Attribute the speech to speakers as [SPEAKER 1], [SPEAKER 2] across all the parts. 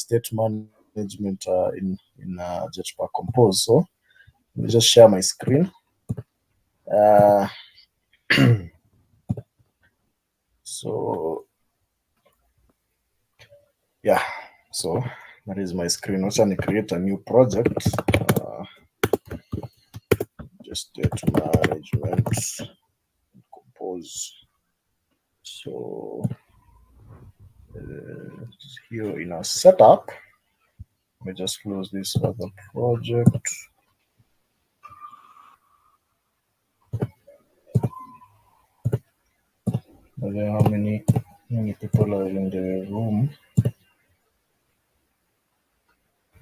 [SPEAKER 1] state management in Jetpack Compose. So let me just share my screen. So yeah, so that is my screen. Also, I create a new project. Just state management Compose. So here in our setup, let me just close this other project. How many people are in the room?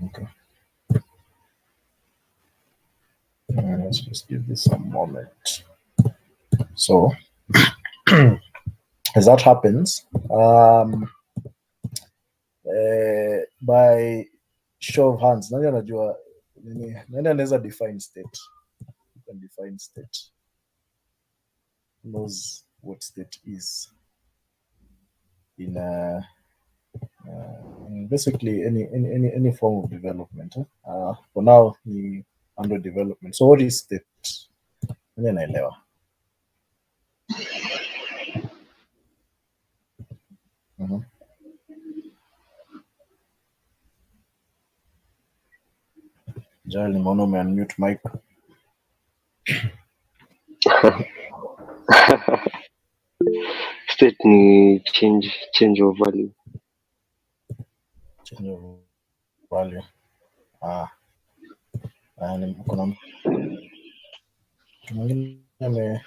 [SPEAKER 1] Okay. Let's just give this a moment. So as that happens, by show of hands, nani anajua nani anaweza define state? You can define state. Knows what state is in basically any form of development. For now, ni under development. So what is state? Nani anaelewa? Jali, nimeona umeunmute mic.
[SPEAKER 2] State ni change of value.
[SPEAKER 1] Change of value. Kuna mtu mwingine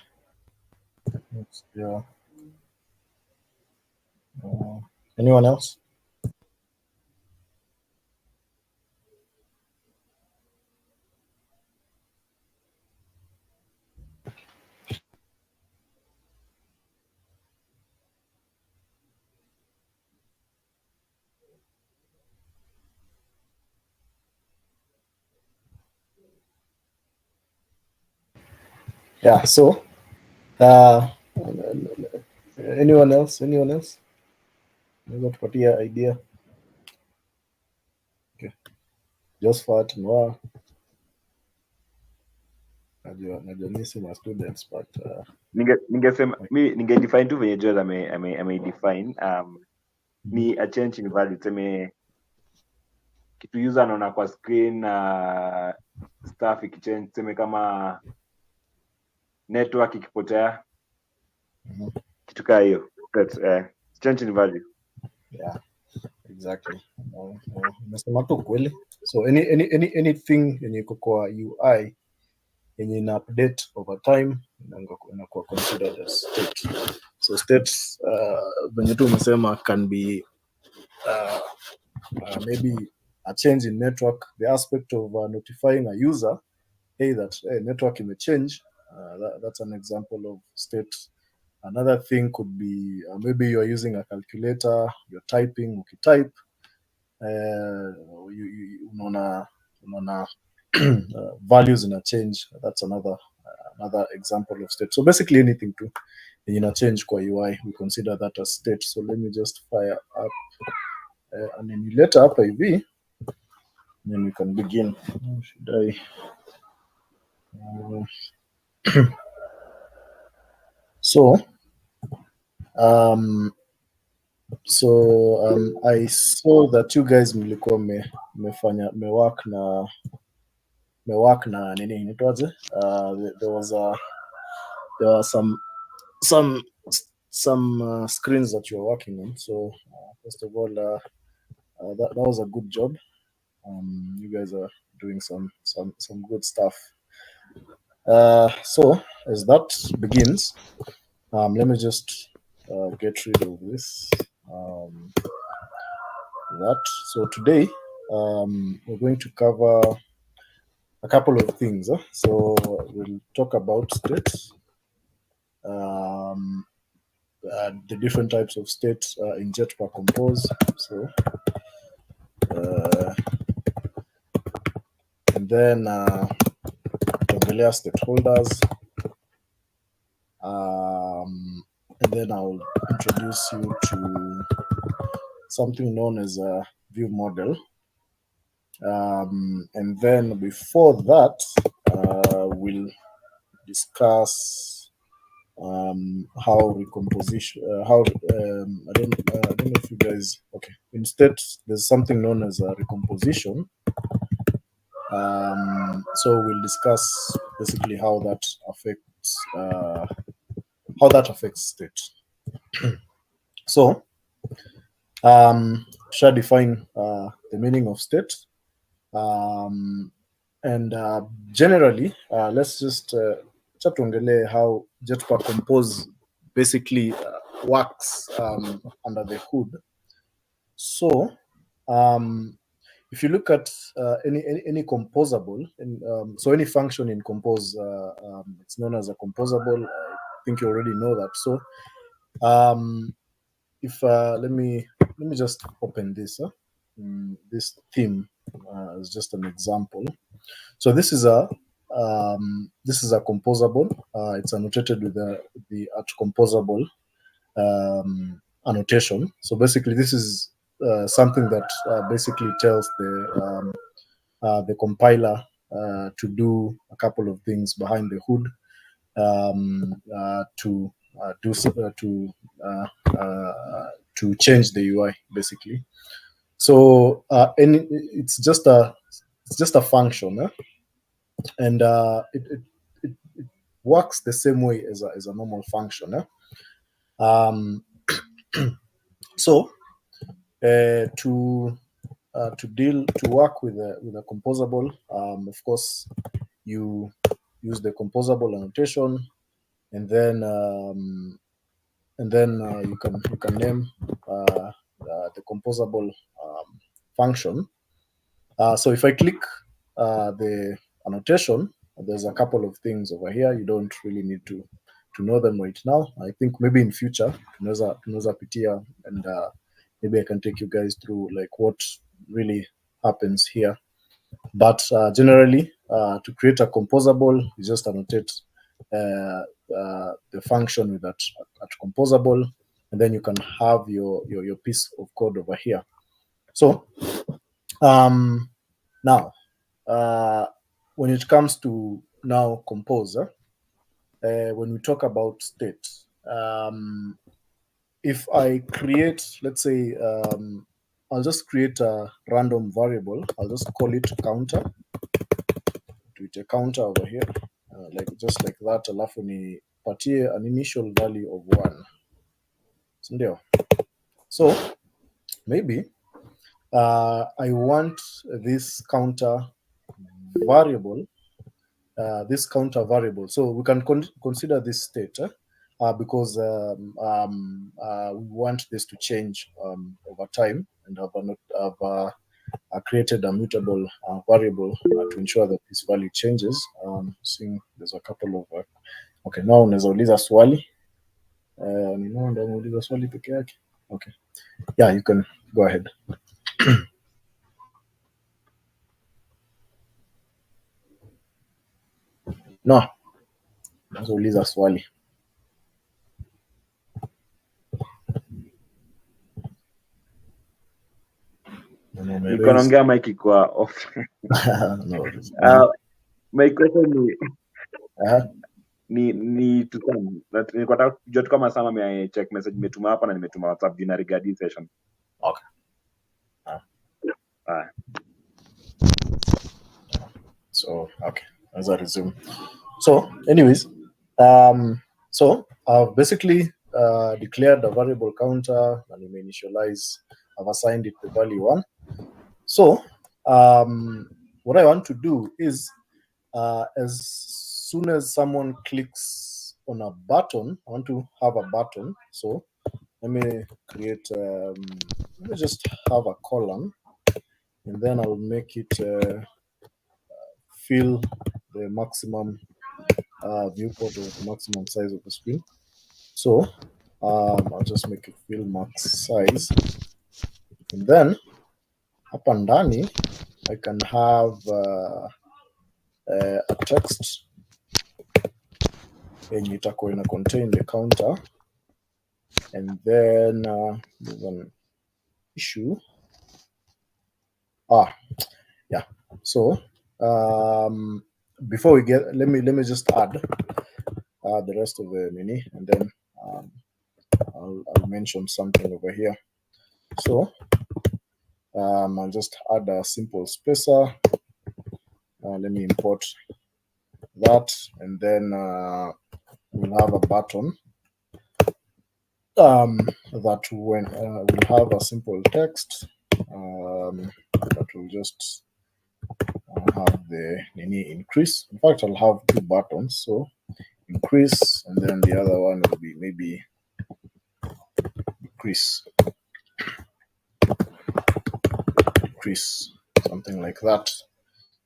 [SPEAKER 1] anyone else? Yeah, so anyone else? Naweza tupatia idea? Okay. Josephat, Noah. Najua mimi si ma students but
[SPEAKER 3] ningesema ninge define tu venye Joel ame define ni a change in value, tuseme kitu user anaona kwa screen stuff ikichange, tuseme kama network ikipotea, kitu kama hiyo, that's change in value.
[SPEAKER 1] Yeah, exactly. Nasema tu kweli. So anything yenye iko kwa UI yenye ina update over time inakuwa considered as state. So states venye tu umesema can be maybe a change in network, the aspect of notifying a user, hey, that network may change. That's an example of state. Another thing could be maybe you're using a calculator, you're typing, ukitype, unaona values in a change. That's another example of state. So basically anything to in a change kwa UI, we consider that as state. So let me just fire up an emulator hapa hivi, then we can begin. Should I so I saw that you guys mlikuwa mewak na nini inaitwaje? There were some screens that you were working on. So first of all, that was a good job. You guys are doing some good stuff. So as that begins, let me just get rid of this. So today we're going to cover a couple of things. So we'll talk about states, the different types of states in Jetpack Compose. So and then tuongelea stakeholders, and then I'll introduce you to something known as view model. And then before that, we'll discuss how recomposition, I don't know if you guys, okay. Instead, there's something known as a recomposition. So we'll discuss basically how that affects state. So, should define the meaning of state. And generally, let's just chat tuongelee how Jetpack Compose basically works under the hood. So, if you look at any composable, so any function in Compose, it's known as a composable. I think you already know that. So, if let me just open this this theme as just an example. So this is a composable. It's annotated with the at composable annotation. So basically, this is something that basically tells the compiler to do a couple of things behind the hood, to change the UI basically. So it's just a function, and it works the same way as a normal function. So to work with a composable, of course, you use the composable annotation, and then you can name the composable function. So if I click the annotation, there's a couple of things over here. You don't really need to know them right now. I think maybe in future tunaweza pitia, and maybe I can take you guys through like what really happens here. But generally, to create a composable, you just annotate the function with that at composable, and then you can have your piece of code over here. So now, when it comes to now compose, when we talk about state, if I create, let's say, I'll just create a random variable. I'll just call it counter. Tweet a counter over here, like just like that. Alafu nipatie an initial value of 1. Sindio? So maybe I want this counter variable. So we can consider this state because we want this to change over time, and have created a mutable variable to ensure that this value changes. Seeing there's a couple of okay, now unaweza uliza swali. Ndo umeuliza swali peke yake. Okay, yeah, you can go ahead. No, unaweza uliza swali.
[SPEAKER 3] Nilikuwa naongea mic iko off.
[SPEAKER 1] No.
[SPEAKER 3] My question ni tuseme, nilikuwa nataka kujua tu kama Sam amecheck message nimetuma hapa na nimetuma WhatsApp jina regarding session.
[SPEAKER 1] Okay. So okay, as I resume. So anyways, so I've basically declared a variable counter, and you may initialize. I've assigned it the value 1. So what I want to do is as soon as someone clicks on a button, I want to have a button. So let me create, let me just have a column, and then I'll make it fill the maximum viewport, or the maximum size of the screen. So I'll just make it fill max size, and then hapa ndani I can have a text yenye itakuwa ina contain the counter, and then there's an issue Yeah. So before we get, let me just add the rest of the mini, and then I'll mention something over here. So I'll just add a simple spacer. Let me import that, and then we'll have a button that when will have a simple text that will just have the nini increase. In fact, I'll have two buttons, so increase, and then the other one will be maybe decrease, something like that.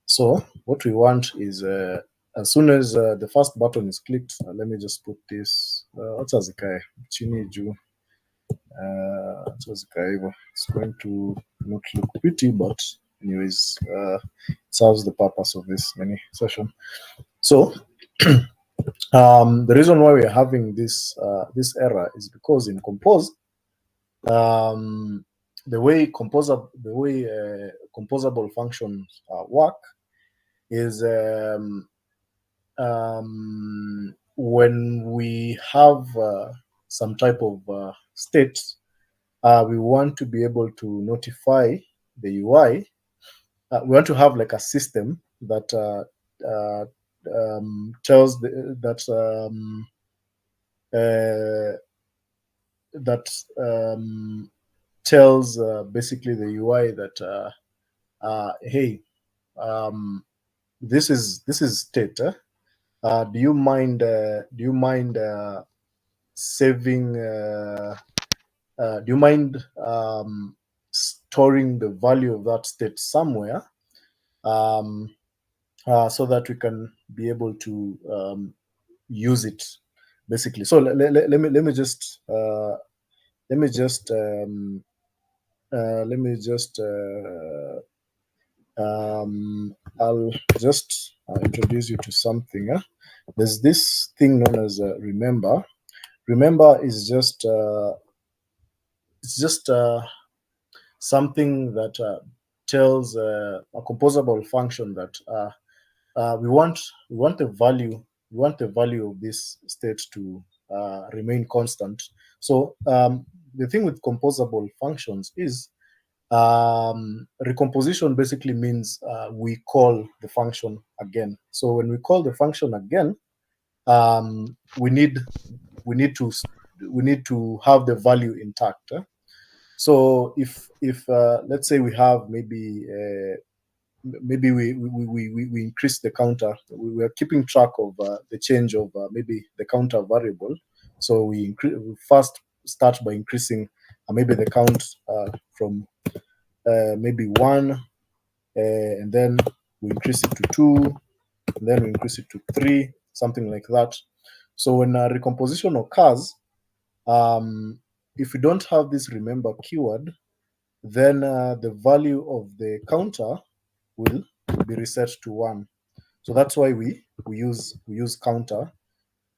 [SPEAKER 1] So what we want is as soon as the first button is clicked, let me just put this chini juu. It's going to not look pretty, but anyways, it serves the purpose of this mini session. So the reason why we're having this this error is because in Compose, the way composable functions work is when we have some type of state, we want to be able to notify the UI. We want to have like a system that tells tells basically the UI that hey, this is state. Do you mind saving? Do you mind storing the value of that state somewhere, so that we can be able to use it, basically? So let me just I'll just introduce you to something. There's this thing known as remember. Remember is just something that tells a composable function that we want the value of this state to remain constant. So the thing with composable functions is recomposition basically means we call the function again. So when we call the function again, we need to have the value intact. So if let's say we have maybe we increase the counter, we are keeping track of the change of maybe the counter variable. So we first start by increasing maybe the count from maybe 1, and then we increase it to 2, and then we increase it to 3, something like that. So when a recomposition occurs, if we don't have this remember keyword, then the value of the counter will be reset to 1. So that's why we use counter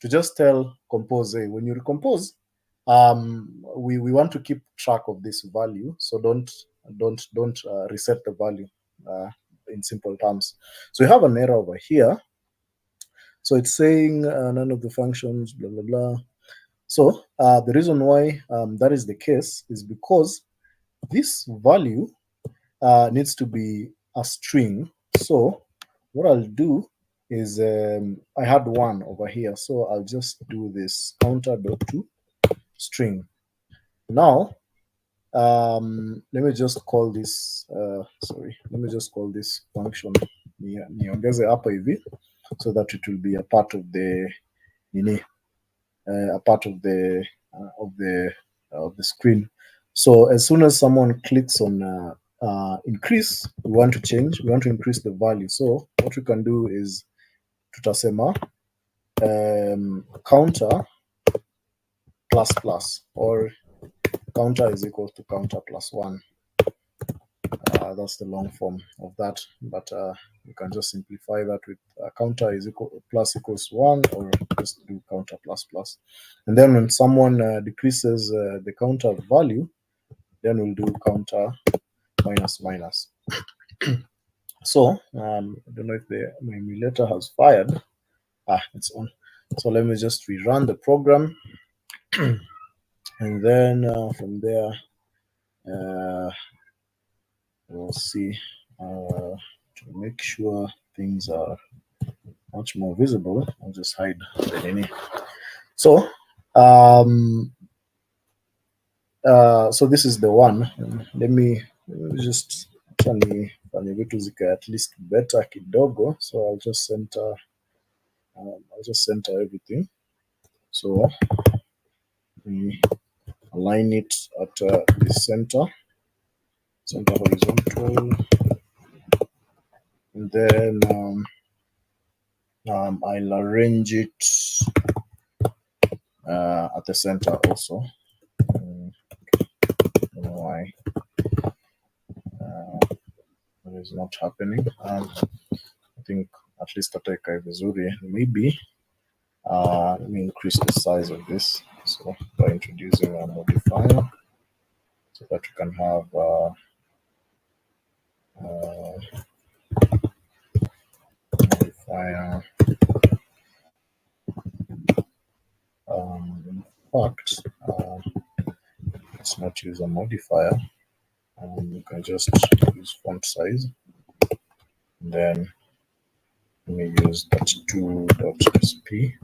[SPEAKER 1] to just tell Compose, hey, when you recompose, we want to keep track of this value, so don't reset the value in simple terms. So we have an error over here. So it's saying none of the functions, blah blah blah. So the reason why that is the case is because this value needs to be a string. So what I'll do is I had 1 over here, so I'll just do this counter.to string. Now let me just call this let me just call this function niongeze hapa hivi, so that it will be a part of the a part of the screen. So as soon as someone clicks on increase, we want to increase the value. So what we can do is tutasema counter plus plus, or counter is equal to counter plus 1. That's the long form of that, but you can just simplify that with counter is plus equals 1, or just do counter plus plus. And then when someone decreases the counter value, then we'll do counter minus. So I don't know if my emulator has fired. It's on. So let me just rerun the program, and then from there we'll see to make sure things are much more visible. I'll just hide the name. So so this is the one. Let me just fanye vitu zika at least better kidogo. So I'll just center everything. So we align it at the center horizontal, and then I'll arrange it at the center also. I don't know why that is not happening. I think at least ataweka vizuri. Maybe let me increase the size of this. So by introducing a modifier, so that we can have modifier. In fact, let's not use a modifier. You can just use font size. And then let me use that2.sp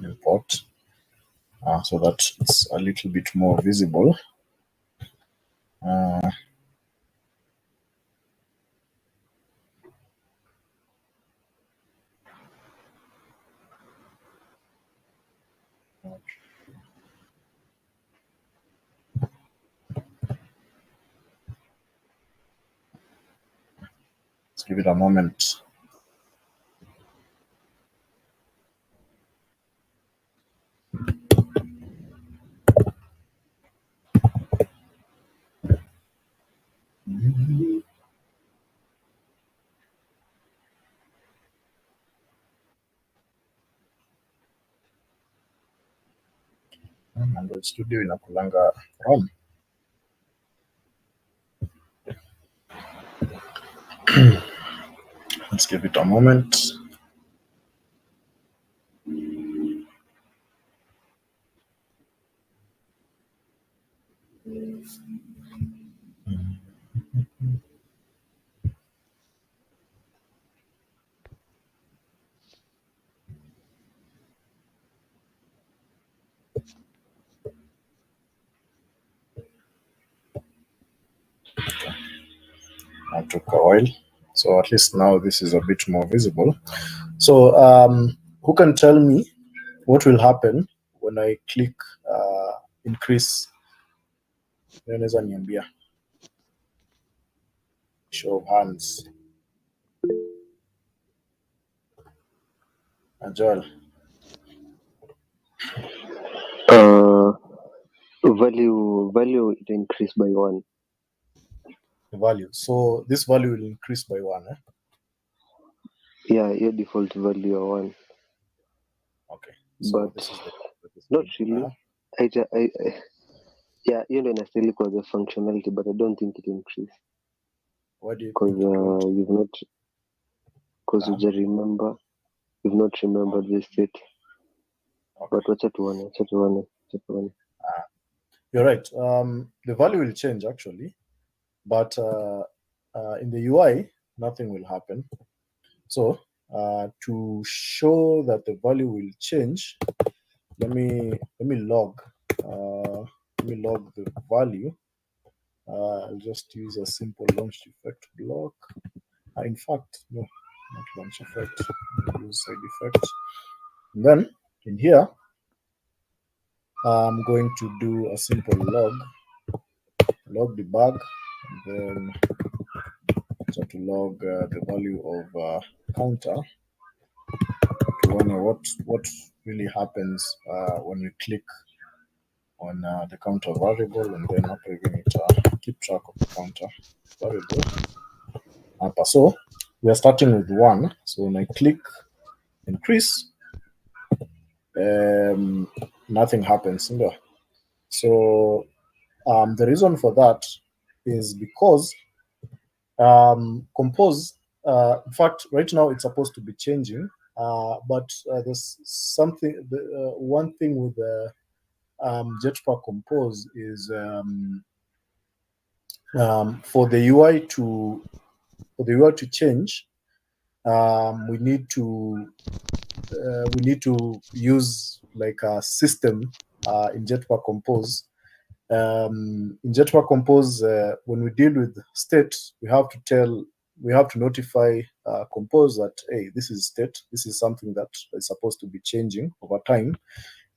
[SPEAKER 1] import, so that it's a little bit more visible. Let's give it a moment. Android Studio inakulanga ROM. Let's give it a moment. I took a while, so at least now this is a bit more visible. So who can tell me what will happen when I click increase? Naweza niambia? Show of hands. Joel.
[SPEAKER 2] Value it increase by 1.
[SPEAKER 1] The value. So this value will increase by 1.
[SPEAKER 2] Yeah, your default value are 1.
[SPEAKER 1] Okay. So
[SPEAKER 2] But
[SPEAKER 1] this is
[SPEAKER 2] not really. Yeah, you know, still call the functionality, but I don't think it increase.
[SPEAKER 1] Why do you
[SPEAKER 2] because
[SPEAKER 1] think it won't?
[SPEAKER 2] you've not, because you just remember, you've not remembered this state.
[SPEAKER 1] Okay.
[SPEAKER 2] But what's that one?
[SPEAKER 1] You're right. The value will change actually, but in the UI, nothing will happen. So to show that the value will change, let me log. Let me log the value. I'll just use a simple launch effect block. In fact, no, not launch effect. I'll use side effect. And then in here, I'm going to do a simple log debug, and then try to log the value of counter to wonder what really happens when we click on the counter variable, and then after we need to keep track of the counter variable. So we are starting with 1. So when I click increase, nothing happens. So The reason for that is because compose. In fact, right now it's supposed to be changing, but there's something. One thing with the Jetpack Compose is for the UI to change. We need to use like a system in Jetpack Compose. In Jetpack Compose, when we deal with state, we have to notify Compose that, hey, this is state. This is something that is supposed to be changing over time.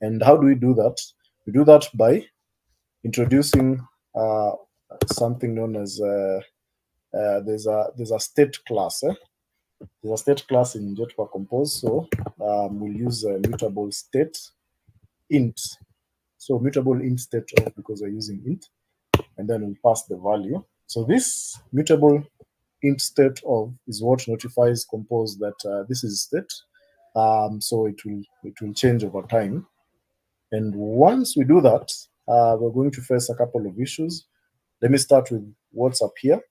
[SPEAKER 1] And how do we do that? We do that by introducing something known as there's a state class. There's a state class in Jetpack Compose, so we'll use a mutable state int. So mutable int state of, because we're using int, and then we'll pass the value. So this mutable int state of is what notifies Compose that this is state. So it will change over time. And once we do that, we're going to face a couple of issues. Let me start with what's up here.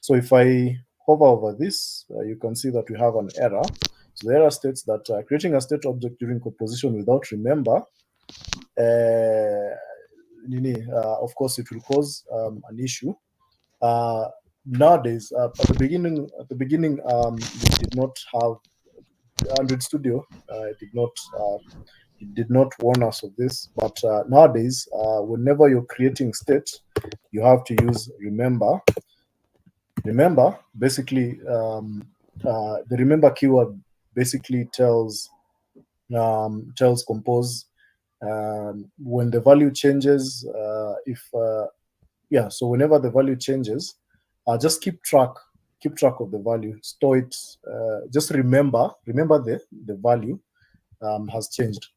[SPEAKER 1] So if I hover over this, you can see that we have an error. So the error states that creating a state object during composition without remember, of course, it will cause an issue. Nowadays, at the beginning, we did not have Android Studio. It did not warn us of this, but nowadays, whenever you're creating state, you have to use remember. Remember, basically, the remember keyword basically tells Compose when the value changes. So whenever the value changes, just keep track of the value, store it. Just remember the value has changed.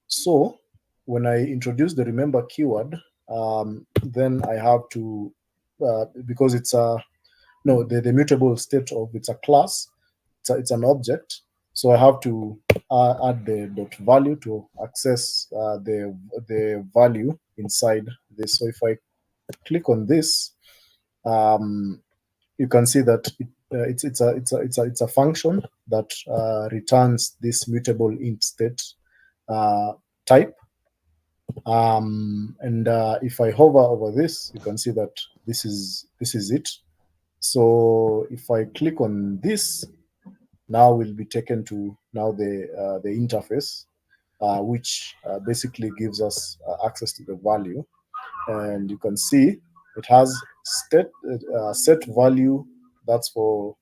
[SPEAKER 1] So when I introduce the remember keyword, then I have to because it's the mutable state of it's a class, it's an object, so I have to add the dot value to access the value inside this. So if I click on this, you can see that it's a function that returns this mutable int state type. And if I hover over this, you can see that this is it. So if I click on this, now we'll be taken to the interface, which basically gives us access to the value. And you can see it has set value. That's for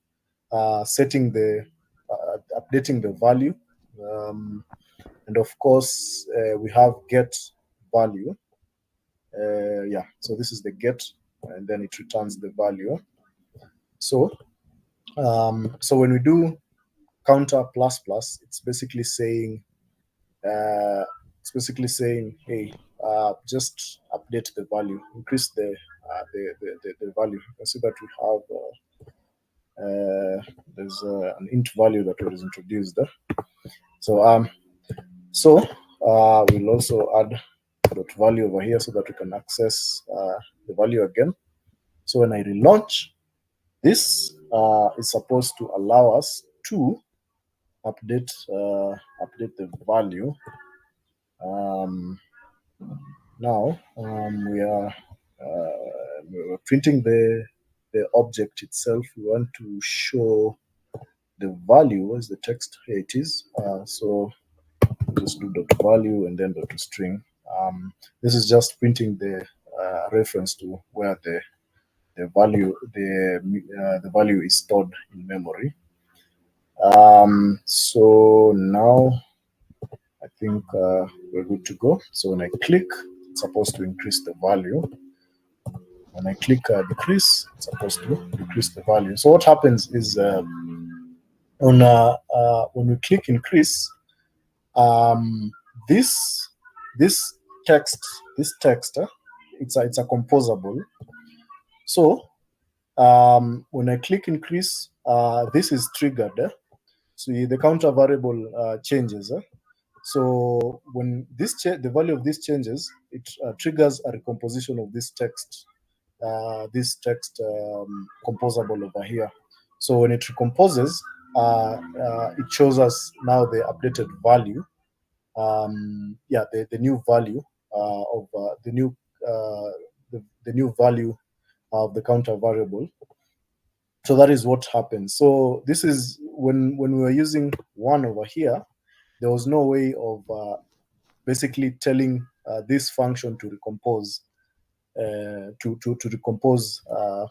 [SPEAKER 1] setting updating the value. And of course, we have get value. So this is the get, and then it returns the value. So when we do counter plus plus, it's basically saying hey, just update the value, increase the value. You can see that we have there's an int value that was introduced there. So we'll also add dot value over here so that we can access the value again. So when I relaunch, this is supposed to allow us to update the value. Now we're printing the object itself. We want to show the value. Where's the text? Here it is. So just do dot value and then dot string. This is just printing the reference to where the value is stored in memory. So now I think we're good to go. So when I click, it's supposed to increase the value. When I click decrease, it's supposed to decrease the value. So what happens is when we click increase, this text, it's a composable. So when I click increase, this is triggered. So the counter variable changes. So when the value of this changes, it triggers a recomposition of this text composable over here. So when it recomposes, it shows us now the updated value. The new value of the new value of the counter variable. So that is what happens. So this is when we were using 1 over here, there was no way of basically telling this function to recompose to recompose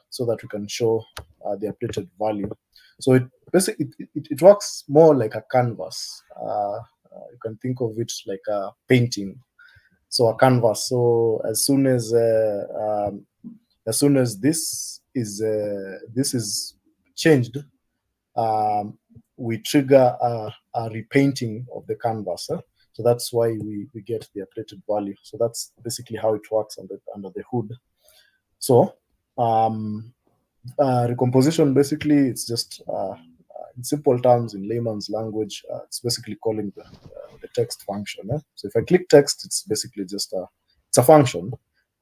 [SPEAKER 1] so that we can show the updated value. So it basically it works more like a canvas. You can think of it like a painting, so a canvas. So as soon as this is changed, we trigger a repainting of the canvas. So that's why we get the updated value. So that's basically how it works under the hood. So recomposition, basically, it's just in simple terms, in layman's language, it's basically calling the text function. So if I click text, it's basically just it's a function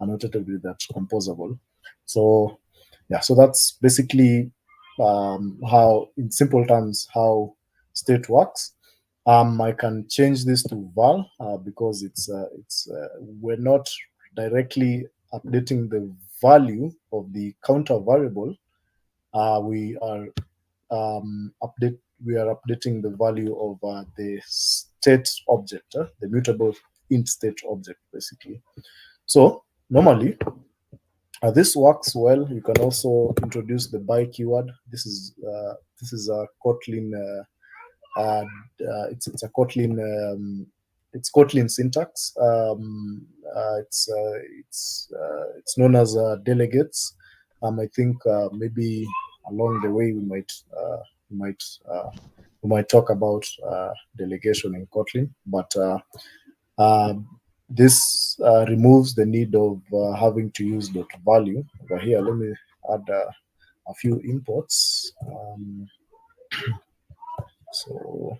[SPEAKER 1] annotated with that composable. So yeah, so that's basically how, in simple terms, how state works. I can change this to val because we're not directly updating the value of the counter variable. We are updating the value of the state object, the mutable int state object, basically. So normally, this works well. You can also introduce the by keyword. This is a Kotlin. It's a Kotlin. It's Kotlin syntax. It's known as delegates. I think maybe along the way we might talk about delegation in Kotlin, but this removes the need of having to use .value over here. Let me add a few imports. So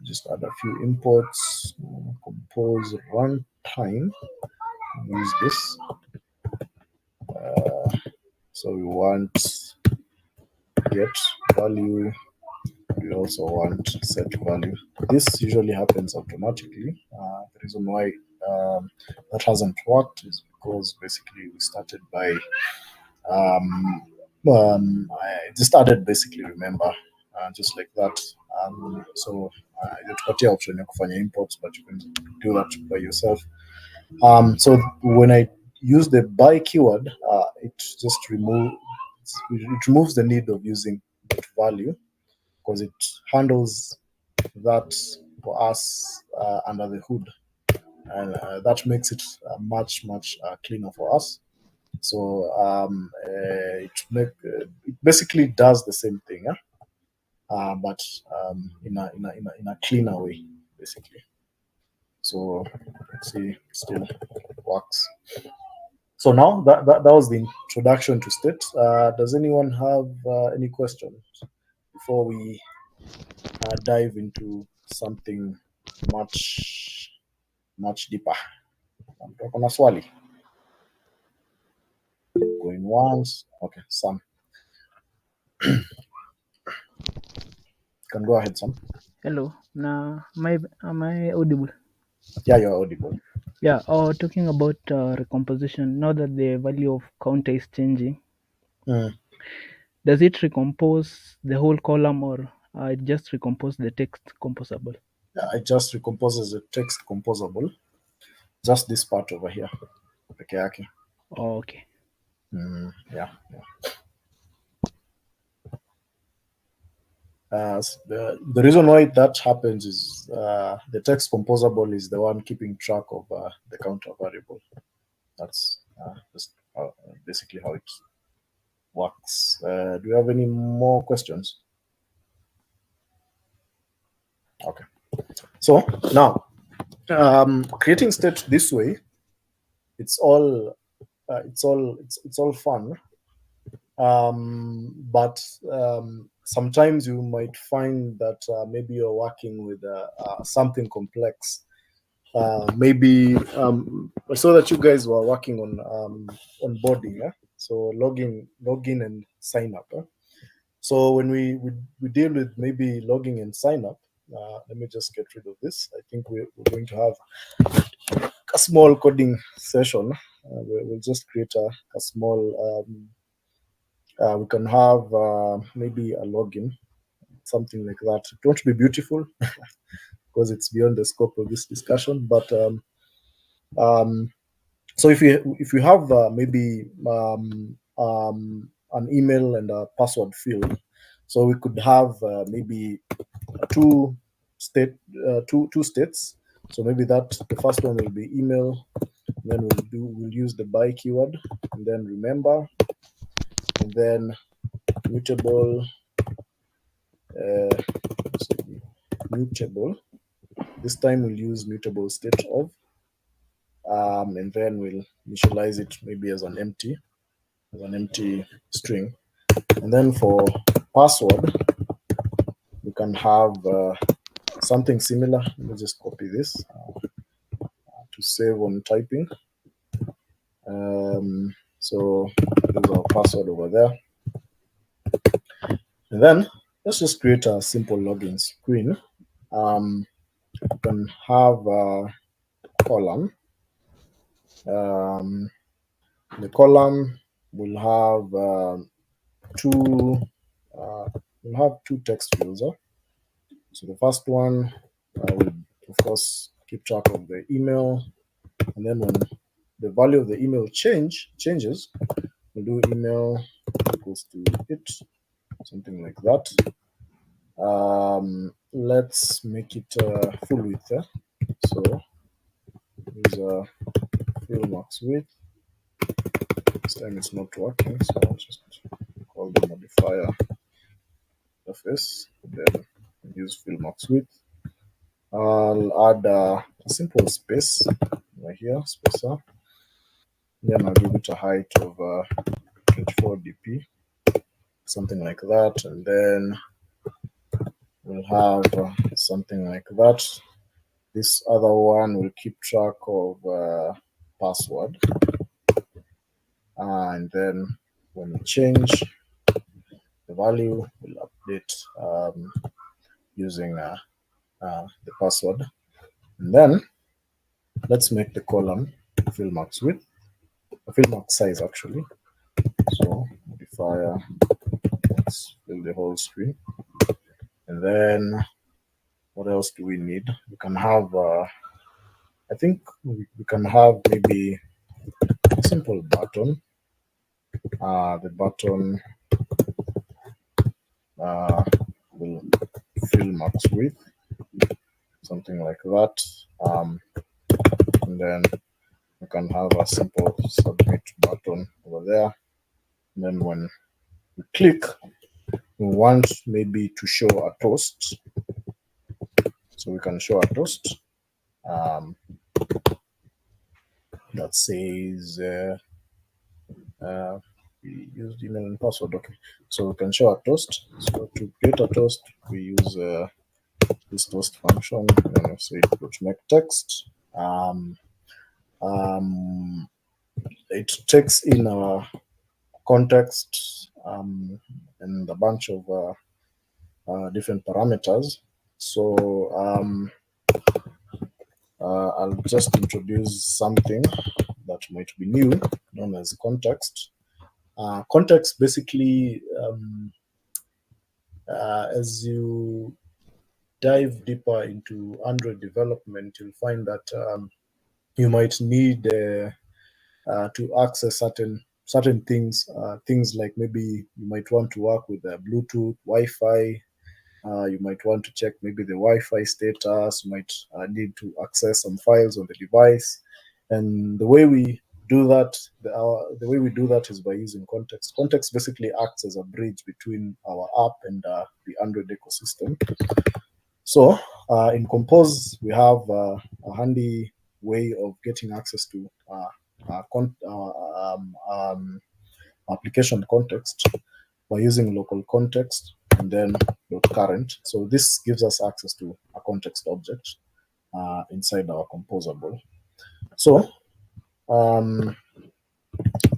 [SPEAKER 1] just add a few imports. Compose runtime. Use this. So we want get value. We also want set value. This usually happens automatically. The reason why that hasn't worked is because basically we started by I just added basically remember just like that. So itatupatia option ya kufanya imports, but you can do that by yourself. So when I use the by keyword, it just removes the need of using that value, because it handles that for us under the hood, and that makes it much cleaner for us. So it basically does the same thing, but in a cleaner way, basically. So let's see, still works. So now that was the introduction to state. Does anyone have any questions before we dive into something much deeper? Kuna swali? Going once. Okay, Sam. Can go ahead, Sam.
[SPEAKER 4] Hello. Now, am I audible?
[SPEAKER 1] Yeah, you're audible.
[SPEAKER 4] Yeah. Talking about recomposition. Now that the value of counter is changing, does it recompose the whole column, or it just recompose the text composable?
[SPEAKER 1] Yeah, it just recomposes the text composable. Just this part over here. Okay.
[SPEAKER 4] Okay.
[SPEAKER 1] Yeah. The reason why that happens is the text composable is the one keeping track of the counter variable. That's just basically how it works. Do you have any more questions? Okay. So now, creating state this way, it's all fun. But sometimes you might find that maybe you're working with something complex. maybe I saw that you guys were working on onboarding, yeah? So login and sign up. So when we deal with maybe logging and sign up, let me just get rid of this. I think we're going to have a small coding session. We'll just create a small. We can have maybe a login, something like that. It won't be beautiful because it's beyond the scope of this discussion. But so if you have maybe an email and a password field, so we could have maybe two states. So maybe that the first one will be email, then we'll use the by keyword, and then remember, and then mutable mutable. This time we'll use mutable state of, and then we'll initialize it maybe as an empty string. And then for password, we can have something similar. Let me just copy this to save on typing. So there's our password over there. And then let's just create a simple login screen. You can have a column. The column will have two text fields. So the first one will, of course, keep track of the email, and then when the value of the email changes, we'll do email equals to it, something like that. Let's make it full width. So use a fill max width. This time it's not working, so I'll just call the modifier surface, then use fill max width. I'll add a simple space right here, spacer. Then I'll give it a height of 24 dp, something like that, and then we'll have something like that. This other one will keep track of password, and then when we change the value, we'll update using the password. And then let's make the column fill max width, fill max size actually. So modifier, let's fill the whole screen. And then what else do we need? We can have, I think we can have maybe a simple button. The button will fill max width, something like that. And then we can have a simple submit button over there. And then when we click, we want maybe to show a toast. So we can show a toast that says we used email and password. Okay, so we can show a toast. So to create a toast, we use this toast function, and we say make text. It takes in our context and a bunch of different parameters. So I'll just introduce something that might be new, known as context. Context basically, as you dive deeper into Android development, you'll find that you might need to access certain things, things like maybe you might want to work with Bluetooth, Wi-Fi. You might want to check maybe the Wi-Fi status. You might need to access some files on the device, and the way we do that, is by using context. Context basically acts as a bridge between our app and the Android ecosystem. So in Compose, we have a handy way of getting access to application context by using local context and then .current. So this gives us access to a context object. inside our composable. So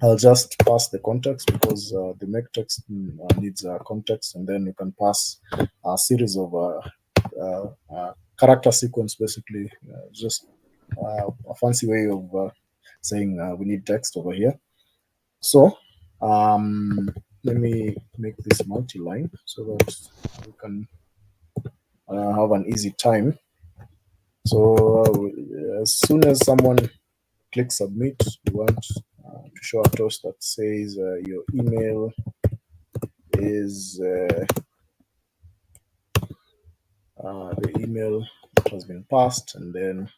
[SPEAKER 1] I'll just pass the context because the make text needs context, and then you can pass a series of character sequence, basically, just a fancy way of saying we need text over here. So let me make this multi-line so that we can have an easy time. So as soon as someone click submit, you want to show a toast that says your email is the email that has been passed, and then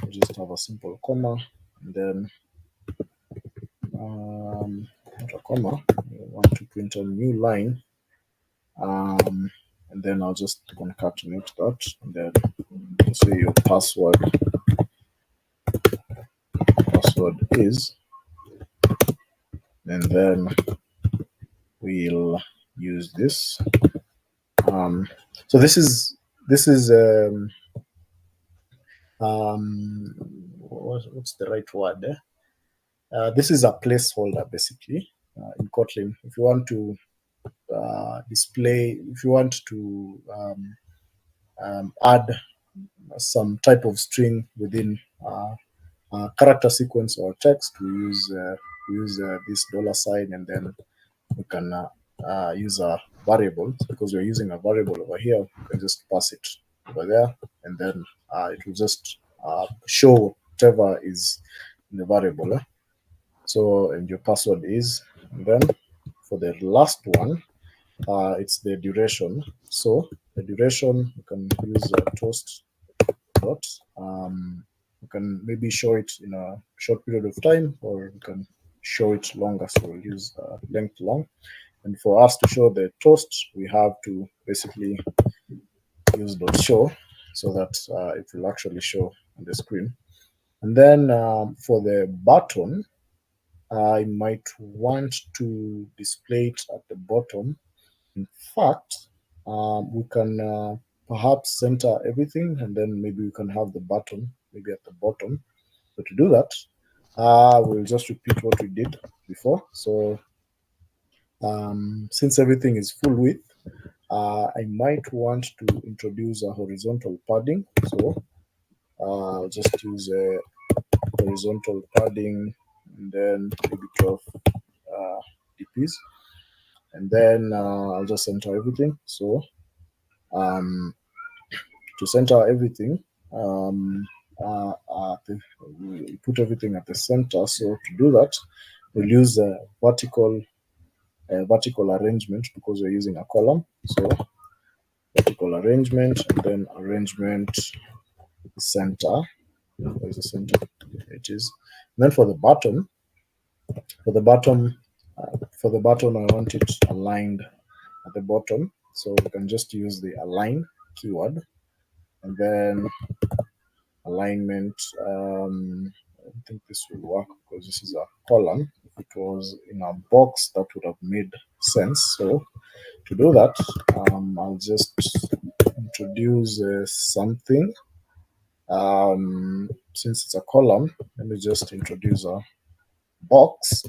[SPEAKER 1] just have a simple comma, and then not a comma. I want to print a new line, and then I'll just concatenate that, and then say your password is, and then we'll use this. So this is what's the right word there? This is a placeholder, basically, in Kotlin. If you want to display, if you want to add some type of string within character sequence or text, we use this $sign, and then we can use a variable. Because we're using a variable over here, we can just pass it over there, and then it will just show whatever is in the variable. So, and your password is, and then for the last one, it's the duration. So the duration, you can use toast dot. You can maybe show it in a short period of time, or you can show it longer. So we'll use length long. And for us to show the toast, we have to basically use dot show so that it will actually show on the screen. And then for the button, I might want to display it at the bottom. In fact, we can perhaps center everything, and then maybe we can have the button maybe at the bottom. So to do that, we'll just repeat what we did before. So since everything is full width, I might want to introduce a horizontal padding. So I'll just use a horizontal padding, and then maybe 12 dps, and then I'll just center everything. So to center everything, we put everything at the center. So to do that, we'll use a vertical arrangement because we're using a column. So vertical arrangement, and then arrangement center. Where's the center? It is. And then for the bottom, I want it aligned at the bottom. So we can just use the align keyword, and then alignment. I don't think this will work because this is a column. If it was in a box, that would have made sense. So to do that, I'll just introduce something. Since it's a column, let me just introduce a box,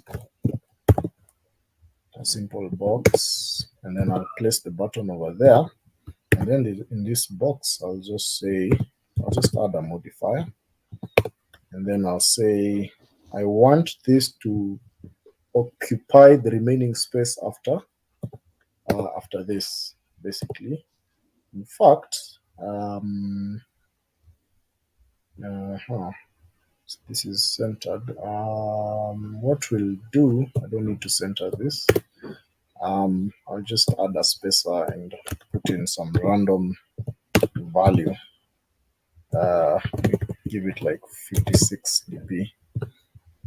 [SPEAKER 1] a simple box, and then I'll place the button over there. And then in this box, I'll just add a modifier, and then I'll say I want this to occupy the remaining space after this, basically. In fact, this is centered. What we'll do, I don't need to center this. I'll just add a spacer and put in some random value. Give it like 56 dp.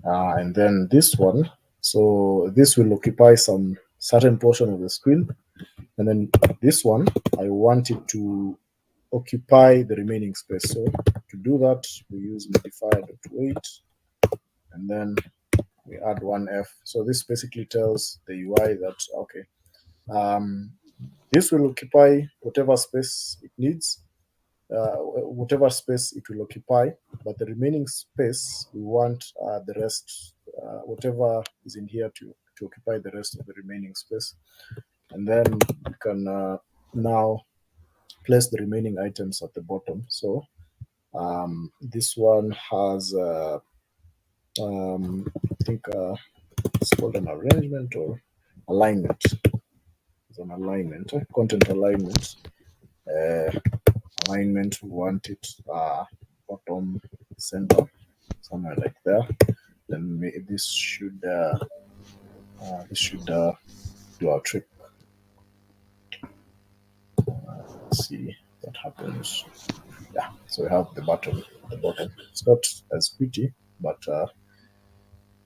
[SPEAKER 1] And then this one, so this will occupy some certain portion of the screen. And then this one, I want it to occupy the remaining space. So to do that, we use modifier.weight, and then we add 1f. So this basically tells the UI that, okay, this will occupy whatever space it needs, whatever space it will occupy, but the remaining space we want the rest, whatever is in here to occupy the rest of the remaining space. And then we can now place the remaining items at the bottom. So this one has I think it's called an arrangement or alignment. It's an alignment, content alignment. Alignment, we want it bottom center, somewhere like there. Then this should do our trick. Let's see what happens. Yeah, so we have the button at the bottom. It's not as pretty, but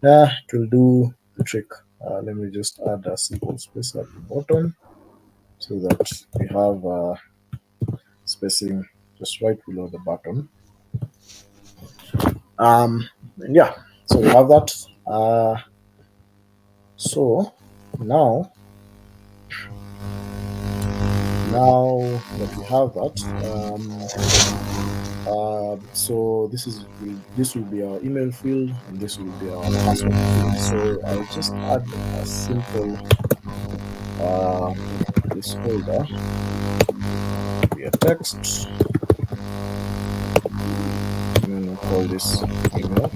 [SPEAKER 1] yeah, it will do the trick. Let me just add a simple space at the bottom so that we have spacing just right below the button. Yeah, so we have that. So now that we have that, so this will be our email field, and this will be our password field. So I'll just add a simple this folder via text, and then we'll call this email.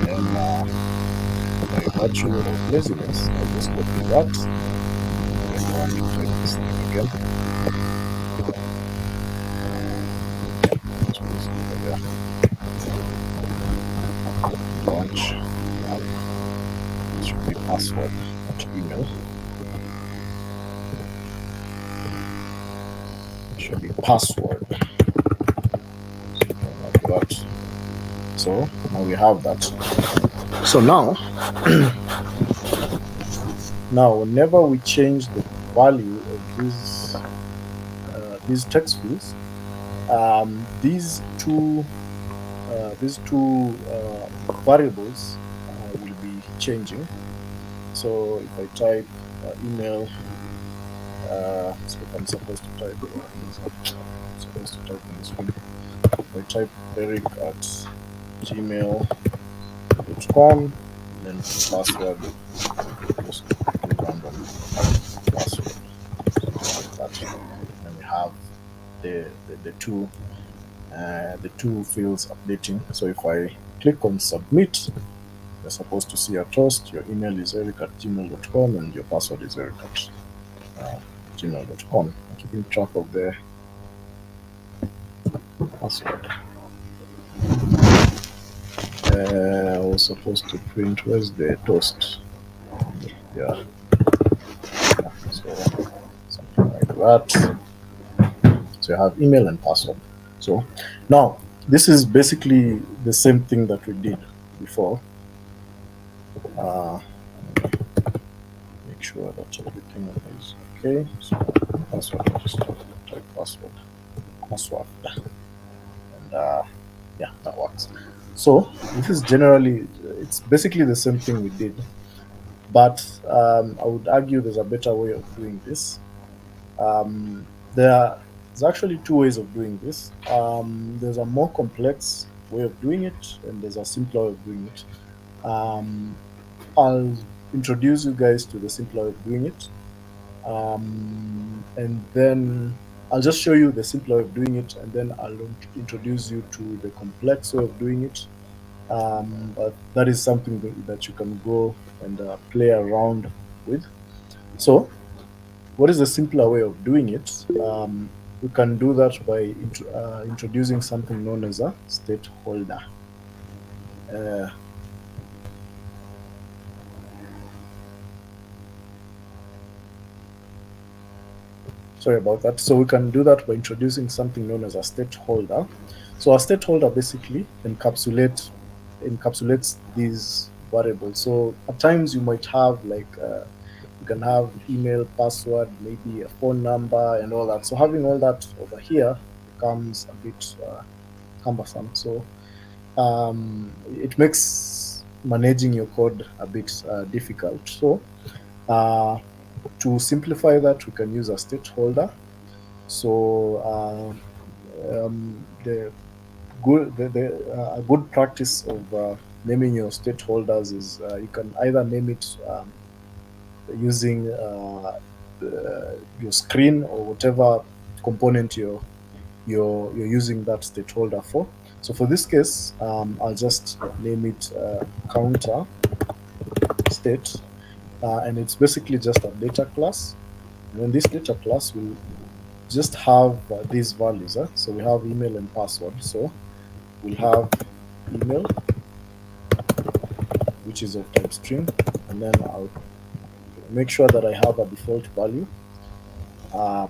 [SPEAKER 1] And by virtue of laziness, I'll just copy that and go and type this thing again. Launch. It should be password, not email. It should be password. Like that. So now we have that. So now, whenever we change the value of these text fields, these two variables will be changing. So if I type email, so I'm supposed to type on the screen. If I type Eric at gmail.com, then password, just random password, like that. And we have the two fields updating. So if I click on submit, you're supposed to see a toast. Your email is eric at gmail.com and your password is eric at gmail.com. Keeping track of the password. I was supposed to print, where's the toast? Yeah. So something like that. So you have email and password. So now this is basically the same thing that we did before. Make sure that everything is okay. So password, just type password, and yeah, that works. So this is generally, it's basically the same thing we did, but I would argue there's a better way of doing this. There's actually two ways of doing this. There's a more complex way of doing it, and there's a simpler way of doing it. I'll introduce you guys to the simpler way of doing it, and then I'll just show you the simpler way of doing it, and then I'll introduce you to the complex way of doing it. But that is something that you can go and play around with. So what is the simpler way of doing it? We can do that by introducing something known as a state holder. Sorry about that. So we can do that by introducing something known as a state holder. So a state holder basically encapsulates these variables. So at times you might have like you can have email, password, maybe a phone number, and all that. So having all that over here becomes a bit cumbersome. So it makes managing your code a bit difficult. So to simplify that, we can use a state holder. So the a good practice of naming your stakeholders is you can either name it using your screen or whatever component you're using that stakeholder for. So for this case, I'll just name it counter state, and it's basically just a data class. And then this data class will just have these values. So we have email and password. So we'll have email, which is of type string, and then I'll make sure that I have a default value,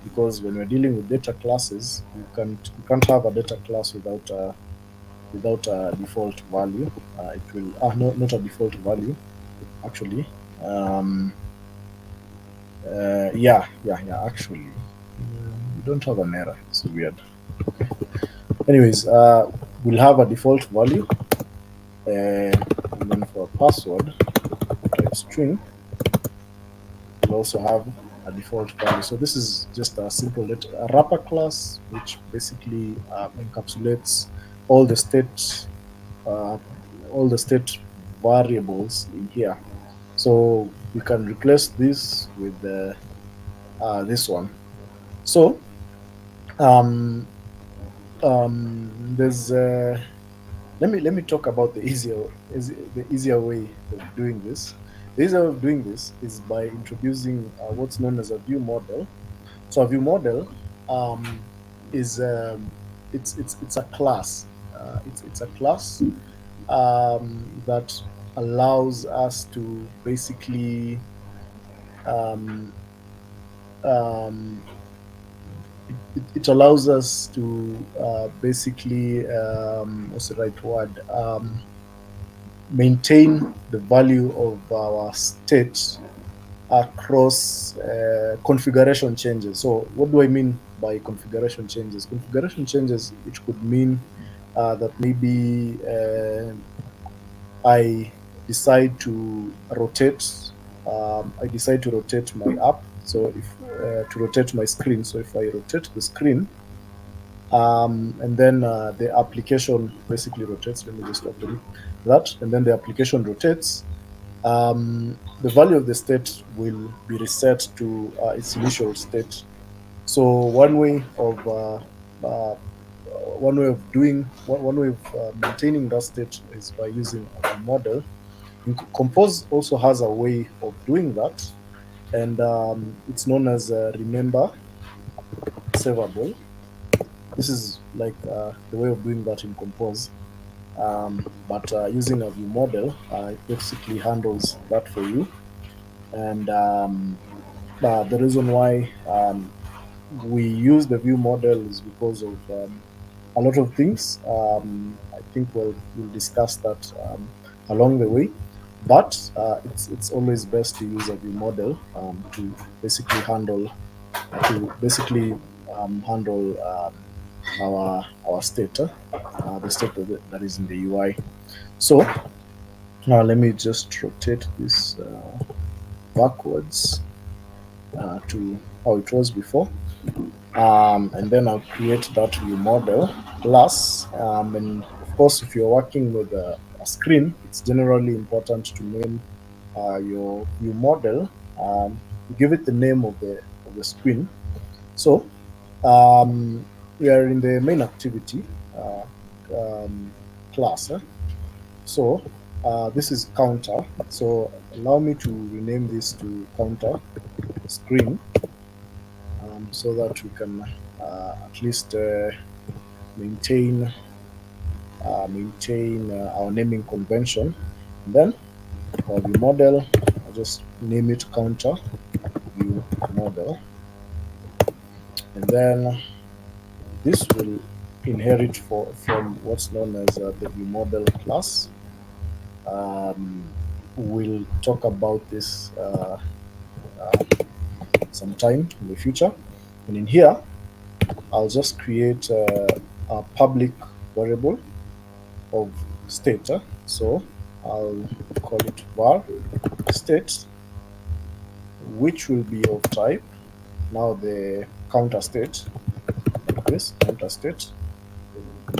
[SPEAKER 1] because when we're dealing with data classes, you can't have a data class without a default value. It will not a default value actually. Yeah. Actually, we don't have an error. It's weird. Okay. Anyways, we'll have a default value, and then for password type string, we'll also have a default value. So this is just a simple a wrapper class, which basically encapsulates all the state variables in here. So we can replace this with this one. So there's let me talk about the easier way of doing this. The easier way of doing this is by introducing what's known as a view model. So a view model is it's a class. It's a class that allows us to basically it allows us to basically what's the right word, maintain the value of our state across configuration changes. So what do I mean by configuration changes? Configuration changes, which could mean that maybe I decide to rotate my app. So if to rotate my screen. So if I rotate the screen, and then the application basically rotates. Let me just open that, and then the application rotates. The value of the state will be reset to its initial state. So one way of maintaining that state is by using a model. Compose also has a way of doing that, and it's known as remember savable. This is like the way of doing that in Compose. But using a view model, it basically handles that for you. And the reason why we use the view model is because of a lot of things. I think we'll discuss that along the way. But it's always best to use a view model to basically handle our state, the state that is in the UI. So now let me just rotate this backwards to how it was before, and then I'll create that view model class. And of course, if you're working with a screen, it's generally important to name your view model. Give it the name of the screen. So we are in the main activity class. So this is counter. So allow me to rename this to counter screen, so that we can at least maintain our naming convention. And then for the model, I'll just name it counter view model, and then this will inherit from what's known as the view model class. We'll talk about this sometime in the future. And in here, I'll just create a public variable of state. So I'll call it var state, which will be of type, now the counter state, like this, counter state.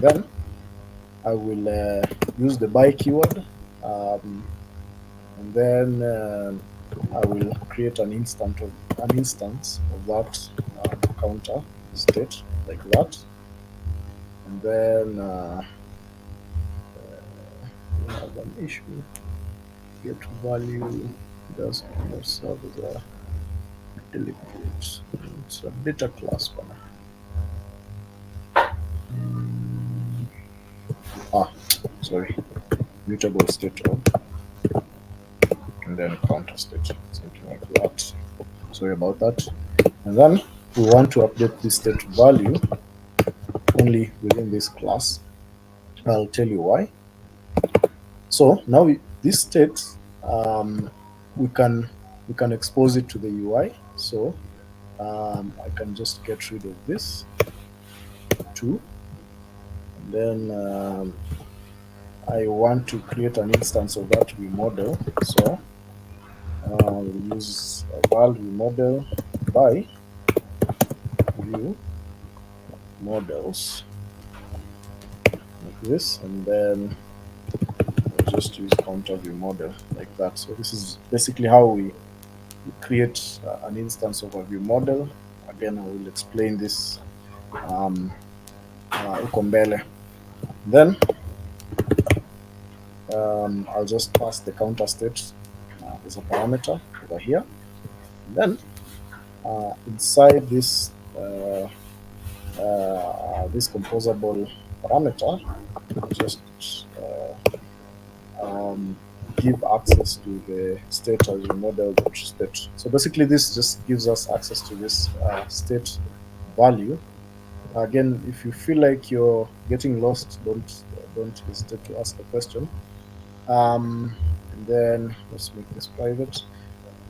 [SPEAKER 1] Then I will use the by keyword, and then I will create an instance of that counter state like that, and then we have an issue. Get value does not serve as a delegate. It's a data class one. Sorry, mutable state of, and then counter state, something like that. Sorry about that. And then we want to update this state value only within this class. I'll tell you why. So now this state, we can expose it to the UI. So I can just get rid of this too, and then I want to create an instance of that view model. So we'll use a val view model by view models like this, and then we'll just use counter view model like that. So this is basically how we create an instance of a view model. Again, I will explain this uko mbele. Then I'll just pass the counter state as a parameter over here. And then inside this this composable parameter, just give access to the state as your model state. So basically, this just gives us access to this state value. Again, if you feel like you're getting lost, don't hesitate to ask a question. And then let's make this private.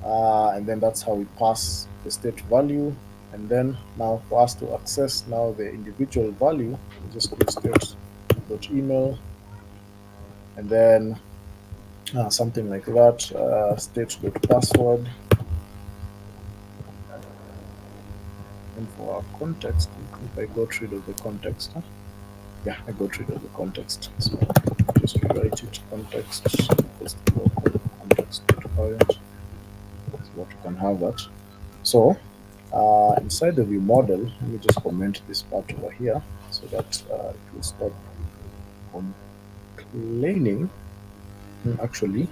[SPEAKER 1] And then that's how we pass the state value. And then now for us to access now the individual value, we just do state.email, and then something like that, state.password. And for our context, if I got rid of the context, yeah, I got rid of the context. So just rewrite it, context equals to local context.parent, so that you can have that. So inside the view model, let me just comment this part over here so that it will stop complaining. Actually,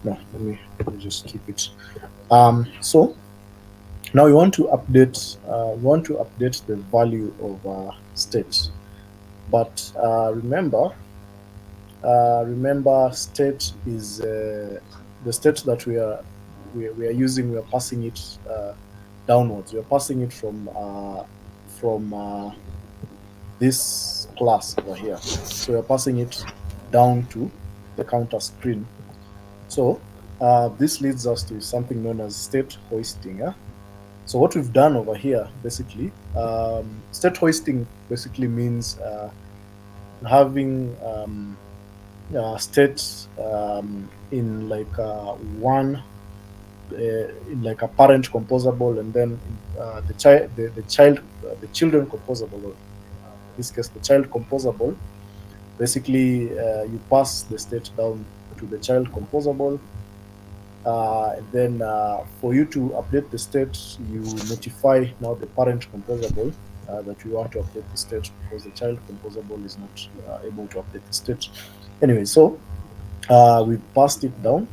[SPEAKER 1] no, let me just keep it. So now we want to update the value of state, but remember state is the state that we are using. We are passing it downwards. We are passing it from this class over here. So we are passing it down to the counter screen. So this leads us to something known as state hoisting. So what we've done over here, basically, state hoisting basically means having states in like one, in like a parent composable, and then the children composable. Or in this case, the child composable. Basically, you pass the state down to the child composable. And then for you to update the state, you notify now the parent composable that you want to update the state, because the child composable is not able to update the state. Anyway, so we passed it down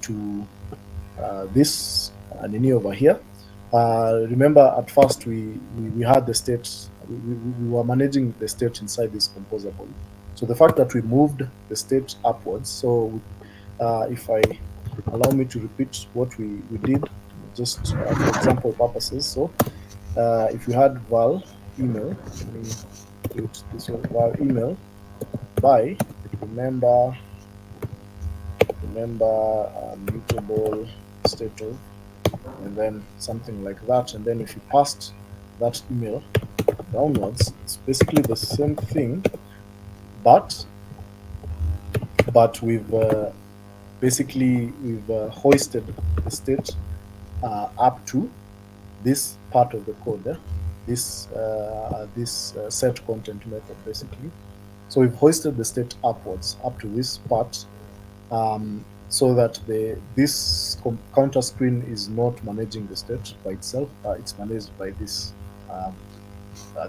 [SPEAKER 1] to this nini over here. Remember, at first we had the state, we were managing the state inside this composable. So the fact that we moved the state upwards, so if I allow me to repeat what we did, just for example purposes. So if you had val email, let me do it this way, val email by remember mutable state of, and then something like that. And then if you passed that email downwards, it's basically the same thing, but we've hoisted the state up to this part of the code. this set content method basically. So we've hoisted the state upwards up to this part, so that this counter screen is not managing the state by itself. It's managed by this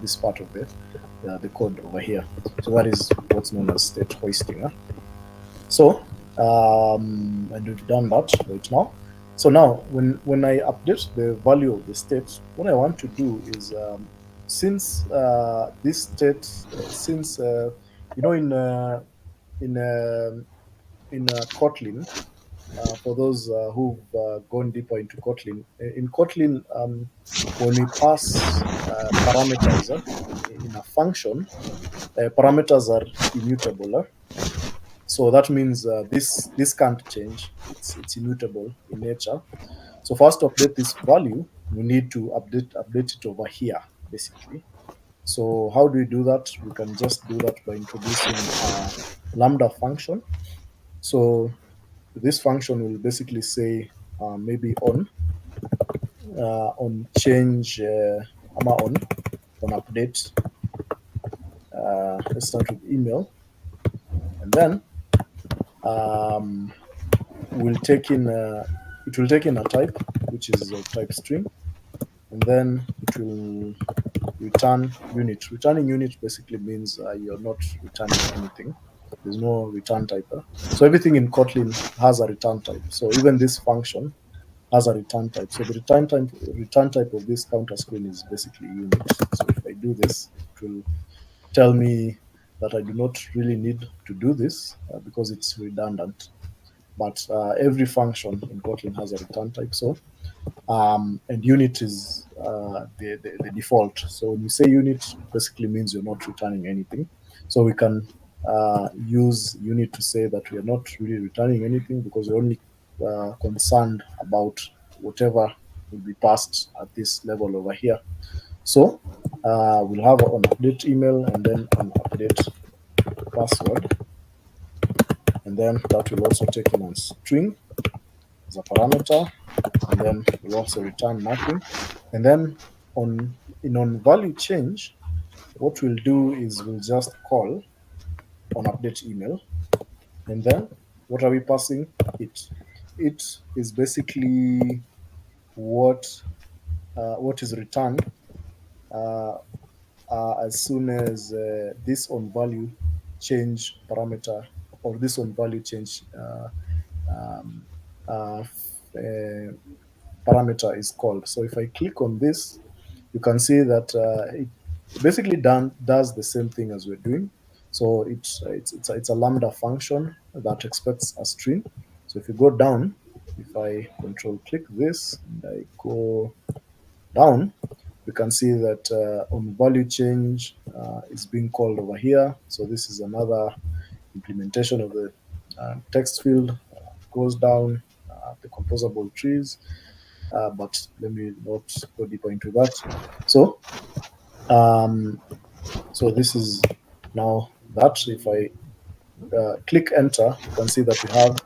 [SPEAKER 1] this part of the code over here. So that is what's known as state hoisting. So and we've done that right now. So now when I update the value of the state, what I want to do is, since this state, since you know, in Kotlin, for those who've gone deeper into Kotlin, in Kotlin, when we pass parameters in a function, parameters are immutable. So that means this can't change. It's immutable in nature. So for us to update this value, we need to update it over here, basically. So how do we do that? We can just do that by introducing a lambda function. So this function will basically say maybe on change on update. Let's start with email, and then we'll take in it will take in a type which is of type string, and then it will return unit. Returning unit basically means you're not returning anything. There's no return type. So everything in Kotlin has a return type. So even this function has a return type. So the return type of this counter screen is basically unit. So if I do this, it will tell me that I do not really need to do this because it's redundant. But every function in Kotlin has a return type. So and unit is the default. So when you say unit, it basically means you're not returning anything. So we can use unit to say that we are not really returning anything because we're only concerned about whatever will be passed at this level over here. So we'll have an update email and then an update password, and then that will also take in a string as a parameter, and then we'll also return nothing. And then on value change, what we'll do is we'll just call on update email, and then what are we passing? It is basically what is returned as soon as this on value change parameter, or this on value change um, parameter is called. So if I click on this, you can see that it basically does the same thing as we're doing. So it's a lambda function that expects a string. So if you go down, if I control click this and I go down, we can see that on value change is being called over here. So this is another implementation of the text field. Goes down the composable trees, but let me not go deeper into that. So so this is now that if I click enter, you can see that we have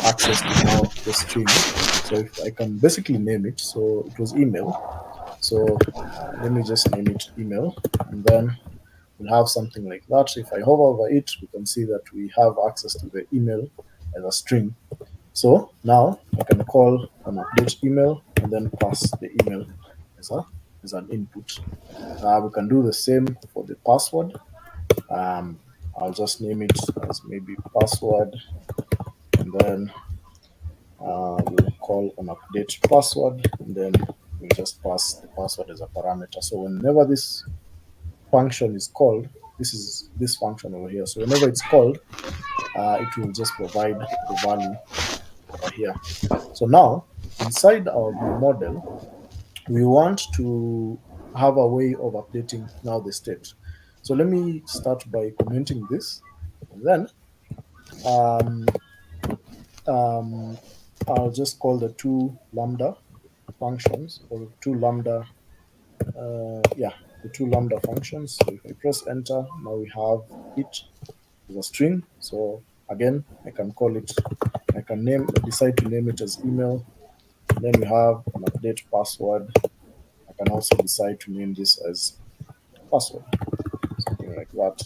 [SPEAKER 1] access to now the string. So if I can basically name it, so it was email. So let me just name it email, and then we'll have something like that. If I hover over it, we can see that we have access to the email as a string. So now I can call an update email and then pass the email as an input. We can do the same for the password. I'll just name it as maybe password, and then we'll call an update password, and then we'll just pass the password as a parameter. So whenever this function is called, this is this function over here. So whenever it's called, it will just provide the value over here. So now inside our view model, we want to have a way of updating now the state. So let me start by commenting this, and then I'll just call the two lambda functions, or two lambda, the two lambda functions. So if I press enter, now we have it as a string. So again, I can call it, I can decide to name it as email. Then we have an update password, can also decide to name this as password, something like that.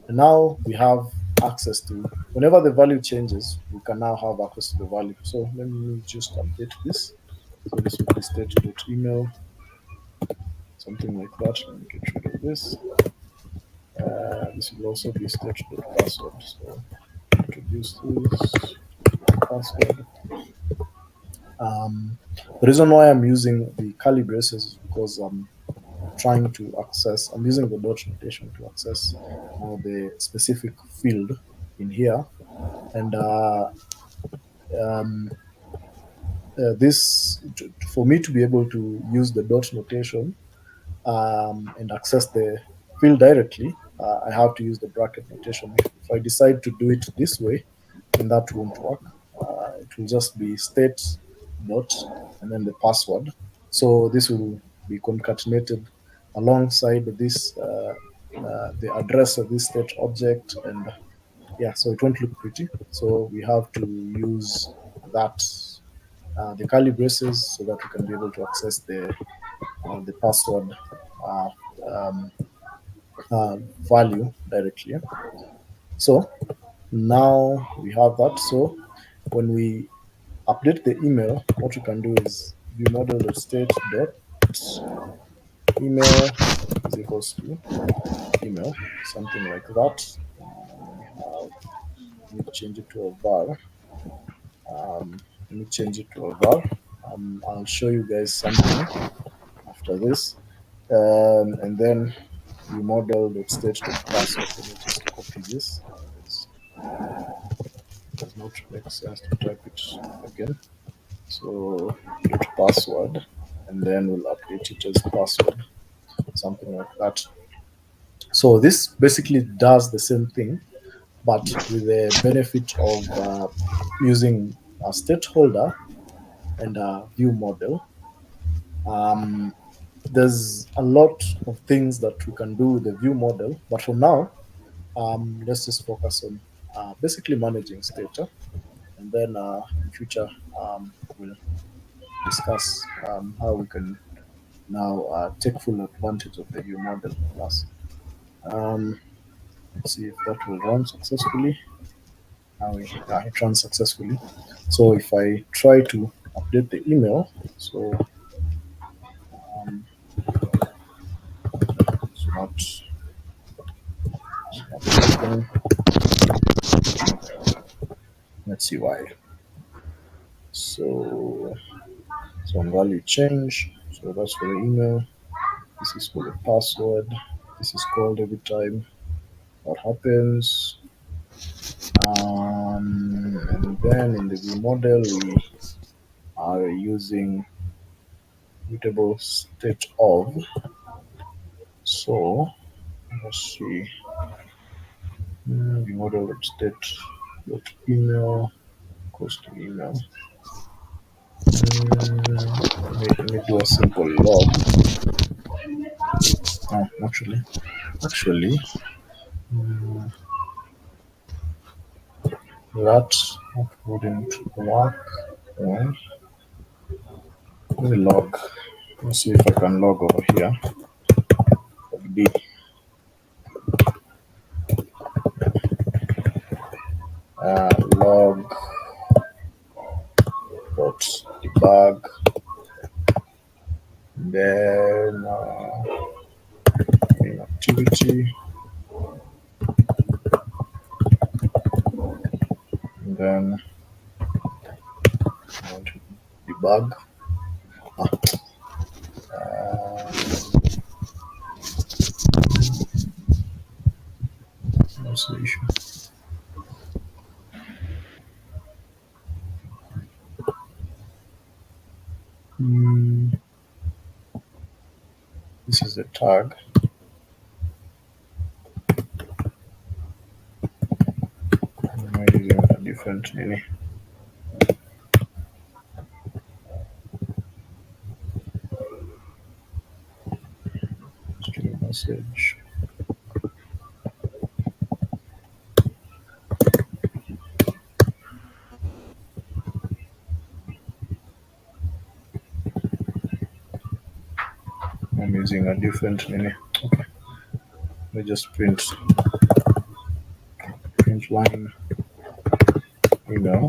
[SPEAKER 1] And now we have access to, whenever the value changes, we can now have access to the value. So let me just update this. So this will be state.email, something like that. Let me get rid of this. This will also be state.password. So introduce this password. The reason why I'm using the curly braces is because I'm trying to access, I'm using the dot notation to access the specific field in here. And um, this, for me to be able to use the dot notation and access the field directly, I have to use the bracket notation. If I decide to do it this way, then that won't work. It will just be state dot and then the password. So this will be concatenated alongside this, the address of this state object, and yeah, so it won't look pretty. So we have to use that, the curly braces, so that we can be able to access the password uh, um, value directly. So now we have that. So when we update the email, what we can do is view model.state dot email is equals to email, something like that. We have, let me change it to a var. Let me change it to a var. I'll show you guys something after this. And then we model.state.password. Let me just copy this. It does not make sense to type it again. So dot password, and then we'll update it as password, something like that. So this basically does the same thing, but with the benefit of using a state holder and a view model. There's a lot of things that we can do with the view model, but for now, let's just focus on basically managing state. And then in future, we'll discuss how we can now take full advantage of the view model class. Let's see if that will run successfully. Now it runs successfully. So if I try to update the email, so it's not working. Let's see why. So some value change. So that's for the email. This is for the password. This is called every time. What happens? And then in the view model, we are using mutable state of. So let's see. View model state dot email equals to email. Let me do a simple log. Oh, actually, that wouldn't work. Well, let me log. Let's see if I can log over here. B. Log dot debug. Then activity. And then debug. What's the issue? This is the tag. I'm using a different name. String message. using a different menu. Okay, let me just print line email.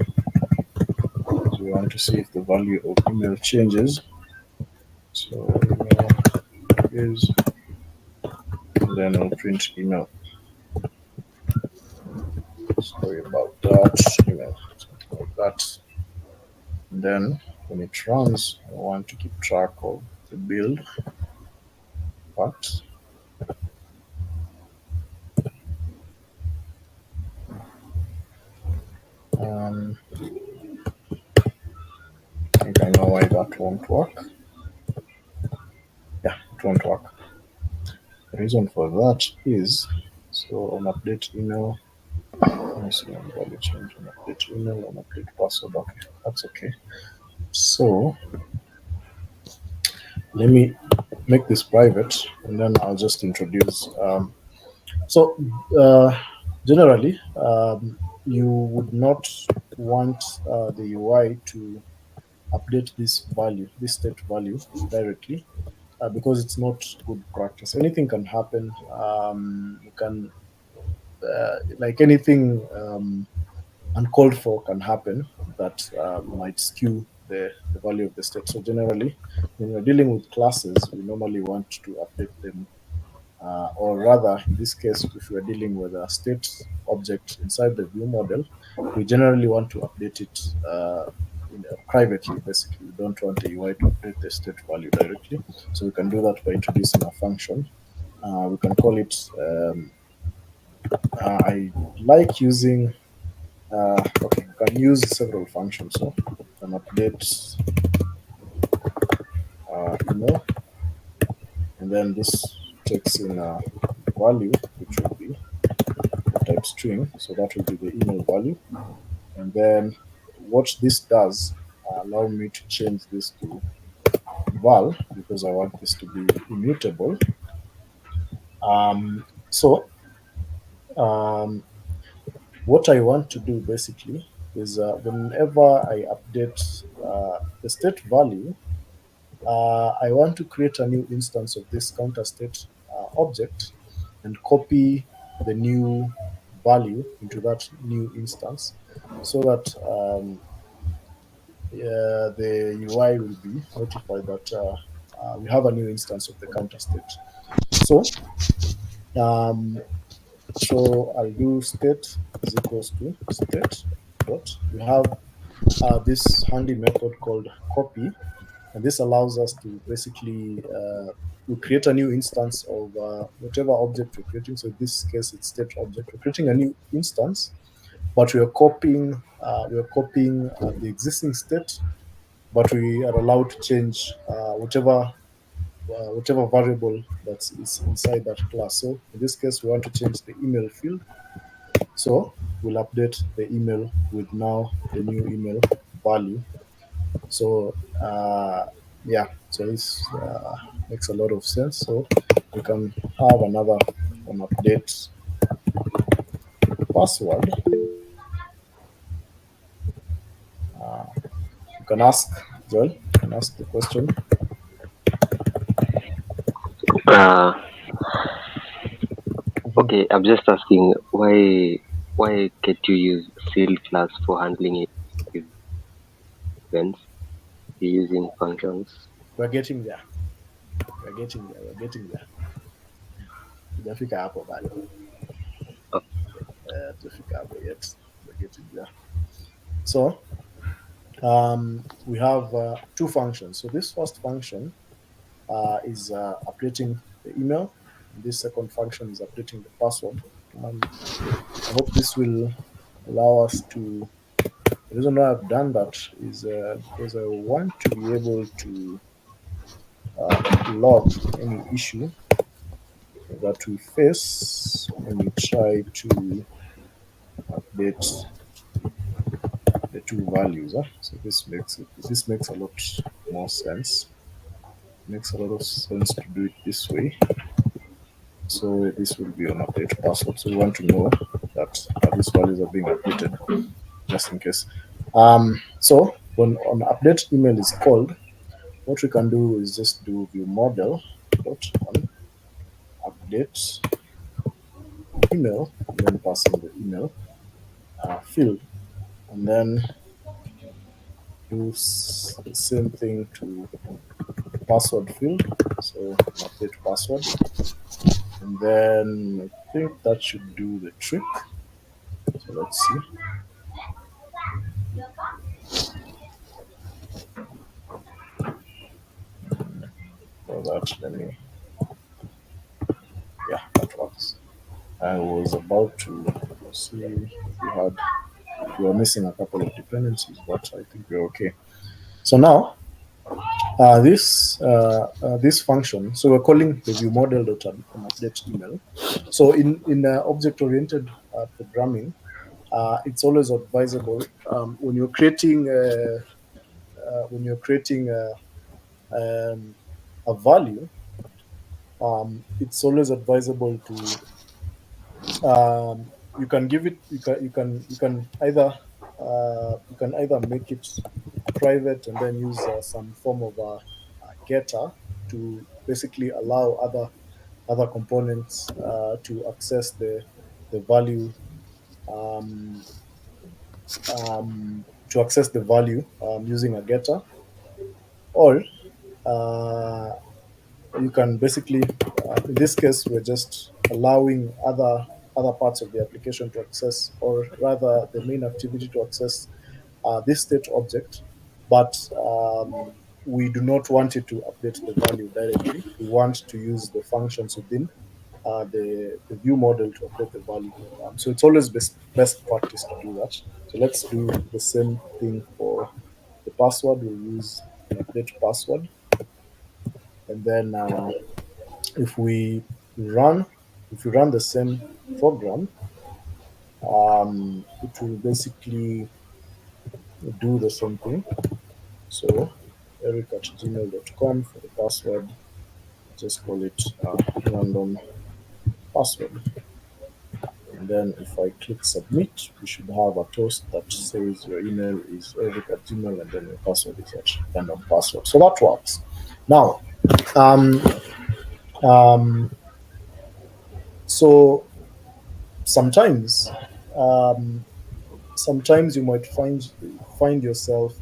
[SPEAKER 1] So we want to see if the value of email changes. So email is, and then I'll print email. Sorry about that. Email, something like that. And then when it runs, I want to keep track of the build part. I think I know why that won't work. Yeah, it won't work. The reason for that is, so on update email, let me see on value change on update email, on update password. Okay, that's okay. So let me make this private, and then I'll just introduce. So generally, you would not want the UI to update this value, this state value directly, because it's not good practice. Anything can happen. You can, like anything uncalled for can happen that might skew the value of the state. So generally, when we're dealing with classes, we normally want to update them, or rather, in this case, if we're dealing with a state object inside the view model, we generally want to update it privately. Basically, we don't want the UI to update the state value directly. So we can do that by introducing a function. We can call it. I like using. Okay, we can use several functions. So we can update email, and then this takes in a value which will be type string, so that will be the email value. And then what this does, allow me to change this to val, because I want this to be immutable. So what I want to do basically is whenever I update the state value, I want to create a new instance of this counter state object and copy the new value into that new instance, so that the UI will be notified that we have a new instance of the counter state. So, so I'll do state is equals to state dot. We have this handy method called copy, and this allows us to basically we create a new instance of whatever object we're creating. So in this case, it's state object. We're creating a new instance, but we are copying the existing state, but we are allowed to change whatever variable that is inside that class. So in this case, we want to change the email field. So we'll update the email with now the new email value. So yeah, so this makes a lot of sense. So we can have another one update password. You can ask, Joel, you can ask the question.
[SPEAKER 2] Okay, I'm just asking why can't you use seal class for handling events using functions?
[SPEAKER 1] We're getting there. We're getting there. We're getting there. Tujafika hapo bado. Tujafika hapo yet. We're getting there. So we have two functions. So this first function is updating the email. This second function is updating the password. I hope this will allow us to. The reason why I've done that is because I want to be able to log any issue that we face when we try to update the two values. So this makes a lot more sense. Makes a lot of sense to do it this way. So this will be an update password. So we want to know that these values are being updated, just in case. So when an update email is called, what we can do is just do view model dot on update email, and then pass in the email field, and then do the same thing to password field. So update password, and then I think that should do the trick. So let's see. For that, let me. Yeah, that works. I was about to see if we were missing a couple of dependencies, but I think we're okay. So now this function, so we're calling the view model dot an update email. So in object oriented programming, it's always advisable when you're creating a value. It's always advisable to you can give it you can either make it private and then use some form of a getter to basically allow other components to access the value um, using a getter, or uh, you can basically in this case we're just allowing other parts of the application to access, or rather the main activity to access this state object, but we do not want it to update the value directly. We want to use the functions within the view model to update the value. So it's always best practice to do that. So let's do the same thing for the password. We'll use an update password, and then if we run the same program, it will basically do the same thing. So Eric at gmail.com for the password. Just call it random password. And then if I click submit, we should have a toast that says your email is Eric at Gmail, and then your password is at random password. So that works. Now, um, um, so sometimes sometimes you might find yourself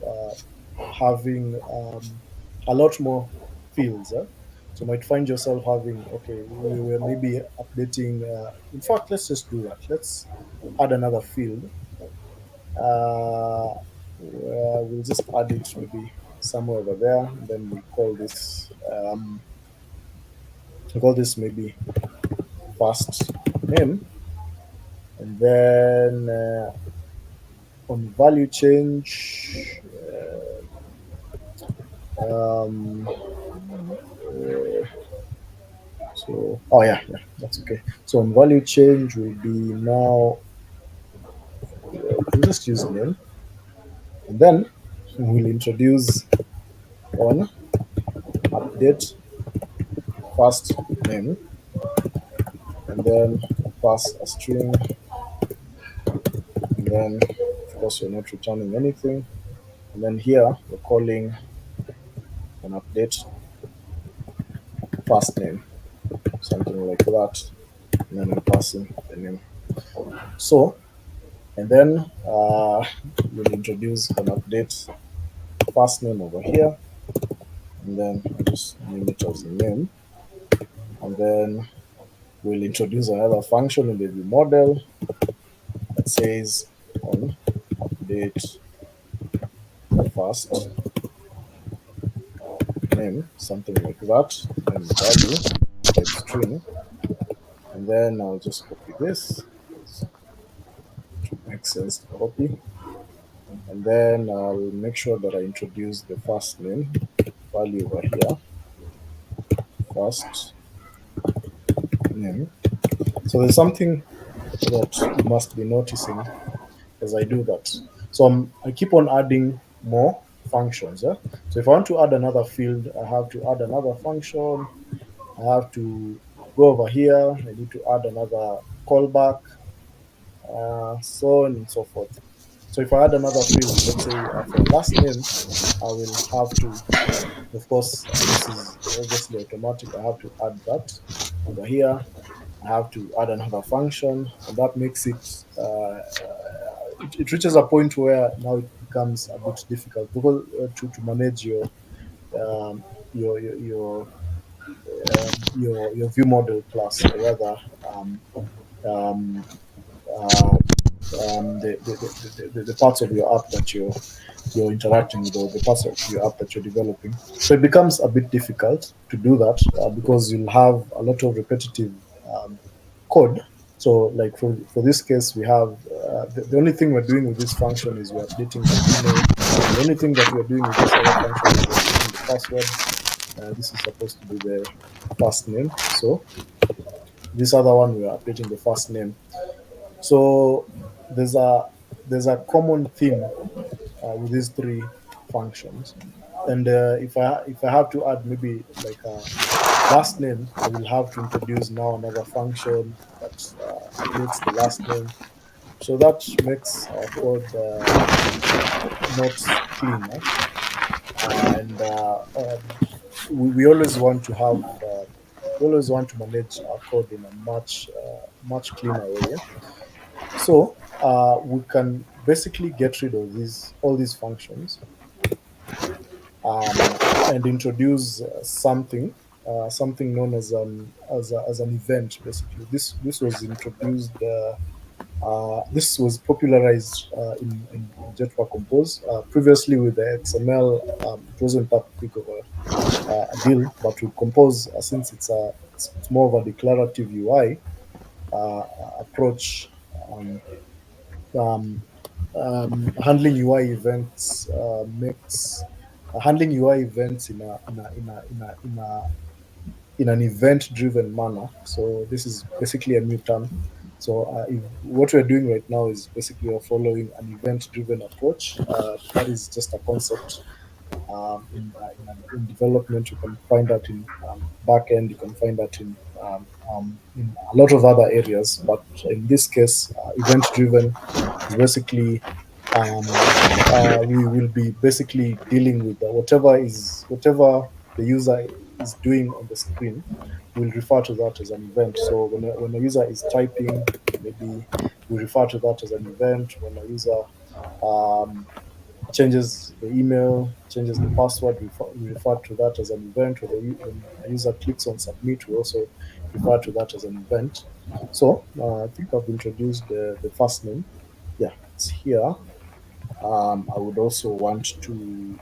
[SPEAKER 1] having a lot more fields. So you might find yourself having, okay, we were maybe updating. In fact, let's just do that. Let's add another field. We'll just add it maybe somewhere over there. And then we call this maybe first name, and then on value change. Um, so, oh yeah, that's okay. So on value change will be now, we'll just use name, and then we'll introduce on update first name, and then pass a string, and then of course we're not returning anything, and then here we're calling an update first name, something like that, and then we're passing the name. So, and then we'll introduce an update first name over here, and then I'll just name it as the name, and then we'll introduce another function in the view model that says on update first name, something like that, and value type string, and then I'll just copy this. It makes sense to copy, and then I'll make sure that I introduce the first name value over here, first name. So there's something that you must be noticing as I do that. So I keep on adding more functions. So if I want to add another field, I have to add another function. I have to go over here. I need to add another callback, so on and so forth. So if I add another field, let's say for last name, I will have to, of course, this is obviously automatic. I have to add that over here. I have to add another function, and that makes it reaches a point where now it becomes a bit difficult because to manage um, your your your your view model class, or rather um, uh, the parts of your app that you're interacting with, or the parts of your app that you're developing. So it becomes a bit difficult to do that because you'll have a lot of repetitive um, code. So like for this case, we have the only thing we're doing with this function is we're updating the email. The only thing that we're doing with this other function is we're updating the password. This is supposed to be the first name. So this other one, we're updating the first name. So there's a common theme with these three functions. And if I have to add maybe like a last name, I will have to introduce now another function that updates the last name. So that makes our code not cleaner. And we always want to have we always want to manage our code in a much cleaner way. So we can basically get rid of these all these functions and introduce something known as an event. Basically, this was introduced. This was popularized in Jetpack Compose. Previously, with the XML, it wasn't that big of a deal, but with Compose, since it's more of a declarative UI approach. Um, Handling UI events makes handling UI events in an event-driven manner. So this is basically a new term. So what we're doing right now is basically we're following an event-driven approach. That is just a concept in development. You can find that in backend. You can find that in a lot of other areas. But in this case, event-driven is basically we will be basically dealing with whatever the user is doing on the screen. We'll refer to that as an event. So when a user is typing, maybe we refer to that as an event. When a user um, changes the email, changes the password, we refer to that as an event. When a user clicks on submit, we also refer to that as an event. So I think I've introduced the first name. Yeah, it's here. I would also want to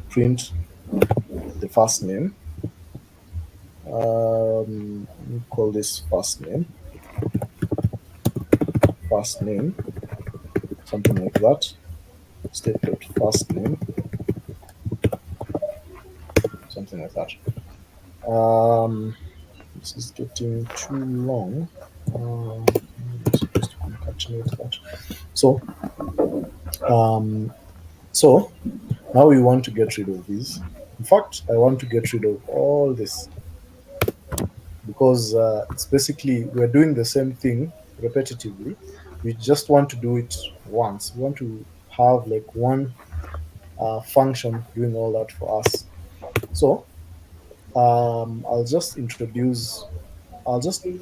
[SPEAKER 1] print the first name. Let me call this first name, something like that. Statement first name, something like that. This is getting too long. I'm supposed to concatenate that. So now we want to get rid of these. In fact, I want to get rid of all this because it's basically we're doing the same thing repetitively. We just want to do it once. We want to have like one function doing all that for us. So I'll just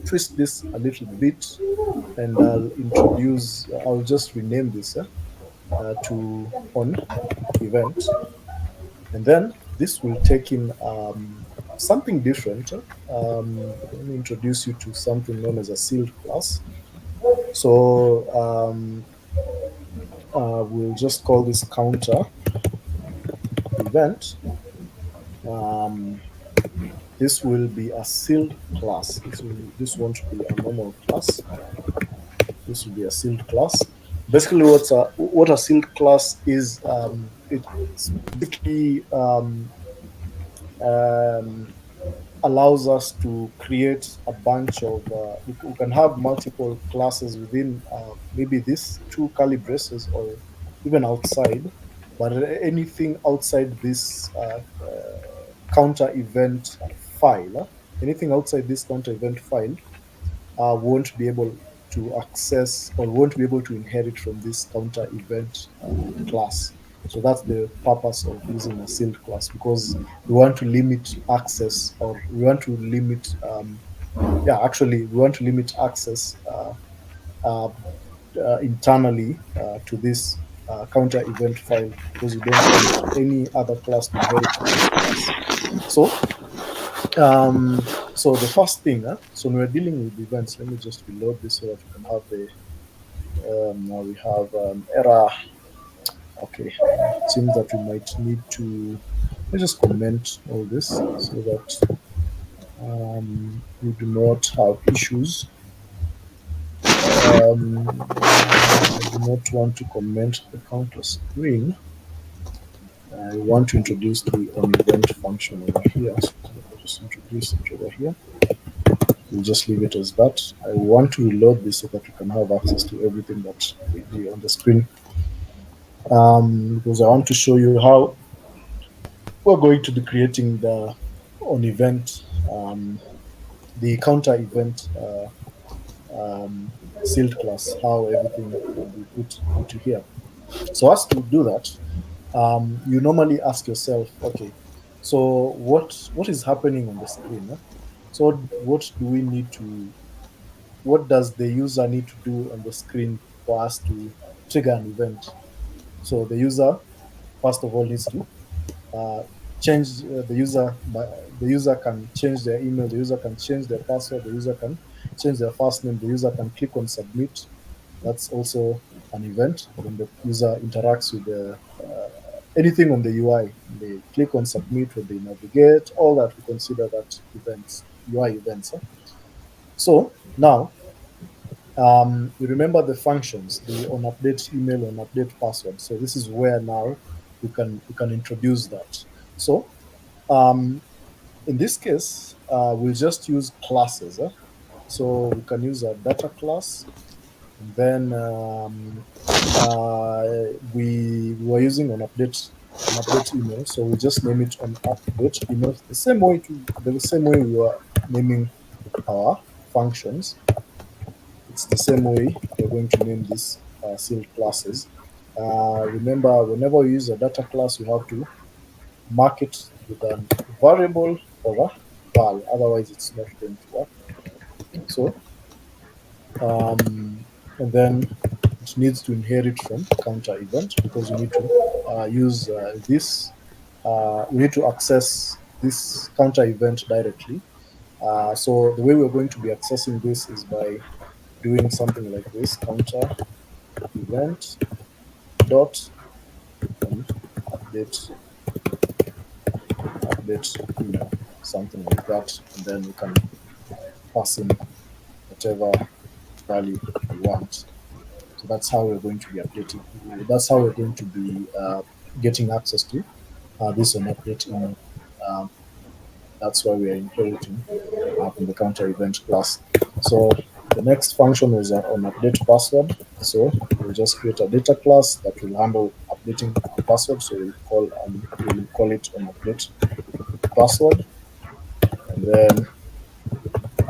[SPEAKER 1] twist this a little bit, and I'll just rename this to on event, and then this will take in something different. Let me introduce you to something known as a sealed class. So we'll just call this counter event. This will be a sealed class. This won't be a normal class. This will be a sealed class. Basically, what a sealed class is, it's basically um, allows us to create a bunch of we can have multiple classes within maybe these two curly braces or even outside, but anything outside this counter anything outside this counter event file won't be able to access, or we won't be able to inherit from this counter event class. So that's the purpose of using a sealed class, because we want to limit access, or we want to limit, we want to limit access uh, internally to this counter event file, because we don't want any other class to inherit from this class. So the first thing, so when we're dealing with events, let me just reload this so that we can have the now we have error. Okay, it seems that we might need to, let's just comment all this so that we do not have issues. I do not want to comment the counter screen. I want to introduce the on event function over here. So I'll just introduce it over here. We'll just leave it as that. I want to reload this so that we can have access to everything that we see on the screen. Because I want to show you how we're going to be creating the on event, the counter event sealed class, how everything will be put into here. So as to do that, you normally ask yourself, okay, so what is happening on the screen? So what does the user need to do on the screen for us to trigger an event? So the user, first of all, needs to change the user can change their email, the user can change their password, the user can change their first name, the user can click on submit. That's also an event when the user interacts with the anything on the UI. They click on submit, when they navigate, all that, we consider that events, UI events. So now, you remember the functions, the on update email, on update password. So this is where now we can introduce that. So in this case, we'll just use classes. So we can use a data class, and then we were using on update email, so we just name it on update email, the same way we were naming our functions. It's the same way we're going to name these sealed classes. Remember, whenever we use a data class, we have to mark it with a variable or a val, otherwise it's not going to work. So and then it needs to inherit from counter event, because we need to use this. We need to access this counter event directly. So the way we're going to be accessing this is by doing something like this: counter event dot update email, something like that, and then we can pass in whatever value we want. So that's how we're going to be updating. That's how we're going to be getting access to this on update email. That's why we are inheriting from the counter event class. So the next function is on update password. So we'll just create a data class that will handle updating our password. So we'll call it on update password, and then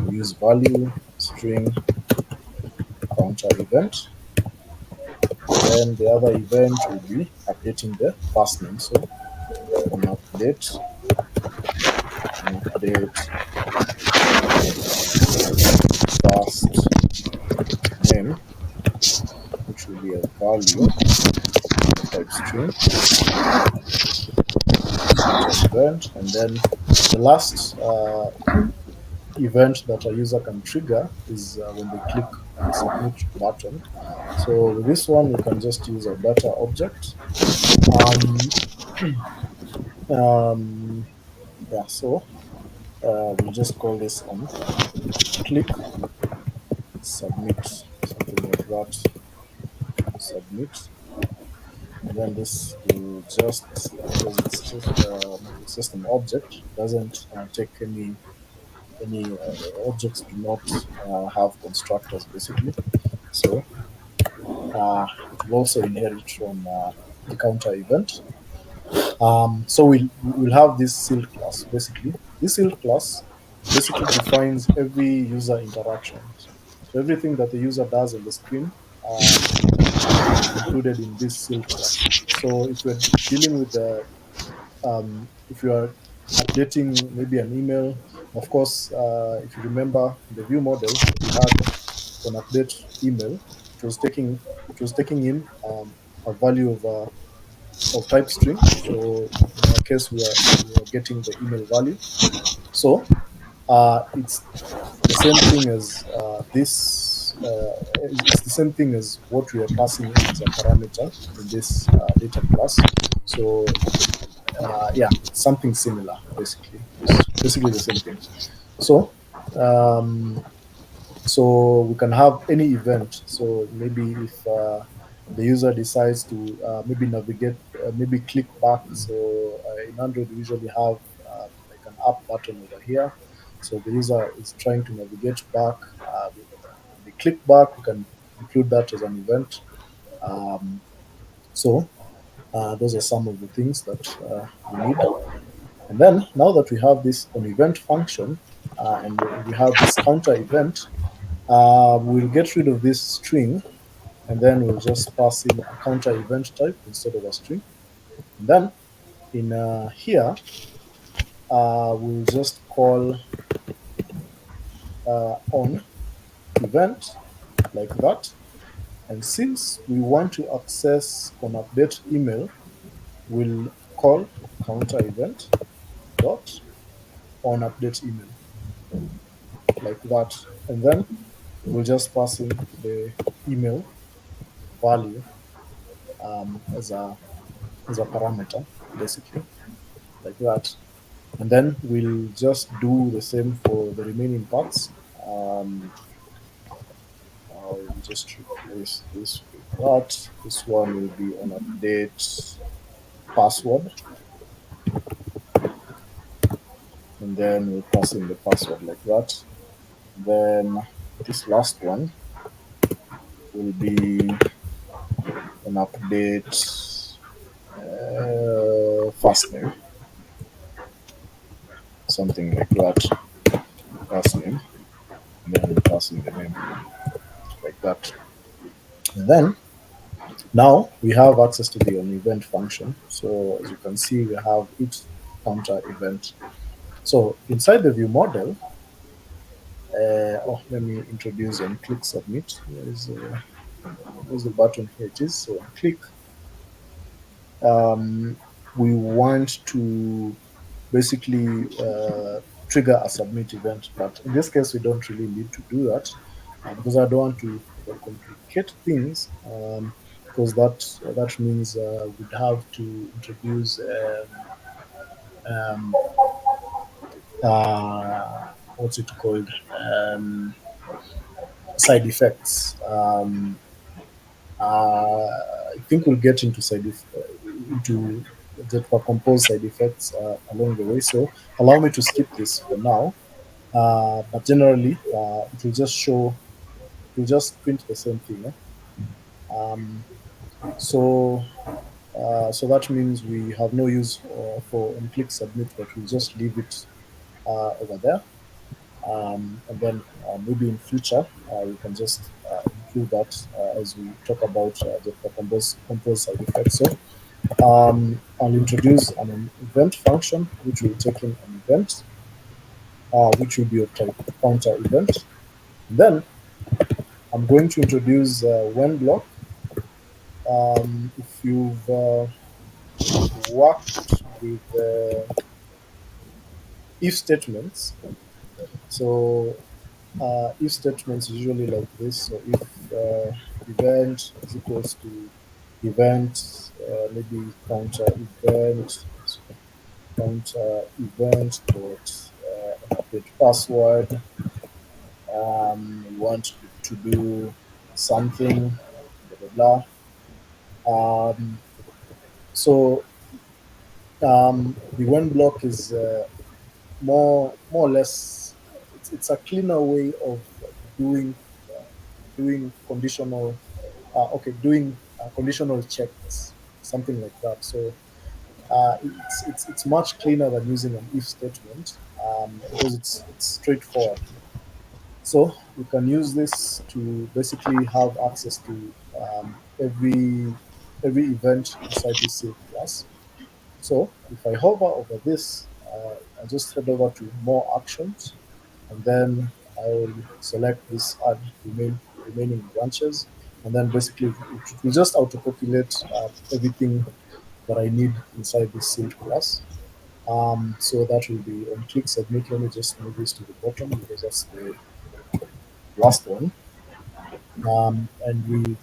[SPEAKER 1] we use value string counter event. Then the other event will be updating the first name. So on update first name, which will be a value type string event. And then the last event that a user can trigger is when they click on the submit button. So with this one, we can just use a data object. Yeah, so we'll just call this on click submit, something like that. Submit, and then this will just, because it's just an object, doesn't take any objects do not have constructors basically. So it will also inherit from the counter event. So we'll have this sealed class. Basically, this sealed class basically defines every user interaction. So everything that the user does on the screen is included in this sealed class. So if we're dealing with the if you are updating maybe an email, of course, if you remember in the view model, we had an update email. It was taking in a value of type string. So in our case, we are getting the email value. So it's the same thing as this. It's the same thing as what we are passing in as a parameter in this data class. So yeah, it's something similar. Basically, it's basically the same thing. So um, so we can have any event. So maybe if the user decides to maybe navigate, maybe click back. So in Android, we usually have like an up button over here. So the user is trying to navigate back. When they click back, we can include that as an event. Um, so those are some of the things that we need. And then now that we have this on event function and we have this counter event, we'll get rid of this string and then we'll just pass in a counter event type instead of a string. And then in here, we'll just call on event like that. And since we want to access on update email, we'll call counter event dot on update email like that. And then we'll just pass in the email value as a parameter, basically, like that. And then we'll just do the same for the remaining parts. I'll just replace this with that. This one will be on update password, and then we'll pass in the password like that. Then this last one will be an update first name, something like that. First name, and then we'll pass in the name like that. And then now we have access to the on event function. So as you can see, we have each counter event. So inside the view model, let me introduce and click submit. There's the button here. It is so click. We want to basically trigger a submit event, but in this case, we don't really need to do that because I don't want to complicate things. Because that means we'd have to introduce um, what's it called, side effects. I think we'll get into into Jetpack compose side effects along the way. So allow me to skip this for now. But generally, it will just show, it will just print the same thing. Um, so so that means we have no use for on click submit, but we'll just leave it over there. And then maybe in future we can just include that as we talk about the compose side effects. So I'll introduce an event function which will take in an event, which will be of type counter event. And then I'm going to introduce when block. If you've worked with if statements, so if statements usually like this. So if event is equals to event, maybe counter event, counter event dot update password. We want to do something, blah blah blah. So the when block is more or less, it's a cleaner way of doing doing conditional doing conditional checks, something like that. So it's much cleaner than using an if statement because it's straightforward. So we can use this to basically have access to every event inside this save class. So if I hover over this, I just head over to more actions, and then I will select this add remaining branches, and then basically it will just auto-populate everything that I need inside this saved class. So that will be on click submit. Let me just move this to the bottom because that's the last one. And we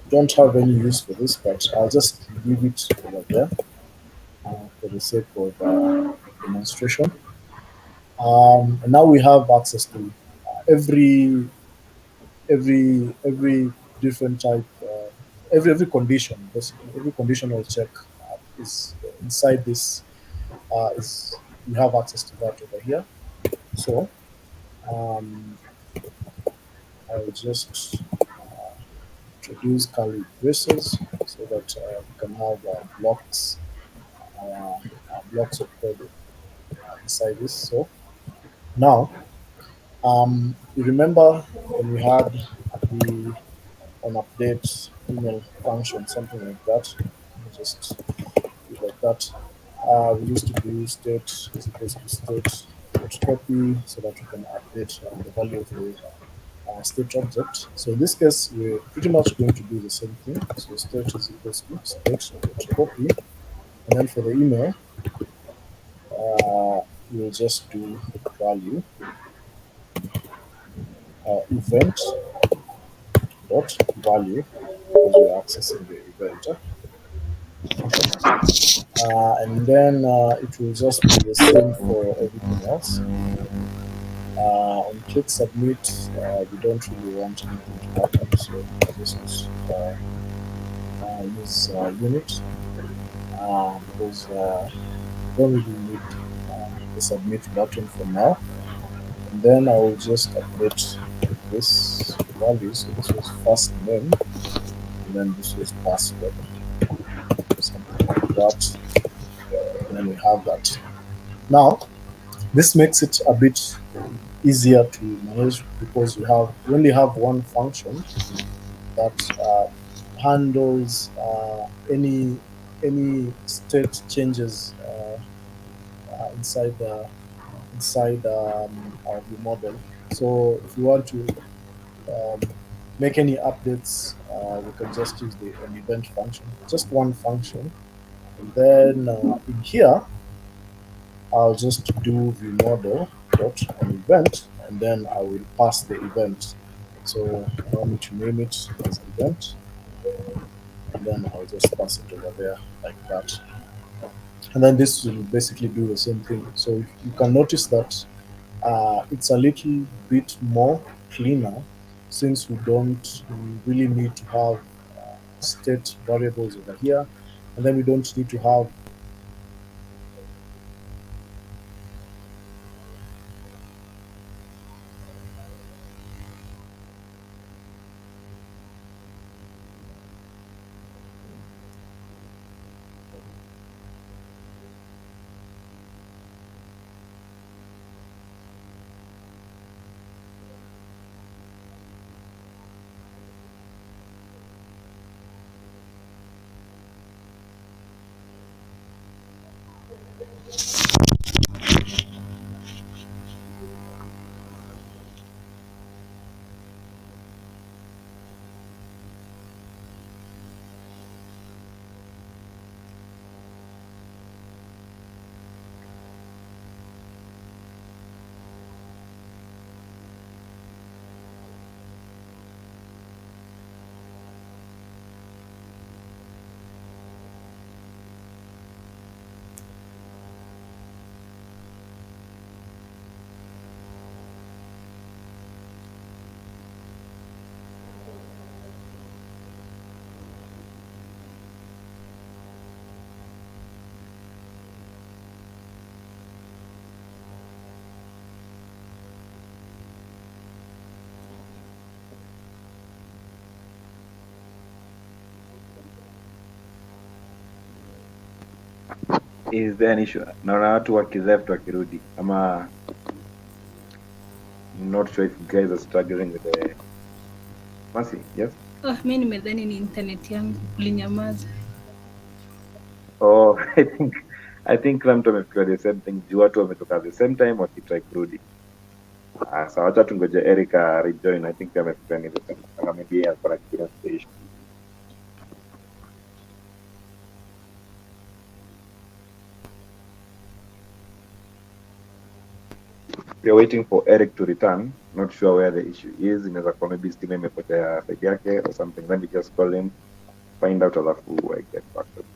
[SPEAKER 1] don't have any use for this, but I'll just leave it over there for the sake of demonstration. And now we have access to every different type, every condition, basically every conditional check is inside this. Is we have access to that over here. So um, I'll just introduce curly braces so that we can have blocks of code inside this. So now, you remember when we had the on update email function, something like that. Let me just do it like that. We used to do state is equals to state dot copy so that we can update the value of the state object. So in this case, we're pretty much going to do the same thing. So state is equals to state dot copy, and then for the email, we'll just do value event dot value because we're accessing the event. And then it will just be the same for everything else. On click submit, we don't really want anything to happen, so I just use unit because we don't really need the submit button for now. And then I will just update this value. So this was first name, and then this was password, something like that. And then we have that. Now, this makes it a bit easier to manage because we only have one function that handles any state changes inside our view model. So if you want to um, make any updates, we can just use the an event function, just one function, and then in here I'll just do view model dot an event, and then I will pass the event. So I want me to name it as event, and then I'll just pass it over there like that. And then this will basically do the same thing. So you can notice that it's a little bit more cleaner since we don't really need to have state variables over here, and then we don't need to have
[SPEAKER 3] Is there an issue? Naona watu wakizeft wakirudi ama not sure if you guys are struggling with the Mercy. Yes.
[SPEAKER 5] Mi nimedhani ni internet yangu kulinyamaza.
[SPEAKER 3] Oh, I think kila mtu amefikiria the same thing. Juu watu wametoka at the same time wakitry kurudi. Sawa, wacha tungoje Eric rejoin. I think amefikiria ni the same. Kama maybe yeye alikuwa experience the issue. We are waiting for Eric to return. Not sure where the issue is. Inaweza kuwa maybe stima imepotea peke yake or something. Let me just call him, find out alafu I get back to him.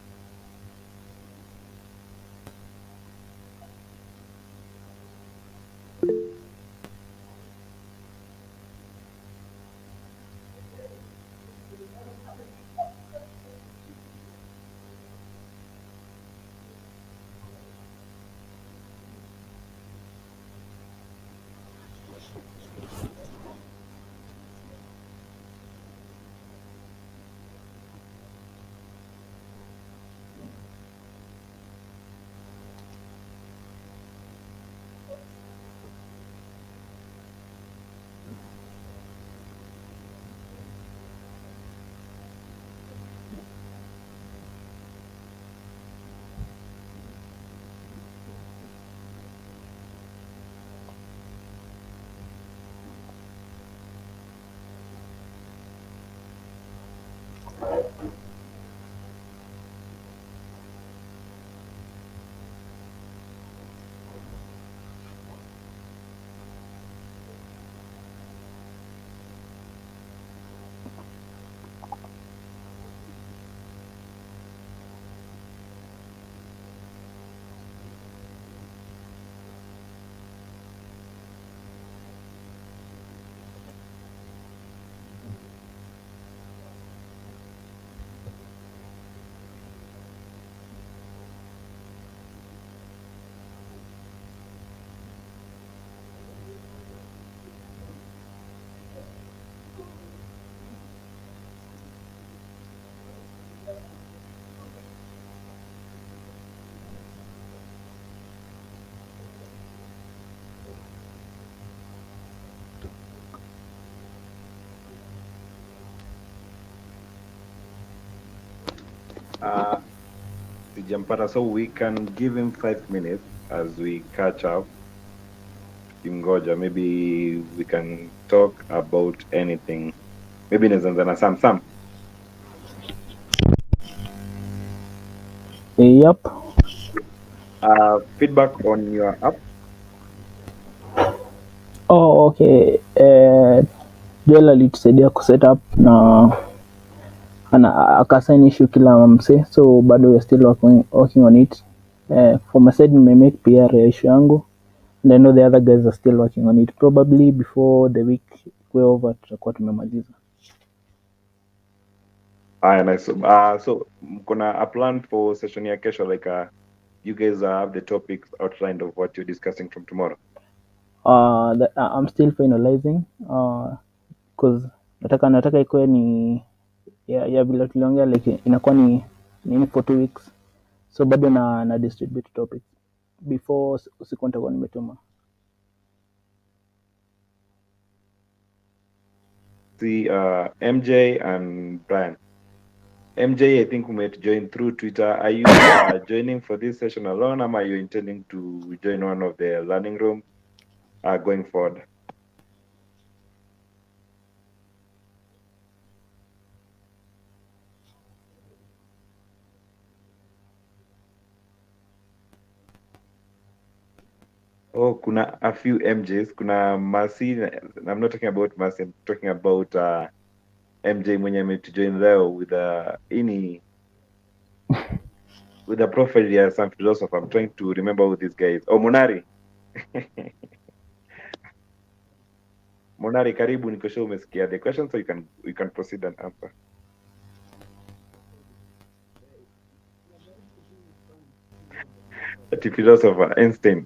[SPEAKER 3] Sijampata, so we can give him 5 minutes as we catch up. Kimgoja, maybe we can talk about anything. Maybe naanza na Sam.
[SPEAKER 4] Yep.
[SPEAKER 3] Feedback on your app.
[SPEAKER 4] Oh, okay. Joel alitusaidia kuset up na akasign issue kila mse, so bado we are still working on it. For my side nimemake PR ya issue yangu, and I know the other guys are still working on it. Probably before the week go over tutakuwa tumemaliza.
[SPEAKER 3] Nice. So kuna a plan for session ya kesho, like you guys have the topics outlined of what you're discussing from tomorrow?
[SPEAKER 4] I'm still finalizing because nataka ikuwe ni ya vile tuliongea, like inakuwa ni for 2 weeks, so bado na distribute topics before usiku nitakuwa nimetuma.
[SPEAKER 3] See, MJ and Brian. MJ, I think we might join through Twitter. Are you joining for this session alone, or are you intending to join one of the learning room going forward? Oh, kuna a few MJs. Kuna Mercy. I'm not talking about Mercy. I'm talking about MJ mwenye to join there with with a profile ya some philosopher. I'm trying to remember who this guy is. Oh, Monari. Monari, karibu, niko sure umesikia the question, so you can proceed and answer. The philosopher Einstein.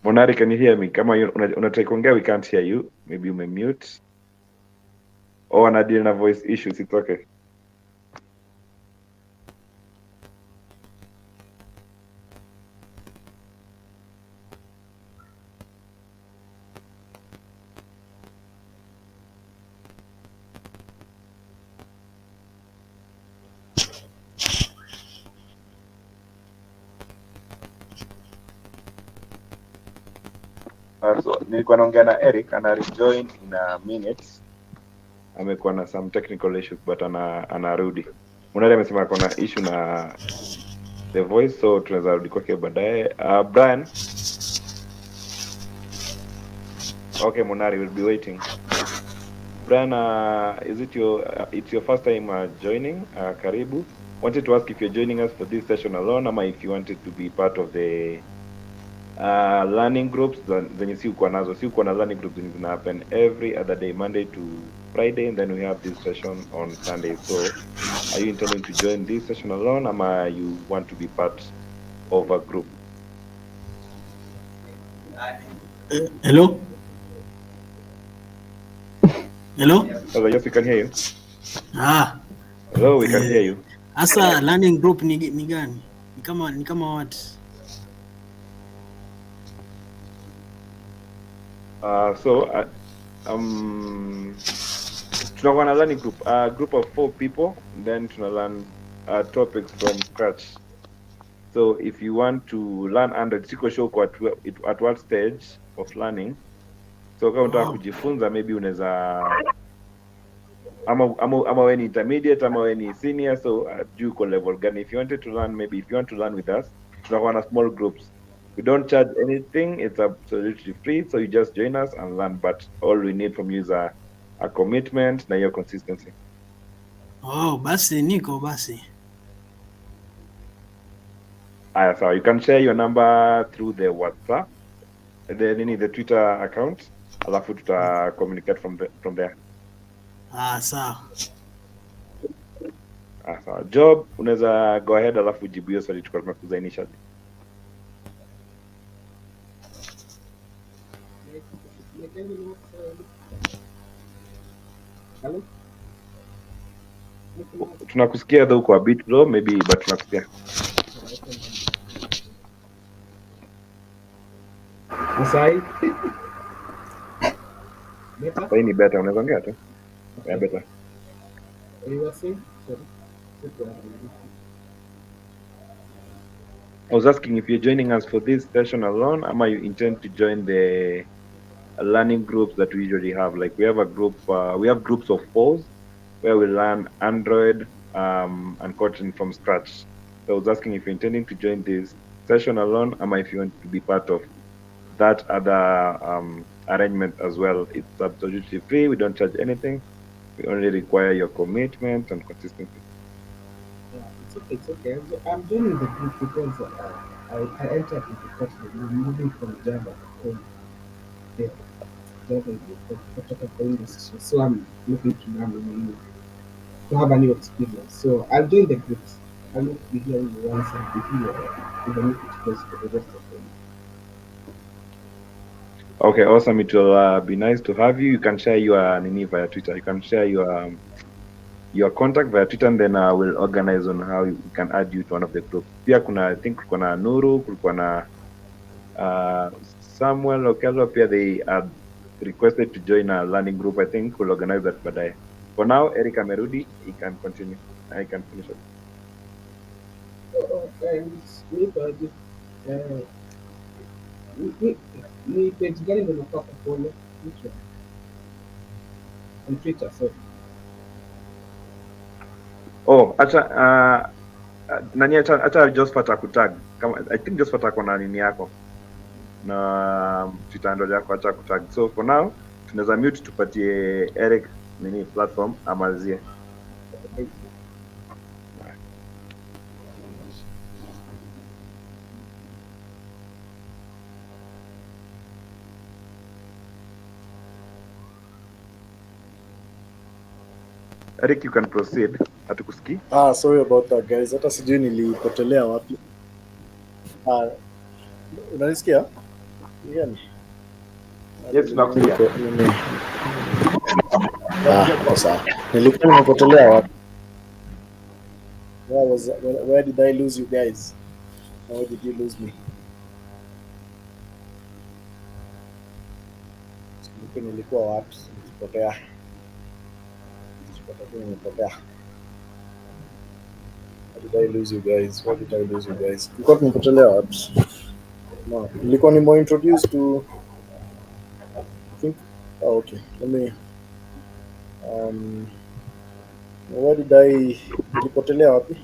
[SPEAKER 3] Monari, can you hear me? Kama unataka kuongea, we can't hear you. Maybe you may mute. Or ana deal na voice issues, it's okay. So nilikuwa naongea na Eric ana rejoin in a minute. Amekuwa na some technical issues but anarudi. Munari amesema ako na issue na the voice, so tunaweza rudi kwake baadaye. Brian. Okay, Munari will be waiting. Brian, is it it's your first time joining? Karibu. Wanted to ask if you're joining us for this session alone, or if you wanted to be part of the learning groups zenye si uko nazo. Si uko na learning groups zenye zina happen every other day, Monday to Friday, and then we have this session on Sunday. So are you intending to join this session alone, or you want to be part of a group?
[SPEAKER 6] Hello? Hello?
[SPEAKER 3] Hello, yes, we can hear you. Hello, we can hear you.
[SPEAKER 6] Asa learning group ni gani? Ni kama what?
[SPEAKER 3] Tunakuwa na learning group, a group of 4 people, then tuna learn topics from scratch. So if you want to learn Android, siko show at what stage of learning. So kama unataka kujifunza, maybe unaweza ama wewe ni intermediate ama wewe ni senior, so juu uko level gani. If you wanted to learn, maybe if you want to learn with us, tunakuwa na small groups. We don't charge anything, it's absolutely free, so you just join us and learn, but all we need from you is a commitment na your consistency.
[SPEAKER 6] Basi niko basi.
[SPEAKER 3] So you can share your number through the WhatsApp, the Twitter account, alafu tuta communicate from there.
[SPEAKER 6] Sawa.
[SPEAKER 3] Sawa. Job, unaweza go ahead alafu jibu hiyo swali tulikuwa tumekuuliza initially. Tunakusikia though kwa bit low maybe, but tunakusikia.
[SPEAKER 7] Sai
[SPEAKER 3] ni better, unaweza ongea tu. Yeah, better. I was asking if you're joining us for this session alone, or you intend to join the learning groups that we usually have. Like we have a group, we have groups of 4 where we learn Android and Kotlin from scratch. So I was asking if you're intending to join this session alone, or if you want to be part of that other arrangement as well. It's absolutely free. We don't charge anything. We only require your commitment and consistency.
[SPEAKER 7] It's okay. I'm joining the group because I entered into Kotlin. We're moving from Java to Java industry. So I'm looking to learn to have a new experience. So I'll join the groups. I'll not be here in the once and be here even if it goes for the rest of them.
[SPEAKER 3] Okay, awesome. It will be nice to have you. You can share your nini via Twitter. You can share your contact via Twitter, and then we'll organize on how we can add you to one of the groups. Pia I think kulikuwa na Nuru, kulikuwa na Samuel Okello, pia they are requested to join a learning group. I think we'll organize that baadaye. For now, Eric amerudi, he can continue. I can finish it.
[SPEAKER 7] Ni page gani ndio unafaa kufollow? On Twitter, sorry.
[SPEAKER 3] Acha Josephat akutag. I think Josephat ako na nini yako na Twitter handle yako, acha kutag. So for now tunaweza mute tupatie Eric nini platform amalizie. Eric, you can proceed. Hatukusikii?
[SPEAKER 1] Sorry about that guys. Hata sijui nilipotelea wapi. Unanisikia?
[SPEAKER 3] Yes, tunakusikia.
[SPEAKER 1] Sawa. Nilikuwa nimepotelea wapi? Where did I lose you guys? Where did you lose me? Nilikuwa wapi? Nilipotea. Where did I lose you guys? Nilikuwa tumepotelea wapi? No, nilikuwa introduced to Oh, okay, let me. Um, where did I? Nilipotelea wapi?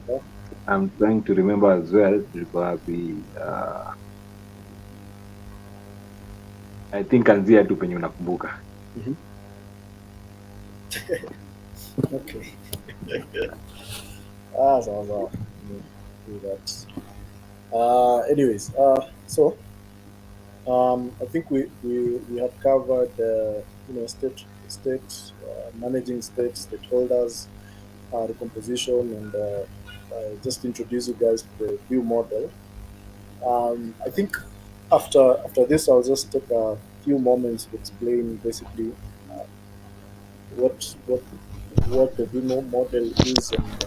[SPEAKER 1] Yeah.
[SPEAKER 3] I'm trying to remember as well. Tulikuwa wapi? I think anzia tu penye unakumbuka.
[SPEAKER 1] Mhm. Okay. Sawa sawa. Let me do that. Anyways, I think we have covered managing stakeholders, recomposition, and just introduce you guys to the view model. I think after this, I'll just take a few moments to explain basically uh, what what what the view model is and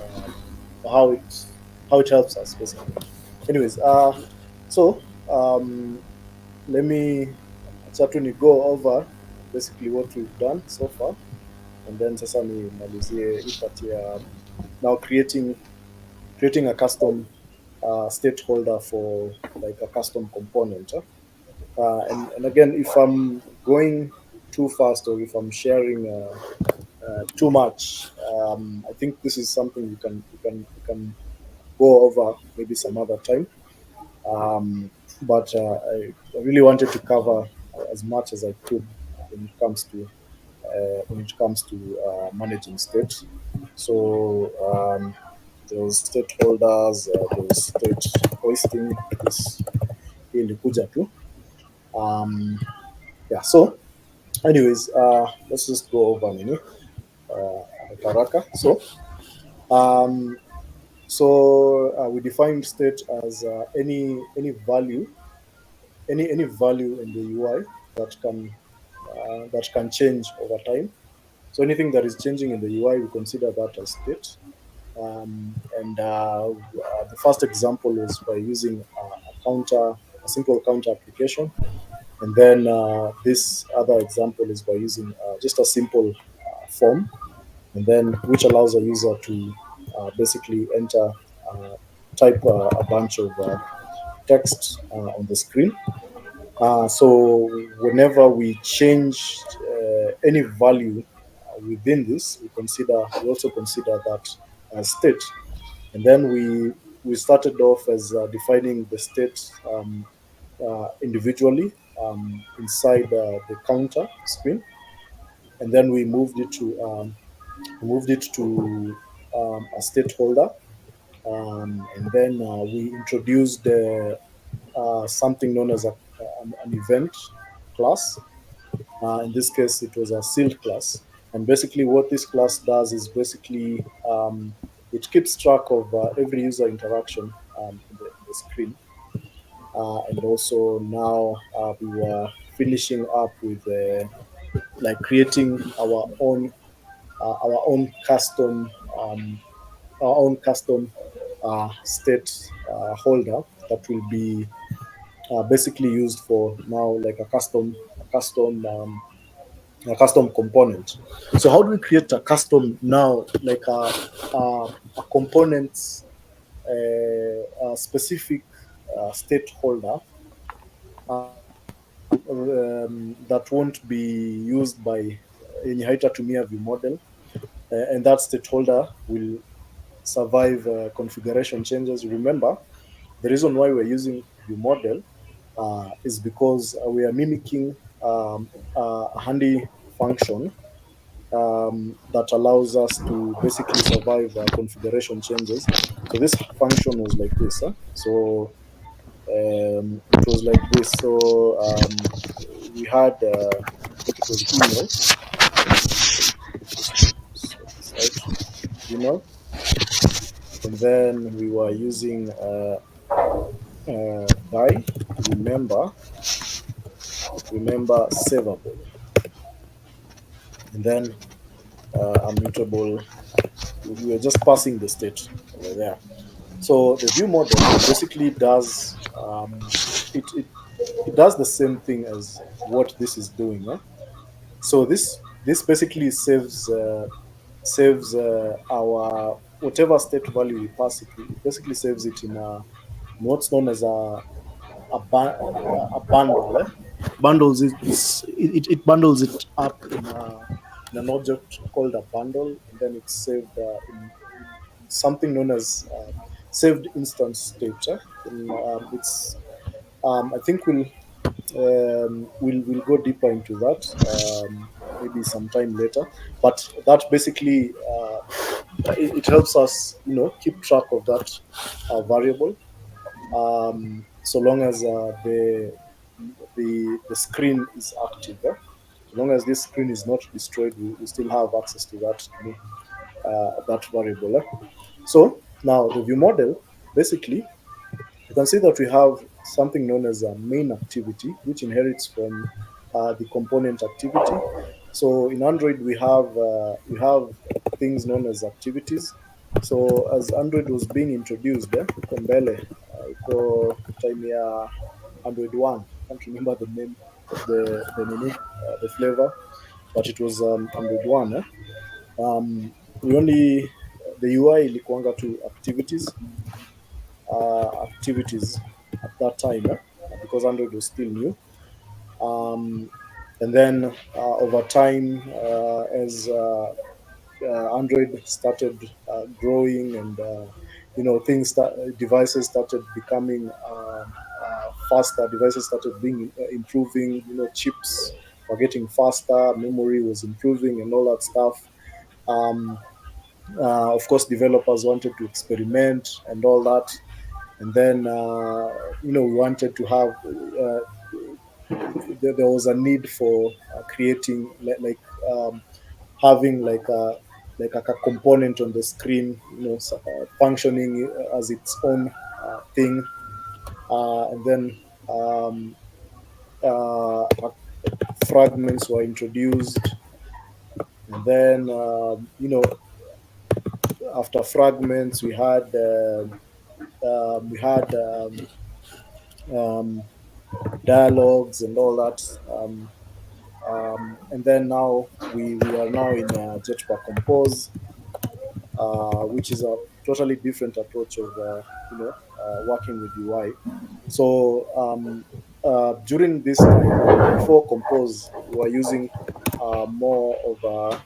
[SPEAKER 1] how it how it helps us basically. Anyways, so let me certainly go over basically what we've done so far, and then sasa nimalizie hii part ya now creating a custom stakeholder for like a custom component. And again, if I'm going too fast or if I'm sharing too much, I think this is something you can go over maybe some other time. But I really wanted to cover as much as I could when it comes to managing state. So those stakeholders, those state hoisting, this hii ilikuja tu. Yeah. So, anyways, let's just go over nini haraka. Um, we defined state as any value, any value in the UI that can change over time. So anything that is changing in the UI, we consider that as state. And the first example is by using a simple counter application. And then this other example is by using just a simple form, and then which allows a user to basically type a bunch of text on the screen. So whenever we change any value within this, we also consider that as state. And then we started off as defining the state individually inside the counter screen, and then we moved it to a state holder, and then we introduced something known as an event class. In this case, it was a sealed class. And basically, what this class does is basically it keeps track of every user interaction in the screen. And also now we were finishing up with like creating our own custom state holder that will be basically used for now like a custom component. So how do we create a custom now, like a component, a specific state holder that won't be used by yenye haitatumia view model, and that state holder will survive configuration changes. Remember, the reason why we're using view model is because we are mimicking a handy function that allows us to basically survive configuration changes. So this function was like this. So it was like this. So we had, I think it was email. Just sort this out. Email, and then we were using by remember savable, and then mutable. We were just passing the state over there. So the view model basically does it does the same thing as what this is doing. So this basically saves our whatever state value we pass it. It basically saves it in what's known as a bundle. bundles it bundles it up in an object called a bundle, and then it's saved in something known as saved instance state. It's I think we'll go deeper into that maybe sometime later. But that basically it helps us, keep track of that variable, so long as the screen is active. So long as this screen is not destroyed, we still have access to that variable. So now the view model, basically, you can see that we have something known as a main activity, which inherits from the component activity. So in Android, we have things known as activities. So as Android was being introduced, uko mbele, uko time ya Android 1, can't remember the name of the flavor, but it was Android 1. We only the UI ilikuanga to activities at that time, because Android was still new. And then over time, as Android started growing, and devices started becoming faster. Devices started being improving. Chips were getting faster, memory was improving, and all that stuff. Um, of course, developers wanted to experiment and all that, and then we wanted to have there was a need for creating having like a component on the screen, functioning as its own thing, and then fragments were introduced, and then after fragments we had dialogues and all that. And then now we are now in Jetpack Compose, which is a totally different approach of working with UI. So during this time, before Compose, we were using more of a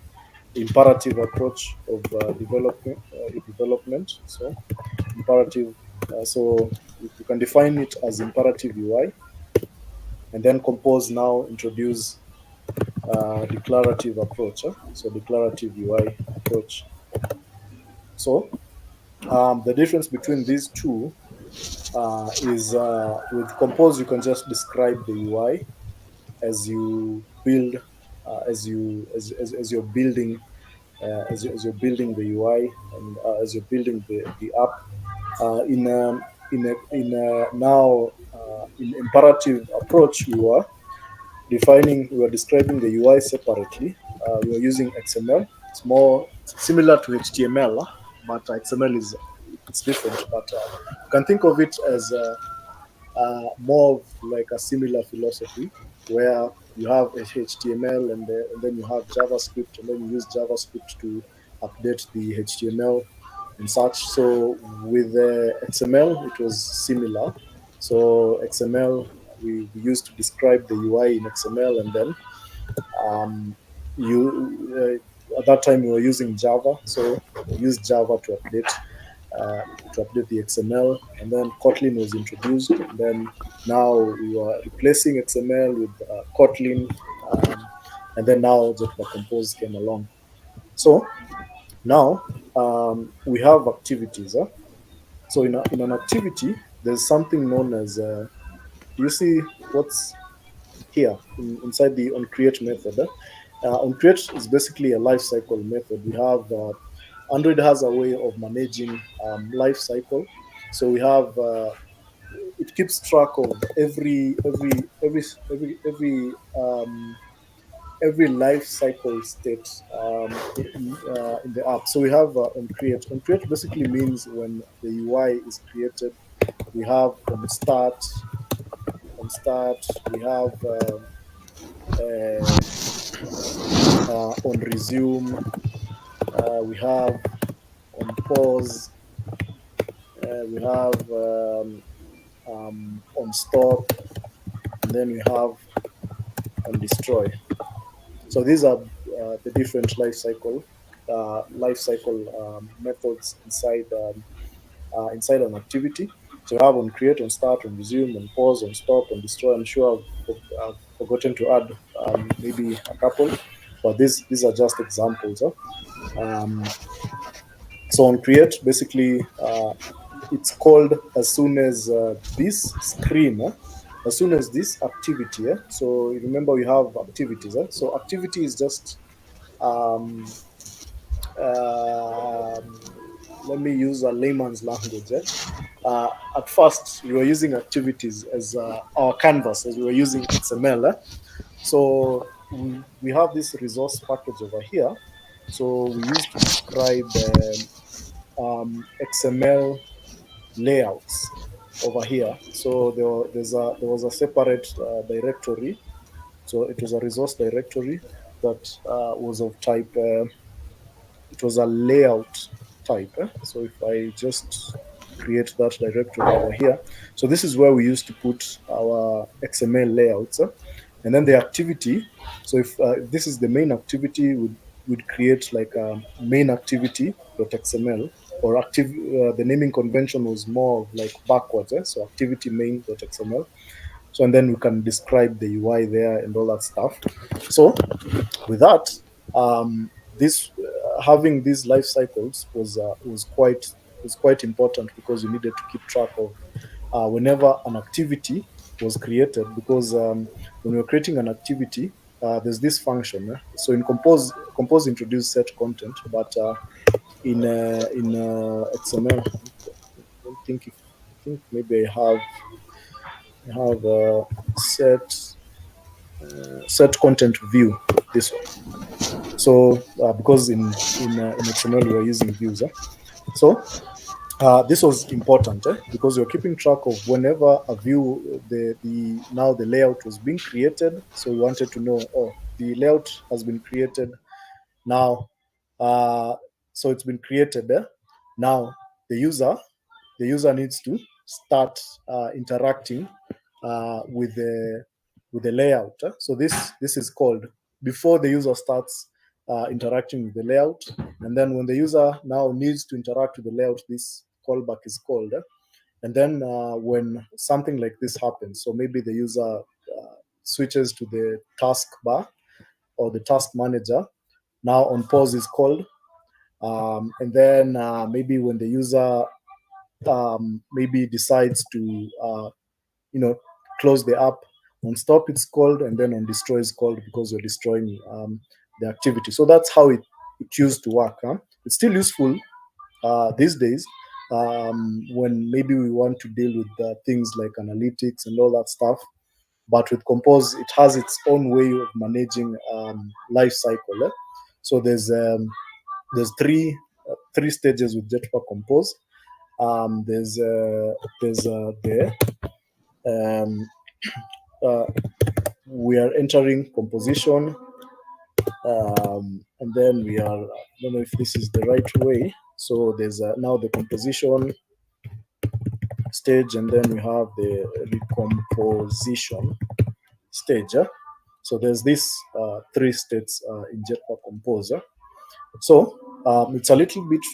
[SPEAKER 1] imperative approach of development. So imperative. So you can define it as imperative UI, and then Compose now introduce declarative approach. So declarative UI approach. So the difference between these two is with Compose you can just describe the UI as you build, as you're building, as you're building the UI, and as you're building the app. Now in imperative approach, we were describing the UI separately. We were using XML. It's more similar to HTML, but XML it's different. But you can think of it as more of like a similar philosophy, where you have HTML, and then you have JavaScript, and then you use JavaScript to update the HTML and such. So with XML, it was similar. So XML, we used to describe the UI in XML, and then at that time we were using Java, so we used Java to update the XML, and then Kotlin was introduced, and then now we were replacing XML with Kotlin, and then now Jetpack Compose came along. So now we have activities. So in an activity, there's something known as, do you see what's here inside the onCreate method? OnCreate is basically a lifecycle method. We have Android has a way of managing life cycle. So we have it keeps track of every life cycle state in the app. So we have onCreate. OnCreate basically means when the UI is created, we have on start. We have on resume. We have on pause. We have on stop, and then we have on destroy. So these are the different life cycle methods inside an activity. So you have on create, on start, on resume, on pause, on stop, on destroy. I'm sure I've forgotten to add maybe a couple, but these are just examples. So on create, basically, it's called as soon as this screen, as soon as this activity. So remember, we have activities. So activity is just um, um, let me use a layman's language. At first, we were using activities as our canvas, as we were using XML. So we have this resource package over here. So we used to describe XML layouts over here. So there was a separate directory. So it was a resource directory that was of type. It was a layout type. So if I just create that directory over here, so this is where we used to put our XML layouts, and then the activity. So if this is the main activity, would create like a main activity.xml or active. The naming convention was more of like backwards, so activity main.xml. So and then we can describe the UI there and all that stuff. So with that, this having these life cycles was quite important because you needed to keep track of whenever an activity was created. Because when you're creating an activity, there's this function. So in compose introduce set content, but in XML, I don't think if I think maybe I have set content view, this one. So because in XML we are using views, so this was important because you're keeping track of whenever a view, now the layout was being created. So we wanted to know, oh, the layout has been created now. So it's been created. Now the user needs to start interacting with the layout. So this is called before the user starts interacting with the layout, and then when the user now needs to interact with the layout, this callback is called. And then when something like this happens, so maybe the user switches to the task bar or the task manager, now on pause is called. And then maybe when the user maybe decides to close the app, on stop it's called, and then on destroy is called because you're destroying the activity. So that's how it used to work. It's still useful these days when maybe we want to deal with things like analytics and all that stuff. But with compose, it has its own way of managing life cycle. So there's three stages with Jetpack compose. There's the we are entering composition, and then we are, I don't know if this is the right way. So there's now the composition stage, and then we have the recomposition stage. So there's this three states in Jetpack Composer. So it's a little bit,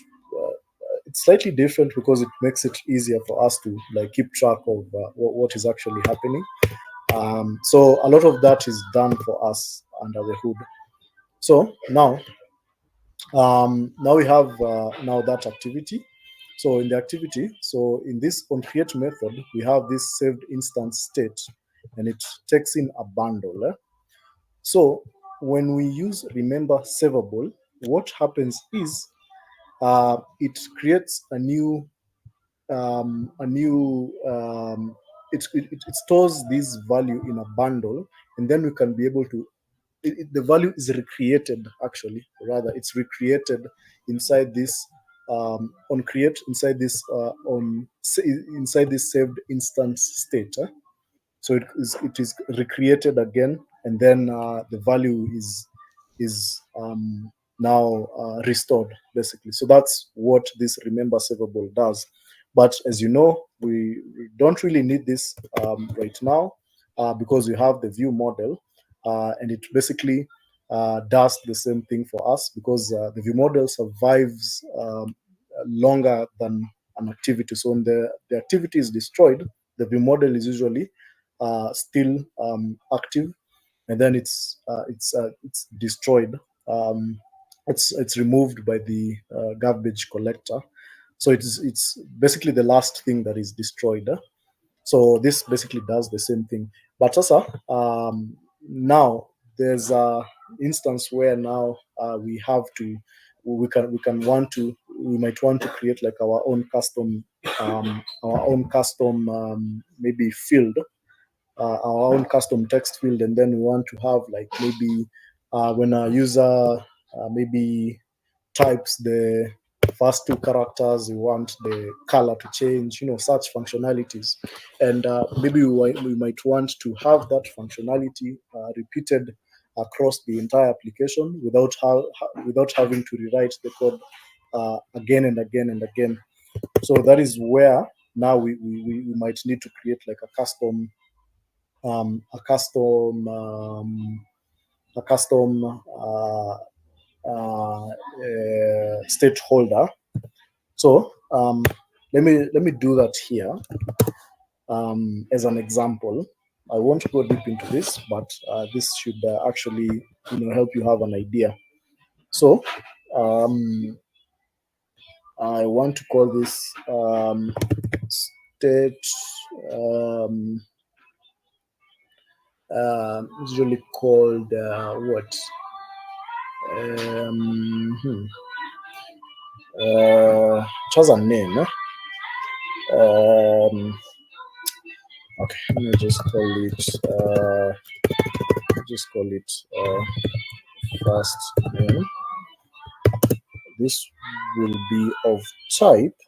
[SPEAKER 1] it's slightly different because it makes it easier for us to like keep track of what is actually happening. So a lot of that is done for us under the hood. So now we have now that activity. So in the activity, so in this on create method, we have this saved instance state, and it takes in a bundle. So when we use remember savable, what happens is it creates a new it stores this value in a bundle, and then we can be able to the value is recreated, actually, rather it's recreated inside this on create inside this inside this saved instance state. So it is recreated again, and then the value is now restored, basically. So that's what this remember savable does. But as you know, we don't really need this right now. because we have the view model, and it basically does the same thing for us, because the view model survives longer than an activity. So when the activity is destroyed, the view model is usually still active, and then it's destroyed. It's removed by the garbage collector. So it's basically the last thing that is destroyed. So this basically does the same thing. But also, now there's a instance where now we have to, we might want to create like our own custom maybe field, our own custom text field, and then we want to have like maybe when a user maybe types the first two characters, we want the color to change, such functionalities. And maybe we might want to have that functionality repeated across the entire application without having to rewrite the code again and again and again. So that is where now we might need to create like a custom state holder. So let me do that here as an example. I won't go deep into this, but this should actually help you have an idea. So I want to call this state. Usually called what? Choose a name. Okay, let me just call it first name. This will be of type.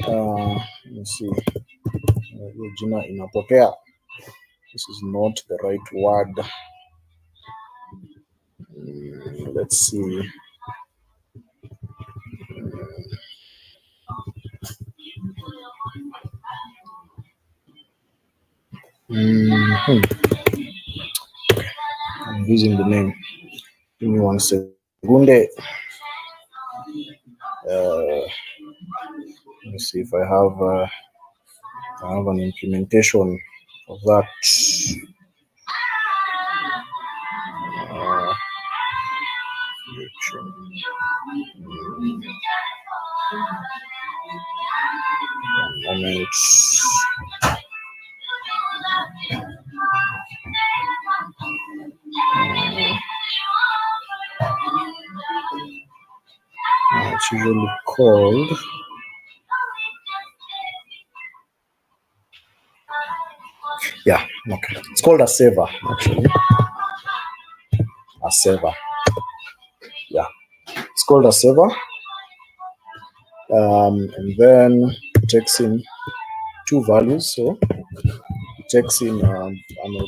[SPEAKER 1] Let me see. Jina inapotea. This is not the right word. Let's see. I'm using the name. Give me 1 second. Let me see if I have an implementation of that. It's usually called okay. It's called a saver, actually. A saver. Yeah. It's called a saver. And then it takes in two values. So it takes in an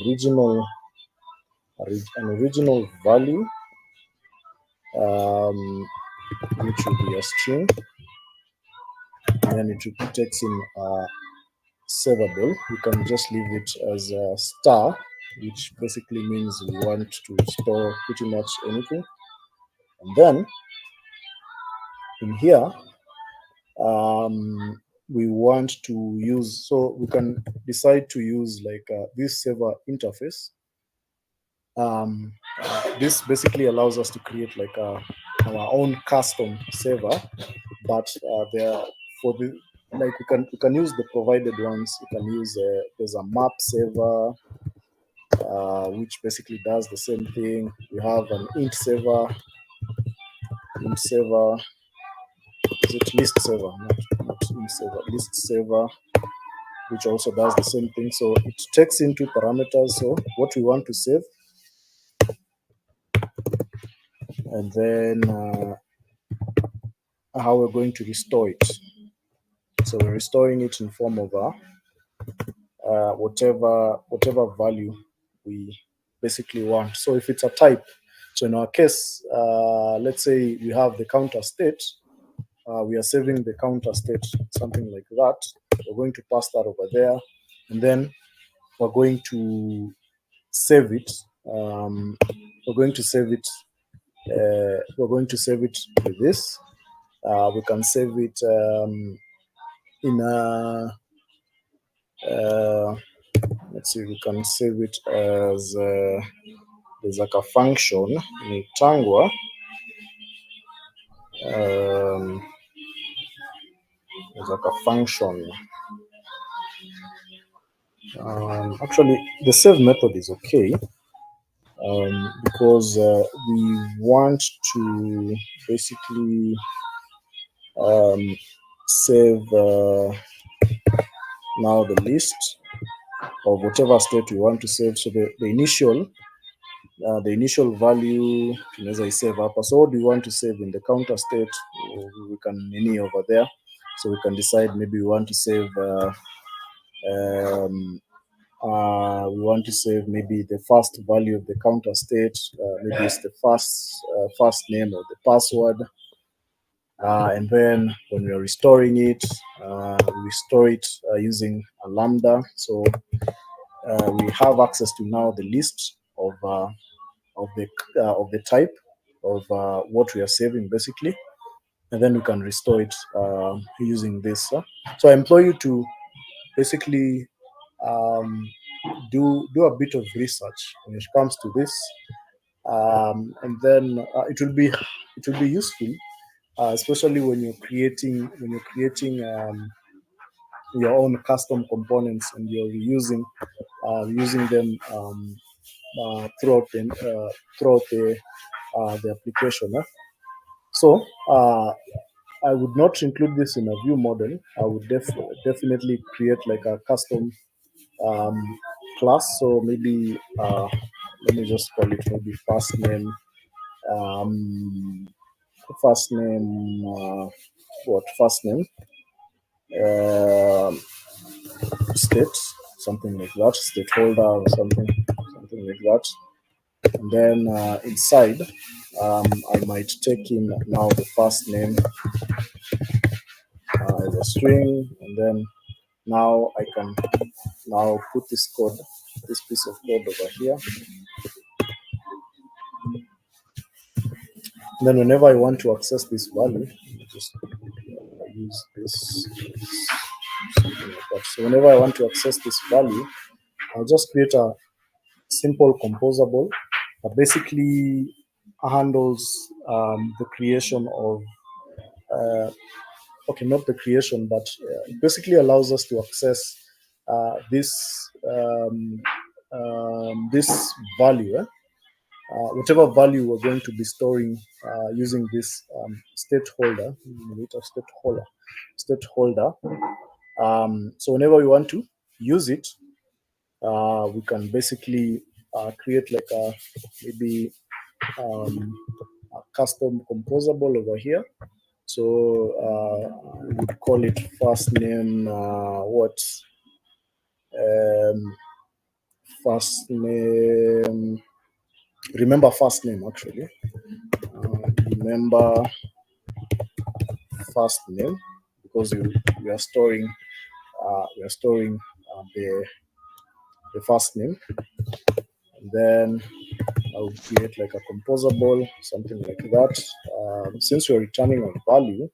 [SPEAKER 1] original value, which will be a string, and then it takes in savable. We can just leave it as a star, which basically means we want to store pretty much anything. And then in here, we want to use, so we can decide to use like this saver interface. This basically allows us to create like our own custom saver, but we can use the provided ones. You can use there's a map saver, which basically does the same thing. We have an int saver. Is it list saver? Not int saver, list saver, which also does the same thing. So it takes into parameters, so what we want to save, and then how we're going to restore it. So we're restoring it in form of whatever value we basically want. So if it's a type, so in our case, let's say we have the counter state, we are saving the counter state, something like that. We're going to pass that over there, and then we're going to save it. We're going to save it. We're going to save it with this. We can save it in a. Let's see. We can save it as there's like a function in Tangwa. There's like a function. Actually, the save method is okay because we want to basically save now the list of whatever state we want to save. So the initial value tunaweza save hapa. So what do you want to save in the counter state? We can nini over there. So we can decide maybe we want to save we want to save maybe the first value of the counter state. Maybe it's the first name or the password. And then when we are restoring it, we store it using a lambda. So we have access to now the list of the type of what we are saving basically, and then we can restore it using this. So I implore you to basically do a bit of research when it comes to this, and then it will be useful, especially when you're creating your own custom components and you're using them throughout the application. So I would not include this in a view model. I would definitely create like a custom class. So maybe let me just call it maybe first name. First name. First name? State, something like that. State holder or something like that. And then inside, I might take in now the first name as a string, and then now I can now put this piece of code over here. And then whenever I want to access this value, just use this something like that. So whenever I want to access this value, I'll just create a simple composable that basically handles the creation of not the creation, but it basically allows us to access this value, whatever value we're going to be storing using this state holder. So whenever we want to use it, we can basically create like a maybe a custom composable over here. So we would call it first name. First name. Remember first name actually. Remember first name because we are storing the first name, and then I would create like a composable, something like that. Since we're returning a value,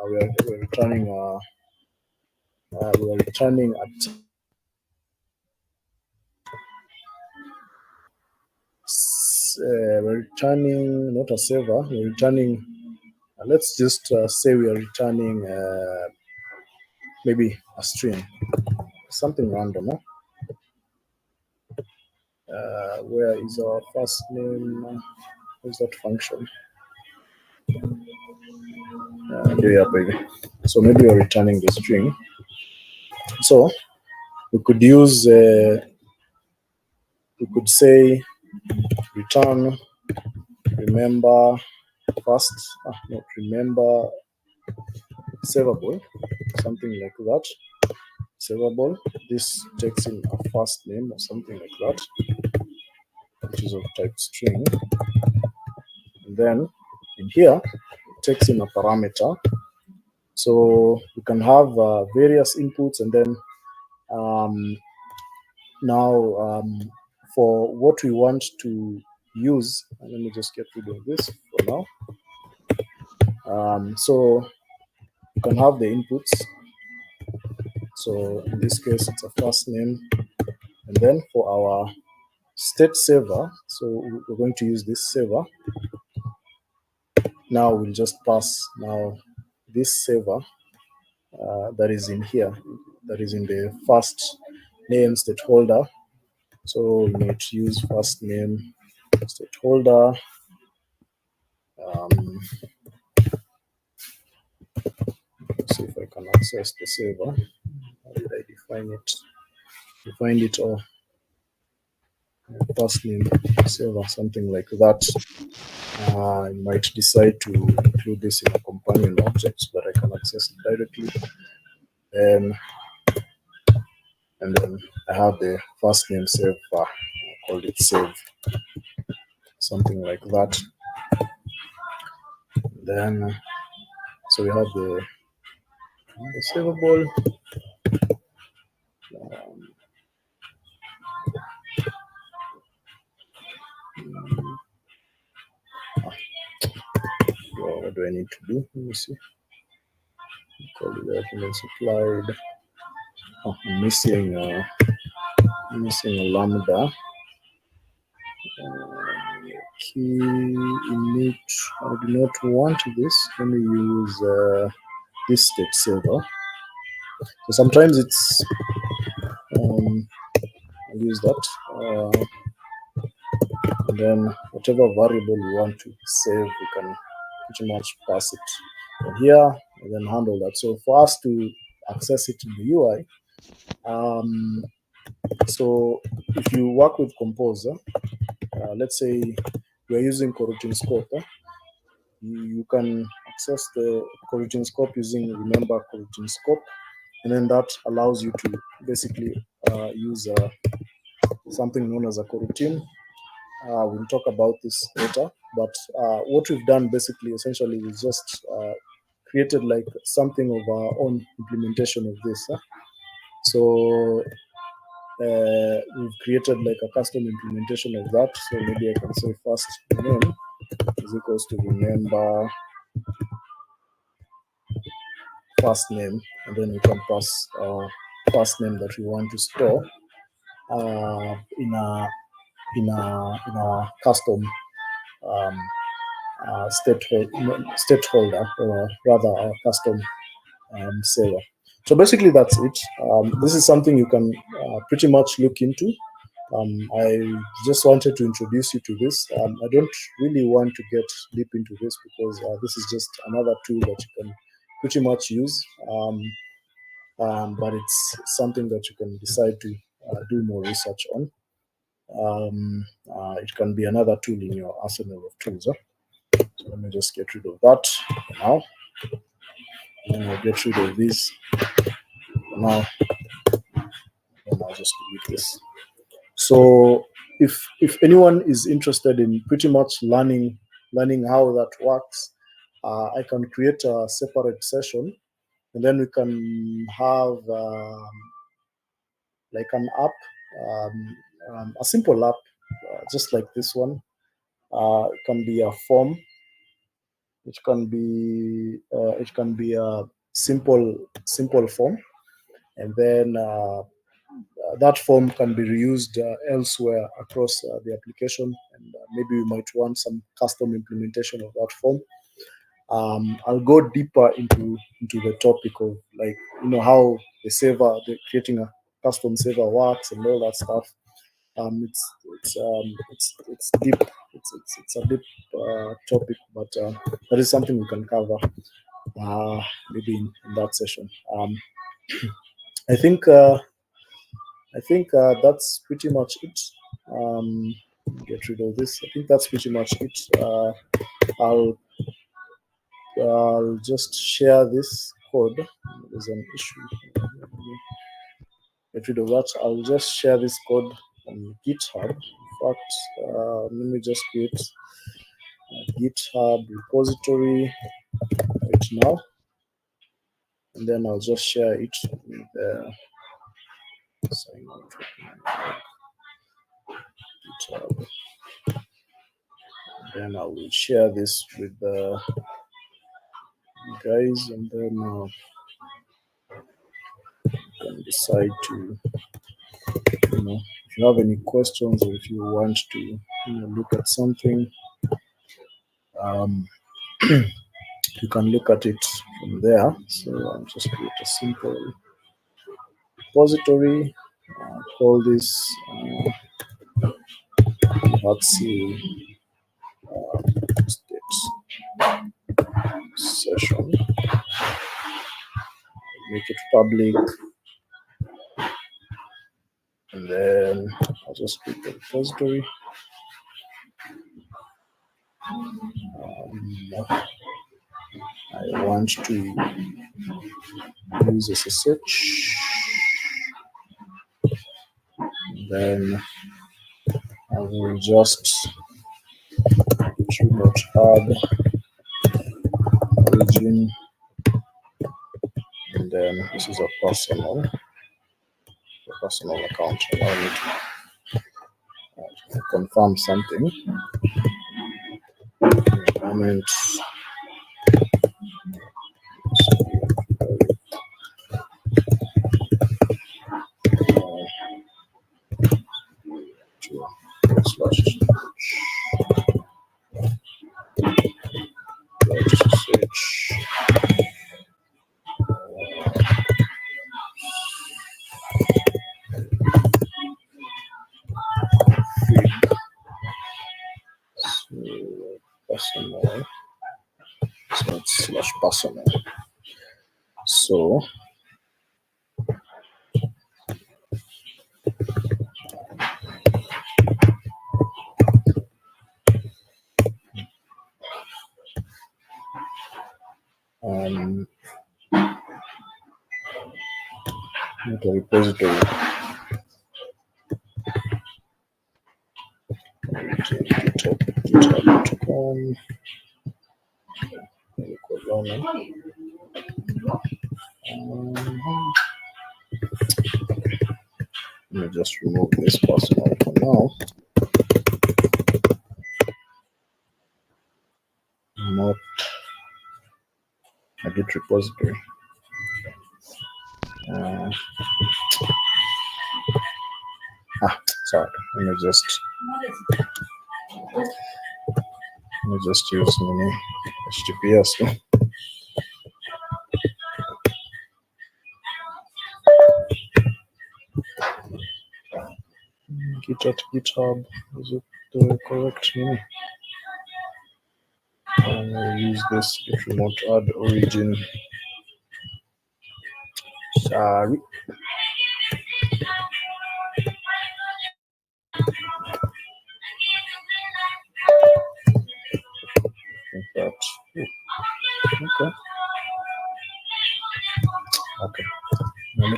[SPEAKER 1] we're returning not a saver. We're returning. Let's just say we are returning maybe a string, something random. Where is our first name? Where's that function? Yeah, baby. So maybe we're returning the string. So we could use, we could say return remember first, not remember savable, something like that. Savable. This takes in a first name or something like that, which is of type string. And then in here, it takes in a parameter. So you can have various inputs, and then Now, for what we want to use, let me just get rid of this for now. So you can have the inputs. So in this case, it's a first name, and then for our state saver, so we're going to use this saver. Now we'll just pass now this saver that is in here, that is in the first name state holder. So we need to use first name state holder. See if I can access the saver. How did I define it? Define it or first name saver, something like that. I might decide to include this in a companion object so that I can access it directly. And then I have the first name save, I called it save, something like that. Then, so we have the savable. What do I need to do? Let me see. Call it documents applied. Oh, I'm missing a lambda. Key init. I do not want this. Let me use this state saver. So sometimes it's I'll use that. And then whatever variable we want to save, we can pretty much pass it in here and then handle that. So for us to access it in the UI, so if you work with Composer, let's say we're using coroutine scope, you can access the coroutine scope using remember coroutine scope, and then that allows you to basically use something known as a coroutine. We'll talk about this later, but what we've done basically essentially is just created like something of our own implementation of this. So we've created like a custom implementation of that. So maybe I can say first name is equals to remember first name, and then we can pass first name that we want to store in a custom state holder, or rather a custom saver. So basically that's it. This is something you can pretty much look into. I just wanted to introduce you to this. I don't really want to get deep into this because this is just another tool that you can pretty much use. But it's something that you can decide to do more research on. It can be another tool in your arsenal of tools. So let me just get rid of that for now. And I'll get rid of this for now. And I'll just delete this. So if anyone is interested in pretty much learning how that works, I can create a separate session, and then we can have like an app, a simple app, just like this one. It can be a form. It can be a simple form, and then that form can be reused elsewhere across the application, and maybe you might want some custom implementation of that form. I'll go deeper into the topic of, like, how the creating a custom saver works and all that stuff. It's deep. It's a deep topic, but that is something we can cover maybe in that session. I think that's pretty much it. Get rid of this. I think that's pretty much it. I'll just share this code. There's an issue. Get rid of that. I'll just share this code on GitHub. In fact, let me just create a GitHub repository right now, and then I'll just share it with sign on to GitHub. Then I will share this with the guys, and then you can decide to, if you have any questions or if you want to look at something, you can look at it from there. So I'll just create a simple repository. Call this hutsy state session. Make it public, and then I'll just create the repository. I want to use SSH, then I will just remote add origin, and then this is a personal account. I need to confirm something. Environment personal, so it's /personal. So the repository github.com let me just remove this personal for now. Not a Git repository. Sorry. Let me just use mini HTTPS. Git at GitHub, is it the correct name? And we'll use this if you want to add origin. Sorry. Okay. Let me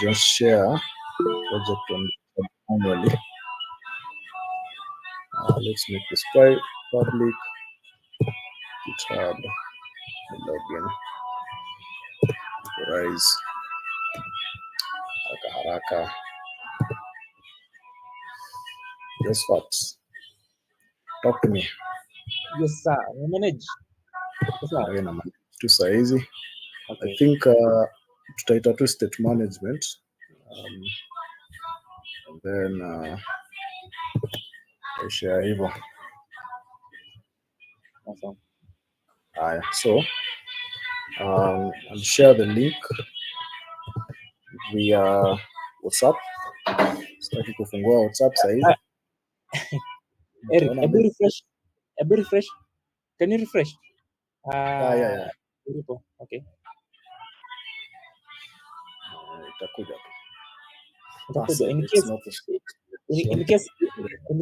[SPEAKER 1] just share project on manually. Let's make this public. GitHub login. Rise. Haraka. Guess what? Talk to me.
[SPEAKER 8] Yes, sir. Manage.
[SPEAKER 1] Too easy.
[SPEAKER 8] Okay.
[SPEAKER 1] I think tutaita tu state management, and then I share hivyo.
[SPEAKER 8] Awesome.
[SPEAKER 1] So I'll share the link via WhatsApp. Sitaki kufungua WhatsApp saizi.
[SPEAKER 8] Eric, a bit refresh. Can you refresh?
[SPEAKER 1] Yeah.
[SPEAKER 8] Okay.
[SPEAKER 1] Itakuja tu.
[SPEAKER 8] In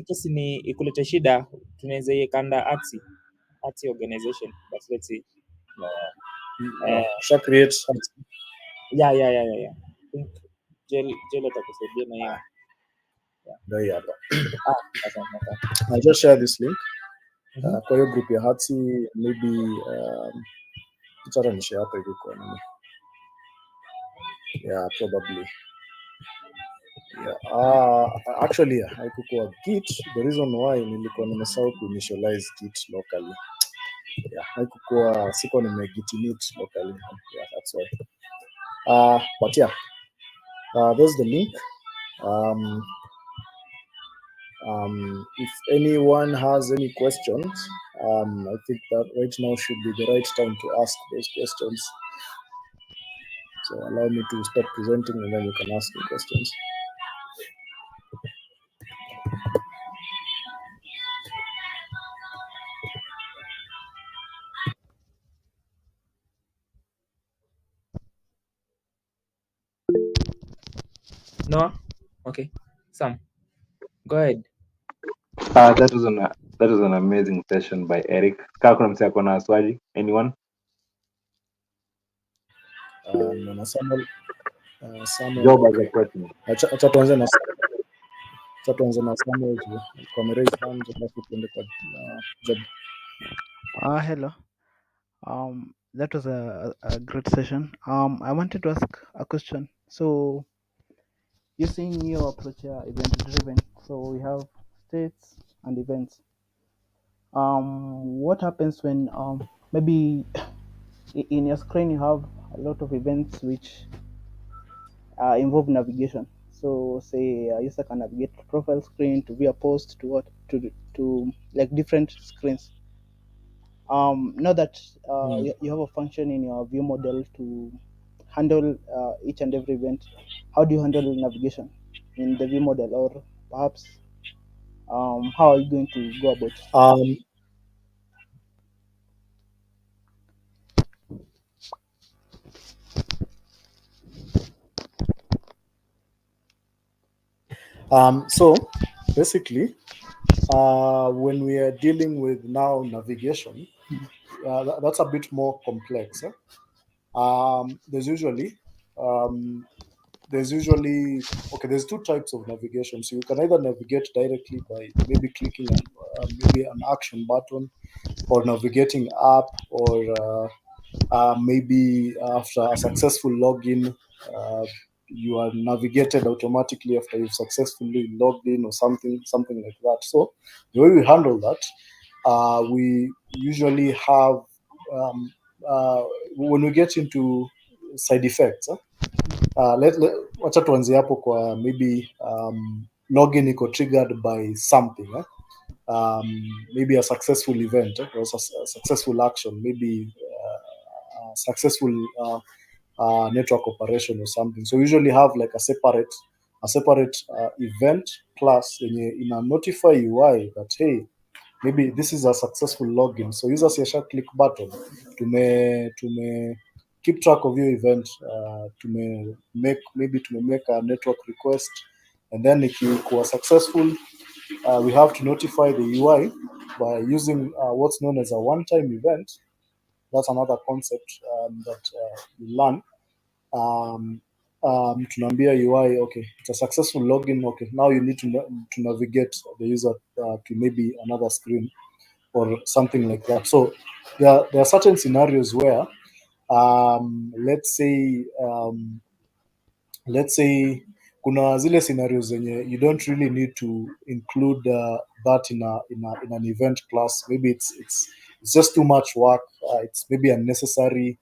[SPEAKER 8] case ni ikulete shida, tunaweza iekanda Artsy organization, but let's see.
[SPEAKER 1] Shall create.
[SPEAKER 8] Yeah. I think Jel atakusaidia na hiyo.
[SPEAKER 1] Yeah.
[SPEAKER 8] Asante.
[SPEAKER 1] I'll just share this link. Kwa hiyo group ya Hutsy, maybe nishare hapo hivi kwa nini. Yeah, probably. Yeah. Actually, haikukuwa Git. The reason why nilikuwa nimesahau kuinitialize Git locally. Yeah, haikukuwa siko nimegit init locally. Yeah, that's why. But yeah, there's the link. If anyone has any questions, I think that right now should be the right time to ask those questions. So allow me to stop presenting and then you can ask the questions.
[SPEAKER 8] Noah? Okay. Sam, go ahead.
[SPEAKER 3] That was an amazing session by Eric. Kaa kuna msee ako na swali? Anyone?
[SPEAKER 1] Na Samuel,
[SPEAKER 3] Job as
[SPEAKER 1] okay.
[SPEAKER 3] a question.
[SPEAKER 1] Acha tuanze na Samuel kwa raise hand alafu tuende kwa Job.
[SPEAKER 4] Hello. That was a great session. I wanted to ask a question. So, using your approach here, event driven. So we have states and events. What happens when maybe in your screen you have a lot of events which involve navigation? So say a user can navigate to profile screen, to view a post, to what, to like different screens. Now that you have a function in your view model to handle each and every event, how do you handle navigation in the view model, or perhaps how are you going to go about it?
[SPEAKER 1] So basically, when we are dealing with now navigation, that's a bit more complex. There's usually there's two types of navigation. So you can either navigate directly by maybe clicking maybe an action button, or navigating up, or maybe after a successful login, you are navigated automatically after you've successfully logged in, or something like that. So the way we handle that, we usually have when we get into side effects. Wacha tuanzie hapo kwa maybe login iko triggered by something. Maybe a successful event, or a successful action, maybe successful network operation or something. So we usually have like a separate event class in a notify UI that, hey, maybe this is a successful login. So users yasha click button, tume keep track of your event, tume make a network request, and then if you were successful, we have to notify the UI by using what's known as a one-time event. That's another concept that we learn. Tunaambia UI, okay, it's a successful login. Okay, now you need to navigate the user to maybe another screen or something like that. So there are certain scenarios where, let's say kuna zile scenarios zenye you don't really need to include that in an event class. Maybe it's just too much work. It's maybe unnecessary.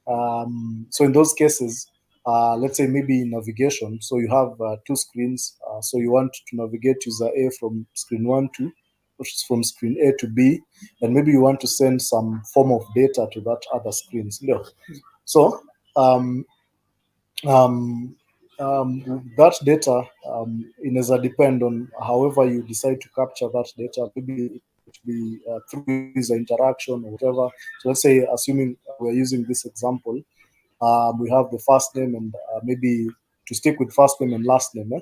[SPEAKER 1] So in those cases, let's say maybe in navigation, so you have two screens. So you want to navigate user A from screen 1 to, which is from screen A to B, and maybe you want to send some form of data to that other screen. So that data inaweza depend on however you decide to capture that data. Maybe it be through user interaction or whatever. So let's say, assuming we're using this example, we have the first name and maybe to stick with first name and last name.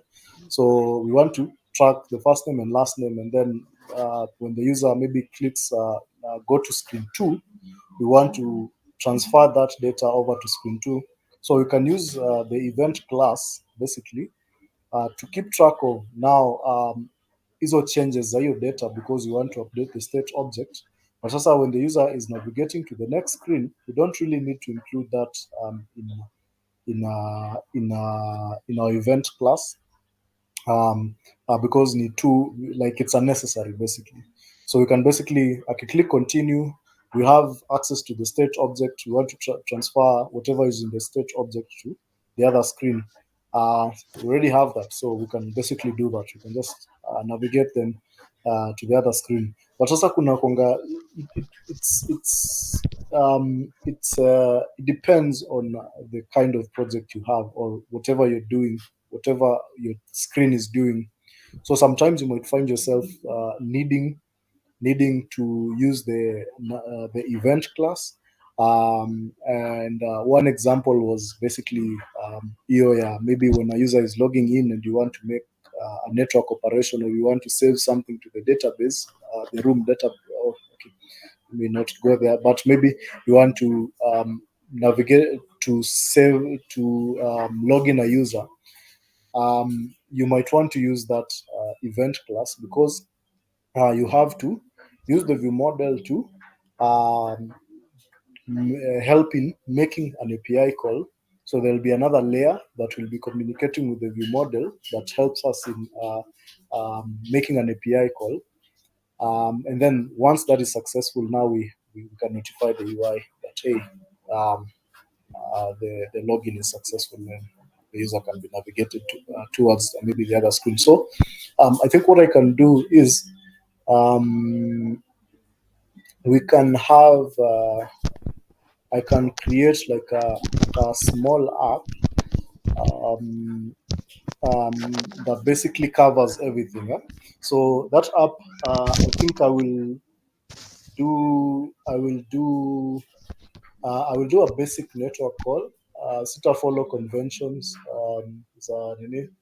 [SPEAKER 1] So we want to track the first name and last name, and then when the user maybe clicks go to screen 2, we want to transfer that data over to screen 2. So you can use the event class basically to keep track of now hizo changes za hiyo data, because you want to update the state object. But sasa when the user is navigating to the next screen, we don't really need to include that in our event class, because need to, like, it's unnecessary basically. So we can basically click continue. We have access to the state object. We want to transfer whatever is in the state object to the other screen. We already have that, so we can basically do that. We can just navigate them to the other screen. But sasa kuna konga, it depends on the kind of project you have or whatever you're doing, whatever your screen is doing. So sometimes you might find yourself needing to use the event class. And one example was basically maybe when a user is logging in and you want to make a network operation, or you want to save something to the database, the room data. Oh, okay, may not go there, but maybe you want to navigate to save to log in a user. You might want to use that event class, because you have to use the view model to help in making an API call. So there'll be another layer that will be communicating with the view model that helps us in making an API call. And then once that is successful, now we can notify the UI that, hey, the login is successful, and the user can be navigated towards maybe the other screen. So I think what I can do is we can have I can create like a small app that basically covers everything. So that app, I think I will do a basic network call. Sita follow conventions.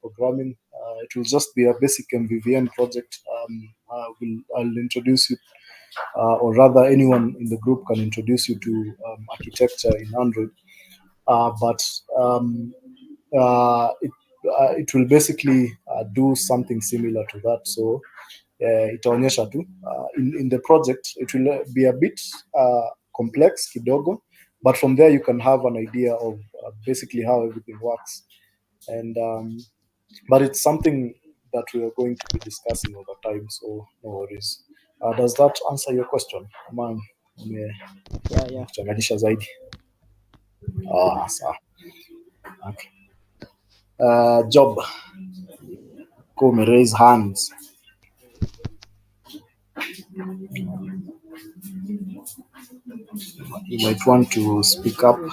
[SPEAKER 1] Programming. It will just be a basic MVVM project. I'll introduce you, or rather, anyone in the group can introduce you to architecture in Android. But it will basically do something similar to that. So itaonyesha tu in the project, it will be a bit complex kidogo, but from there you can have an idea of basically how everything works. And but it's something that we are going to be discussing over time, so no worries. Does that answer your question? Man,
[SPEAKER 4] Yeah.
[SPEAKER 1] kuchanganisha zaidi. Sawa. Okay. Job, come raise hands. You might want to speak up. We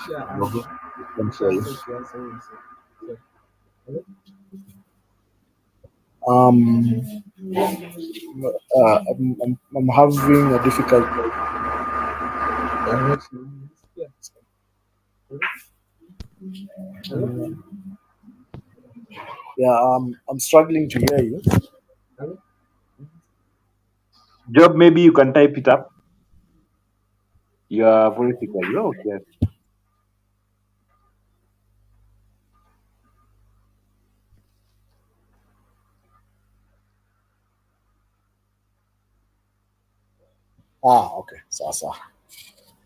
[SPEAKER 1] can hear you. I'm having a difficult. Yeah, I'm struggling to hear you.
[SPEAKER 3] Job, maybe you can type it up. Your voice equally. Oh, okay.
[SPEAKER 1] Okay. Sasa.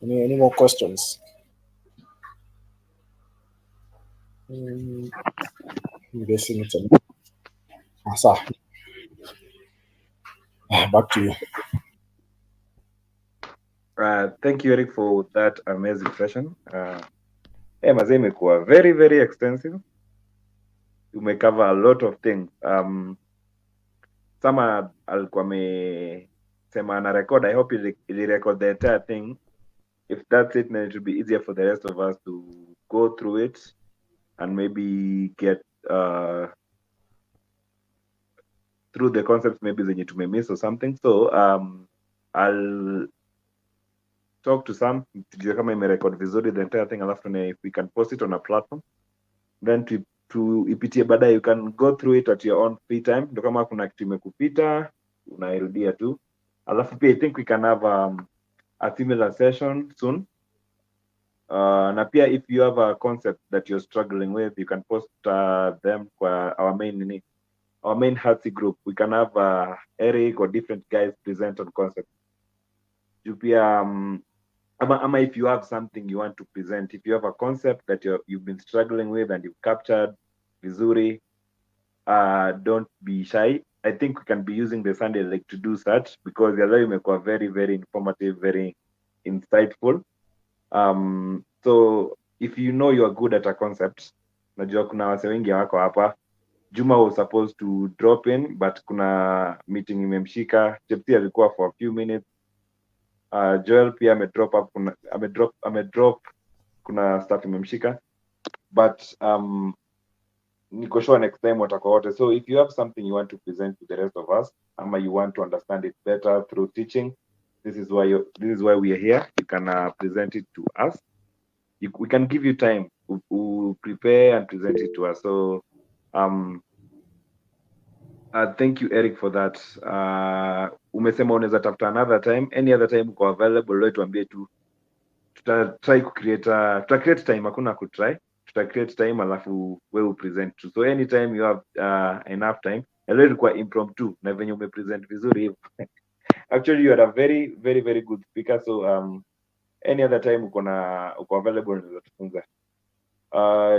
[SPEAKER 1] Any more questions? I'm guessing it's a. Sasa. Back to you.
[SPEAKER 3] Thank you, Eric, for that amazing session. Mazee imekuwa very, very extensive. You may cover a lot of things. Sama alikuwa amesema ana record. I hope ili record the entire thing. If that's it, then it will be easier for the rest of us to go through it and maybe get through the concepts maybe zenye tumemiss or something. So I'll talk to Sam tujue kama imerecord vizuri the entire thing, alafu if we can post it on a platform, then tuipitie baadaye. You can go through it at your own free time. Ndo kama kuna kitu imekupita unairudia tu, alafu pia I think we can have a similar session soon. Na pia if you have a concept that you're struggling with, you can post them kwa our main hutsy group. We can have Eric or different guys present on concept. Juu pia ama if you have something you want to present, if you have a concept that you've been struggling with and you've captured vizuri, don't be shy. I think we can be using the Sunday like to do such, because the other imekuwa very very informative, very insightful. So if you know you're good at a concept, najua kuna wase wengi wako hapa. Juma was supposed to drop in but kuna meeting imemshika. Chepti alikuwa for a few minutes. Joel pia amedrop up, amedrop kuna stuff imemshika, but niko sure next time watakuwa wote. So if you have something you want to present to the rest of us, ama you want to understand it better through teaching, this is why we are here. You can present it to us. We can give you time to prepare and present it to us. So thank you Eric for that. Umesema unaweza tafuta another time, any other time uko available, leo tuambie tu, tutatry create time, hakuna kutry, create time alafu wewe present tu. So anytime you have enough time, leo ilikuwa impromptu na venye umepresent vizuri hivyo. Actually you are a very very very good speaker, so any other time uko available unaweza tufunza.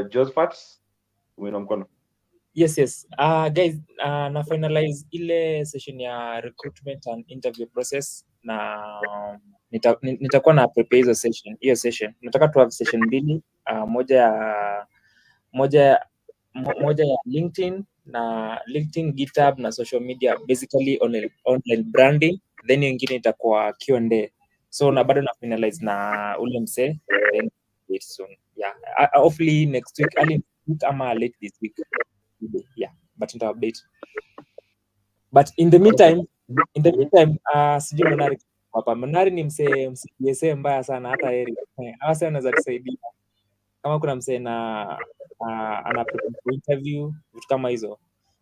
[SPEAKER 3] Josephat, umeona mkono?
[SPEAKER 8] Yes. Guys, na finalize ile session ya recruitment and interview process, na nitakuwa na prepare hiyo session. Nataka tu have session mbili, moja ya LinkedIn na LinkedIn, GitHub na social media, basically online branding, then nyingine itakuwa Q&A. So na bado na finalize na ule mse, then wait soon. Yeah, hopefully next week, early next week ama late this week. Yeah, but nita update. But in the meantime sijui Monari hapa. Monari ni mse mbaya sana, hata Eric. Hawa sasa wanaweza tusaidia. Kama kuna mse ana prepare for interview, vitu kama hizo.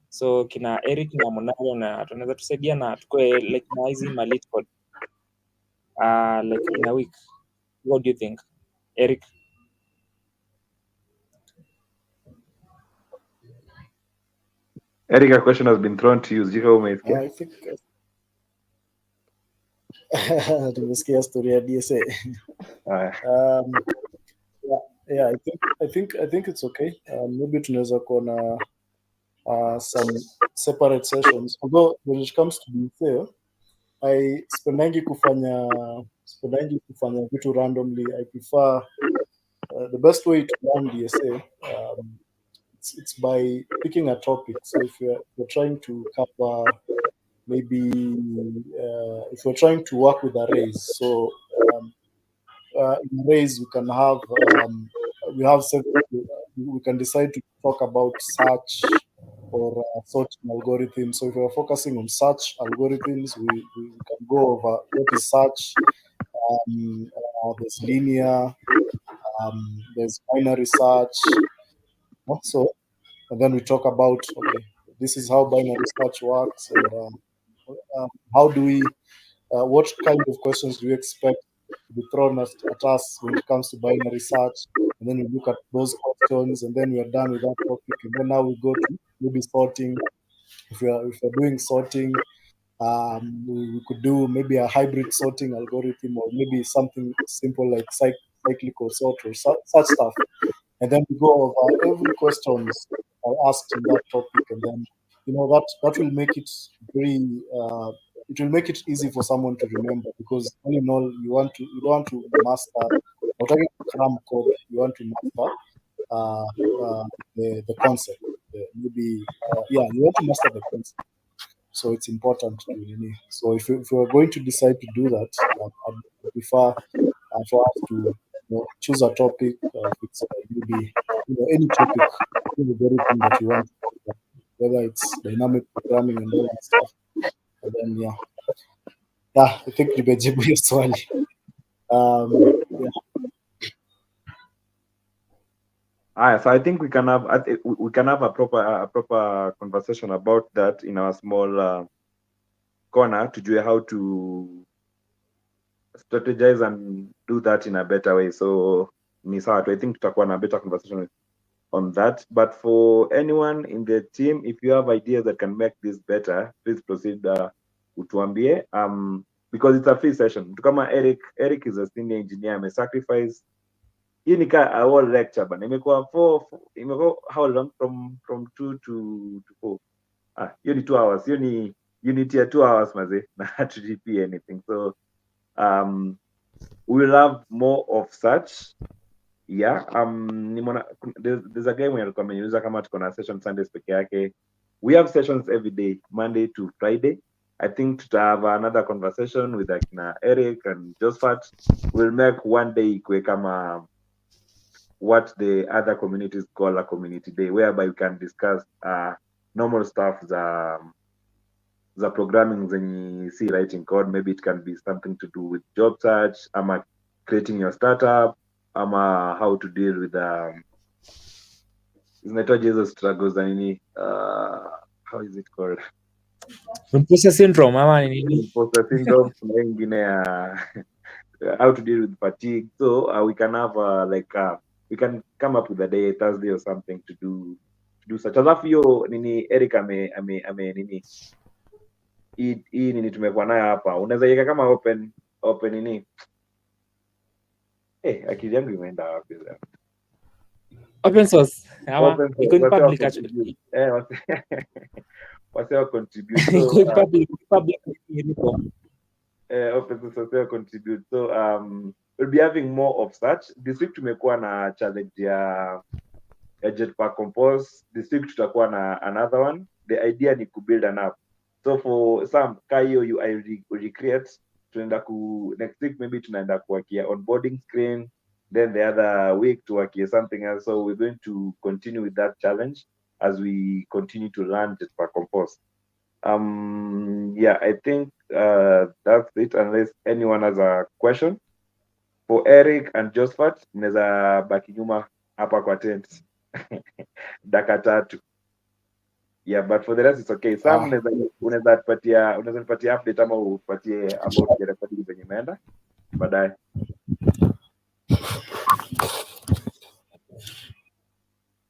[SPEAKER 8] So kina Eric na Monari na tunaweza tusaidia na tukue like na hizi malit code. Like in a week. What do you think, Eric?
[SPEAKER 3] Eric, a question has been thrown to you. Ziko umesikia?
[SPEAKER 1] I think tumesikia story ya DSA. Yeah, I think it's okay. Maybe tunaweza kuona some separate sessions. Although when it comes to DSA, I sipendangi kufanya vitu randomly. I prefer the best way to learn DSA. It's by picking a topic. So if you're trying to cover, maybe if you're trying to work with arrays, so in arrays we can have we can decide to talk about search or sorting algorithms. So if we're focusing on search algorithms, we can go over what is search. There's linear, there's binary search. So, and then we talk about, okay, this is how binary search works, and how do we, what kind of questions do we expect to be thrown at us when it comes to binary search? And then we look at those questions, and then we are done with that topic. And then now we go to maybe sorting. If we're doing sorting, we could do maybe a hybrid sorting algorithm, or maybe something simple like cyclical sort or such stuff. And then we go over every questions asked in that topic, and then that will make it very it will make it easy for someone to remember, because all in all you don't want to master, or talking cram code, you want to master the concept. You want to master the concept. So it's important to so if you're going to decide to do that, I prefer for us to choose a topic. If it's maybe any topic, any very thing that you want, whether it's dynamic programming and all that stuff. And then I think nimejibu hiyo swali.
[SPEAKER 3] So I think we can have a proper conversation about that in our small corner, tujue how to strategize and do that in a better way. So ni sawa tu. I think tutakuwa na better conversation on that. But for anyone in the team, if you have ideas that can make this better, please proceed utuambie. because it's a free session. Mtu kama Eric is a senior engineer, sacrifice. Hii ni ka a whole lecture bana. Imekuwa how long from 2 to 4. Hiyo ni 2 hours. Hiyo ni unit ya 2 hours maze na hatujipia anything. So we will have more of such. Yeah, there's a guy mwenye alikuwa ameniuliza kama tuko na session Sundays peke yake. We have sessions every day, Monday to Friday. I think to have another conversation with Eric and Josephat. We'll make one day ikwe kama what the other communities call a community day, whereby we can discuss normal stuff the programming zenye see writing code. Maybe it can be something to do with job search, ama creating your startup, ama how to deal with zinaitwaje hizo struggles za nini, how is it called,
[SPEAKER 8] imposter syndrome ama ni nini?
[SPEAKER 3] Imposter syndrome, na ingine ya how to deal with fatigue. So we can have we can come up with a day, Thursday or something to do such. Alafu hiyo nini Eric ame nini hii nini tumekuwa nayo hapa, unaweza iweka kama open nini, akili yangu imeenda wapi sasa?
[SPEAKER 8] Open source ama
[SPEAKER 3] Open source,
[SPEAKER 8] iko in
[SPEAKER 3] watu
[SPEAKER 8] public
[SPEAKER 3] wa
[SPEAKER 8] actually.
[SPEAKER 3] wase wa contribute. So
[SPEAKER 8] Iko in public iko.
[SPEAKER 3] Open source wase wa contribute. So we'll be having more of such. This week tumekuwa na challenge ya Jetpack Compose. This week tutakuwa na another one. The idea ni build an app. So for some kayo UI recreate, tunaenda next week maybe tunaenda kuwakia onboarding screen, then the other week tuwakie something else. So we're going to continue with that challenge as we continue to learn Jetpack Compose. Yeah, I think that's it, unless anyone has a question. For Eric and Josephat, mnaweza baki nyuma hapa kwa tent. Dakika 3. Yeah, but for the rest it's okay. Some unaweza tupatia update ama upatie about Jetpack venye imeenda baadaye.